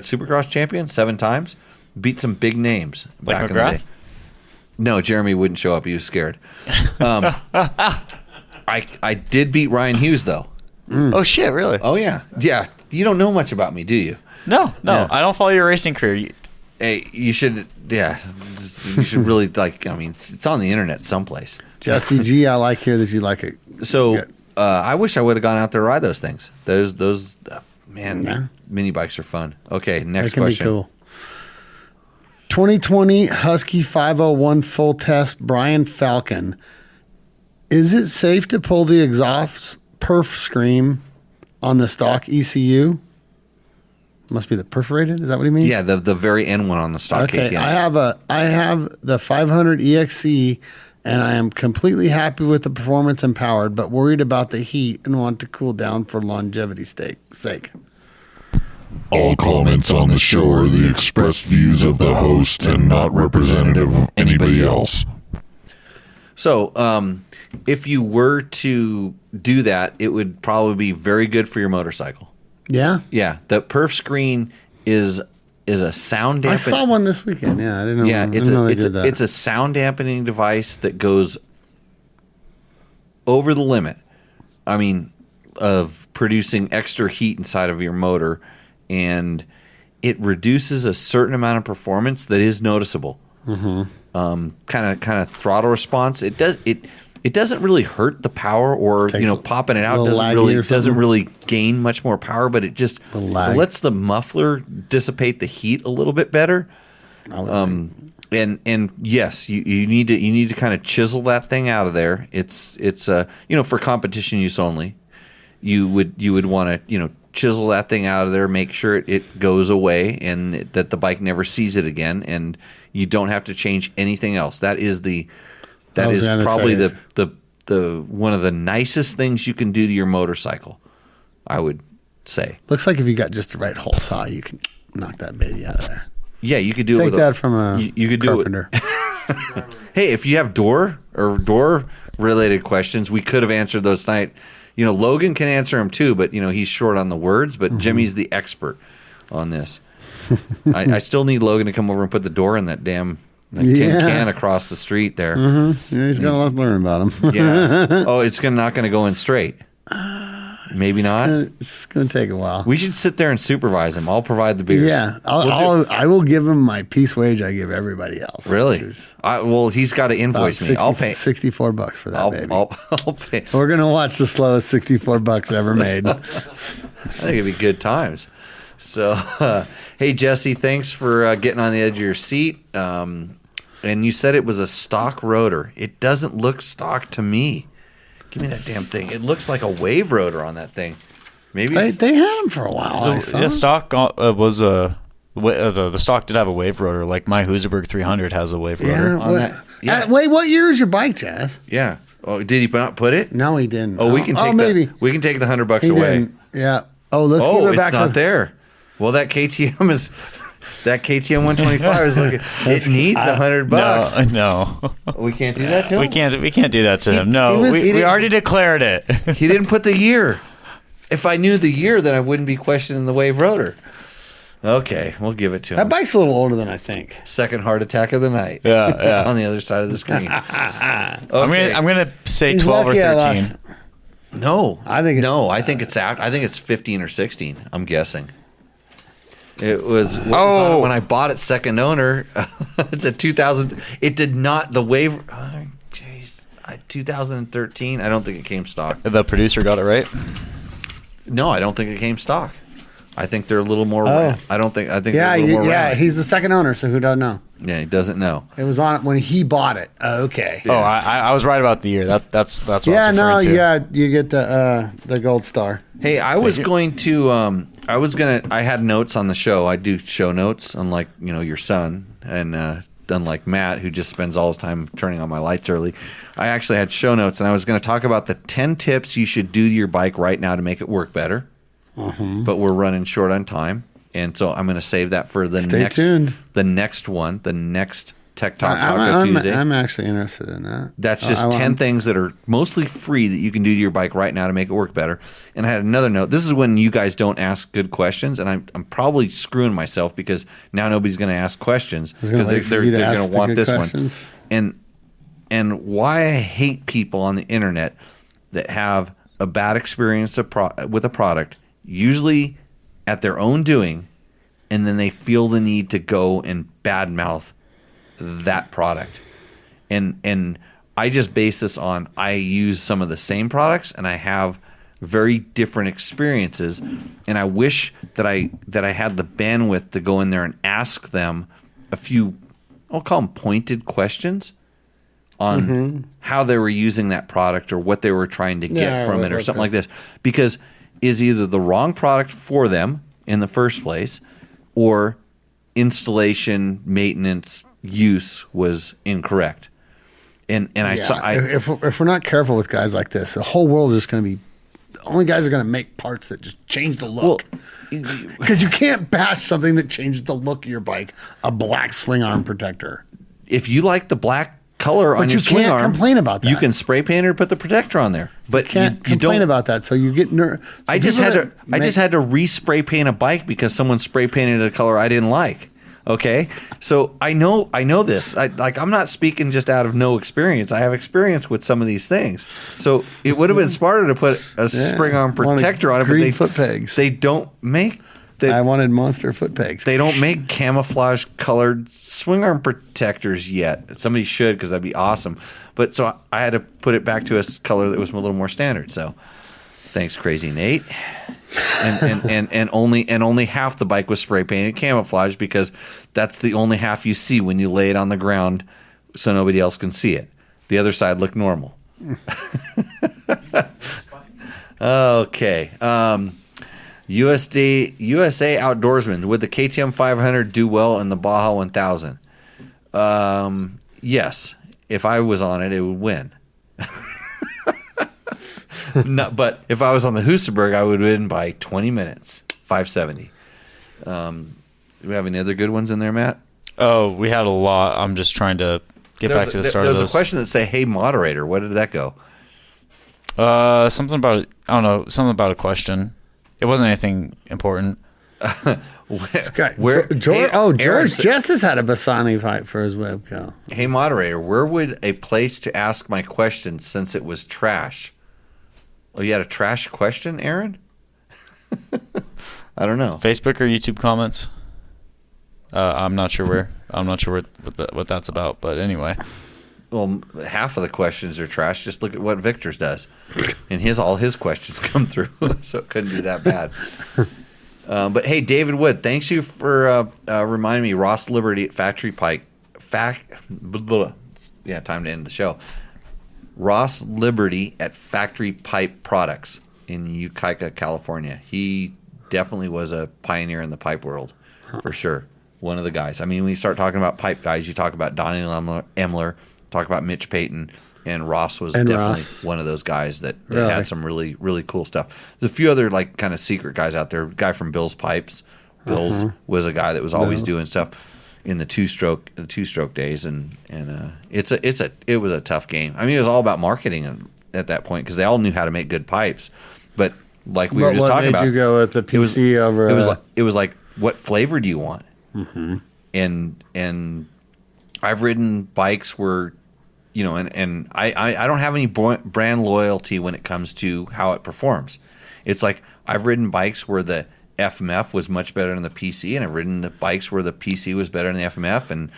supercross champion 7 times, beat some big names back in the day. No, Jeremy wouldn't show up. He was scared. I did beat Ryan Hughes though. Oh shit! Really? Oh yeah. You don't know much about me, do you? No. Yeah. I don't follow your racing career. Hey, you should. Yeah, you should really like. I mean, it's on the internet someplace. Jesse G, I like here that you like it. So I wish I would have gone out there to ride those things. Those mini bikes are fun. Okay, next question. Be cool. 2020 Husky 501 full test, Brian Falcon. Is it safe to pull the exhaust perf screen on the stock ECU? Must be the perforated. Is that what he means? Yeah, the very end one on the stock KTM. I have the 500 EXC, and I am completely happy with the performance and power, but worried about the heat and want to cool down for longevity's sake. All comments on the show are the expressed views of the host and not representative of anybody else. So, if you were to do that, it would probably be very good for your motorcycle. Yeah? Yeah. The perf screen is a sound dampening. I saw one this weekend. Yeah, I didn't know. Yeah, it's a sound dampening device that goes over the limit. of producing extra heat inside of your motor, and it reduces a certain amount of performance that is noticeable. Kind of throttle response. It doesn't really hurt the power, or popping it out doesn't really gain much more power, but it just lets the muffler dissipate the heat a little bit better. And yes, you need to kind of chisel that thing out of there. It's for competition use only. You would want to chisel that thing out of there, make sure it goes away, and that the bike never sees it again, and you don't have to change anything else. That is probably the one of the nicest things you can do to your motorcycle, I would say. Looks like if you got just the right hole saw, you can knock that baby out of there. Yeah, you could do Take it with that from a you could carpenter. Do it. Hey, if you have door related questions, we could have answered those tonight. Logan can answer them too, but he's short on the words. But Jimmy's the expert on this. I still need Logan to come over and put the door in that damn tin can across the street there. Yeah, he's got a lot to learn about him. Yeah. Oh, it's not going to go in straight. Maybe not. It's going to take a while. We should sit there and supervise him. I'll provide the beers. Yeah, I will give him my piece wage I give everybody else. Really? Well, he's got to invoice me. I'll pay $64 for that, baby. I'll pay. We're going to watch the slowest $64 ever made. I think it'd be good times. So, hey, Jesse, thanks for getting on the edge of your seat. And you said it was a stock rotor. It doesn't look stock to me. Give me that damn thing. It looks like a wave rotor on that thing. Maybe they had them for a while. Stock was the stock did have a wave rotor. Like my Husaberg 300 has a wave rotor on that. Yeah. Wait, what year is your bike, Jess? Yeah. Oh, did he not put it? No, he didn't. Oh, we can take maybe. We can take the $100 He away. didn't. Yeah. Oh, let's give it back. It's not there. Well, that KTM 125 is like it needs $100. No, we can't do that to him. We can't do that to him. No, we already declared it. He didn't put the year. If I knew the year, then I wouldn't be questioning the wave rotor. Okay, we'll give it to him. That bike's a little older than I think. Second heart attack of the night. Yeah. On the other side of the screen. Okay. I'm gonna say He's 12 or lucky 13. No, I think it's 15 or 16. I'm guessing. It was when I bought it second owner. It's a 2000. It did not the wave. 2013. I don't think it came stock. The producer got it right. No, I don't think it came stock. I think they're a little more. I think. They're a little more round. He's the second owner, so who doesn't know? Yeah, he doesn't know. It was on it when he bought it. Okay. Oh, I was right about the year. That's what yeah. I was No. referring to. Yeah. You get the gold star. Hey, I was going to. I had notes on the show. I do show notes, unlike your son, and unlike Matt, who just spends all his time turning on my lights early. I actually had show notes, and I was going to talk about the 10 tips you should do to your bike right now to make it work better. But we're running short on time, and so I'm going to save that for the next one, the next Tech Talk Taco Tuesday. I'm actually interested in that. That's just 10 things that are mostly free that you can do to your bike right now to make it work better. And I had another note. This is when you guys don't ask good questions, and I'm probably screwing myself because now nobody's going to ask questions because they're going to want this questions. One. And why I hate people on the internet that have a bad experience with a product, usually at their own doing, and then they feel the need to go and badmouth that product. And I just base this on I use some of the same products and I have very different experiences, and I wish that I had the bandwidth to go in there and ask them a few, I'll call them pointed questions on how they were using that product or what they were trying to get from it or something like this, because is either the wrong product for them in the first place or installation, maintenance, use was incorrect. And I saw if we're not careful with guys like this, the whole world is going to be the only guys are going to make parts that just change the look. Because you can't bash something that changes the look of your bike, a black swing arm protector. If you like the black color on your swing arm, you can't complain about that. You can spray paint it or put the protector on there, but you can't complain about that. So you get nervous. I just had to respray paint a bike because someone spray painted a color I didn't like. Okay, so I know this. I'm not speaking just out of no experience. I have experience with some of these things. So it would have been smarter to put a spring arm protector on it, but foot pegs. They don't make. I wanted monster foot pegs. They don't make camouflage colored swing arm protectors yet. Somebody should, because that'd be awesome. But so I had to put it back to a color that was a little more standard. So thanks, Crazy Nate. And only half the bike was spray painted camouflage, because that's the only half you see when you lay it on the ground, so nobody else can see it. The other side looked normal. Okay. USA Outdoorsman, would the KTM 500 do well in the Baja 1000? Yes. If I was on it, it would win. No, but if I was on the Husaberg, I would win by 20 minutes, 570. Do we have any other good ones in there, Matt? Oh, we had a lot. I'm just trying to get back to the start of There those. was a question that say, "Hey, moderator," what did that go? Something about, I don't know, something about a question. It wasn't anything important. George Justice had a Bassani fight for his webcam. Hey, moderator, where would a place to ask my question since it was trash? Oh, you had a trash question, Aaron? I don't know. Facebook or YouTube comments? I'm not sure where. I'm not sure what that's about. But anyway. Well, half of the questions are trash. Just look at what Victor's does. And all his questions come through. So it couldn't be that bad. But hey, David Wood, thanks you for reminding me. Ross Liberty at Factory Pike. Yeah, time to end the show. Ross Liberty at Factory Pipe Products in Ukiah, California. He definitely was a pioneer in the pipe world, for sure. One of the guys. I mean, when you start talking about pipe guys, you talk about Donnie Emler, talk about Mitch Payton, and Ross was definitely one of those guys that had some really, really cool stuff. There's a few other like kind of secret guys out there. A guy from Bill's Pipes. Bill's was a guy that was always doing stuff in the two-stroke days, and it was a tough game. I mean, it was all about marketing at that point, because they all knew how to make good pipes. But like we were just talking about, what made you go with the PC over? It was like, what flavor do you want? Mm-hmm. And I've ridden bikes where, and I don't have any brand loyalty when it comes to how it performs. It's like I've ridden bikes where the FMF was much better than the PC, and I've ridden the bikes where the PC was better than the FMF, and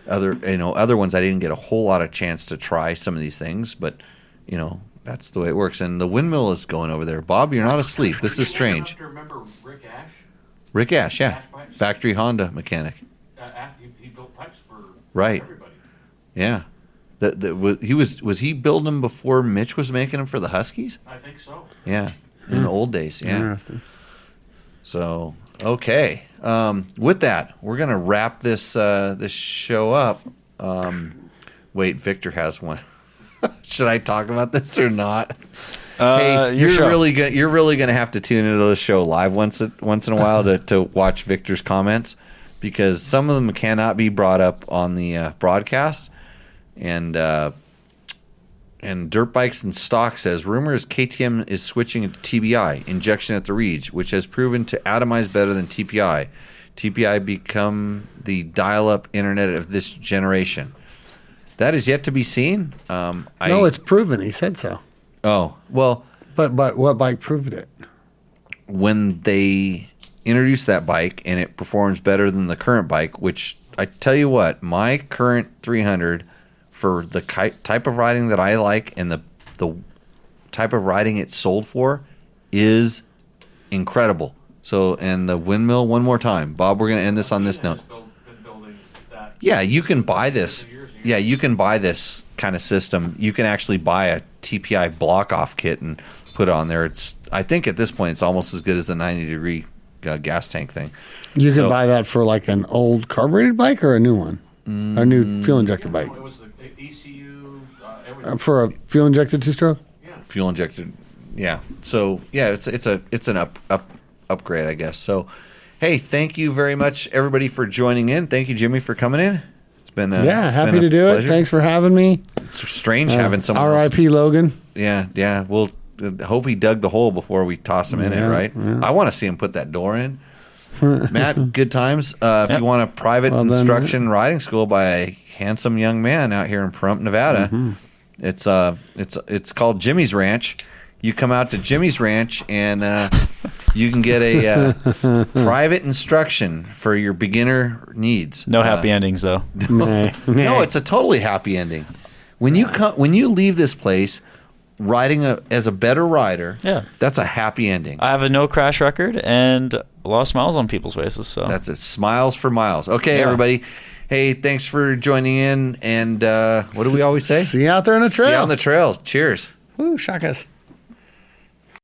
other ones I didn't get a whole lot of chance to try some of these things, but that's the way it works. And the windmill is going over there. Bob, you're not asleep. This is strange. Do you remember Rick Ash? Rick Ash, yeah, Ash pipes? factory Honda mechanic. He built pipes for Right. everybody. Yeah, was he building them before Mitch was making them for the Huskies? I think so. Yeah, in the old days. Yeah. Interesting. So okay, with that, we're gonna wrap this show up. Wait, Victor has one. Should I talk about this or not? Hey, you're really gonna have to tune into the show live once in a while to watch Victor's comments, because some of them cannot be brought up on the broadcast. And Dirt Bikes and Stock says, rumors KTM is switching to TBI, injection at the reeds, which has proven to atomize better than TPI. TPI become the dial-up internet of this generation. That is yet to be seen. No, it's proven. He said so. Oh, well. But what bike proved it? When they introduced that bike and it performs better than the current bike, which I tell you what, my current 300 for the type of riding that I like and the type of riding it's sold for is incredible. So, and the windmill, one more time. Bob, we're going to end this on this note. Yeah, you can buy this. Yeah, you can buy this kind of system. You can actually buy a TPI block-off kit and put it on there. I think at this point it's almost as good as the 90-degree gas tank thing. You can buy that for like an old carbureted bike or a new one? A new fuel-injected bike? It was the ECU, everything. For a fuel-injected two-stroke? Yeah. Fuel-injected, yeah. So, yeah, it's an upgrade, I guess. So, hey, thank you very much, everybody, for joining in. Thank you, Jimmy, for coming in. It's been happy to do pleasure. it. Thanks for having me. It's strange having someone else. R.I.P. Logan. Yeah. We'll hope he dug the hole before we toss him in it, right? Yeah. I want to see him put that door in. Matt, good times. If you want a private instruction riding school by a handsome young man out here in Pahrump, Nevada, it's called Jimmy's Ranch. You come out to Jimmy's Ranch and you can get a private instruction for your beginner needs. No happy endings though. No, it's a totally happy ending. When you leave this place riding as a better rider, that's a happy ending. I have a no crash record and a lot of smiles on people's faces. So that's it. Smiles for miles. Okay, everybody. Hey, thanks for joining in. And what do we always say? See you out there on the trail. See you on the trails. Cheers. Woo, shakas.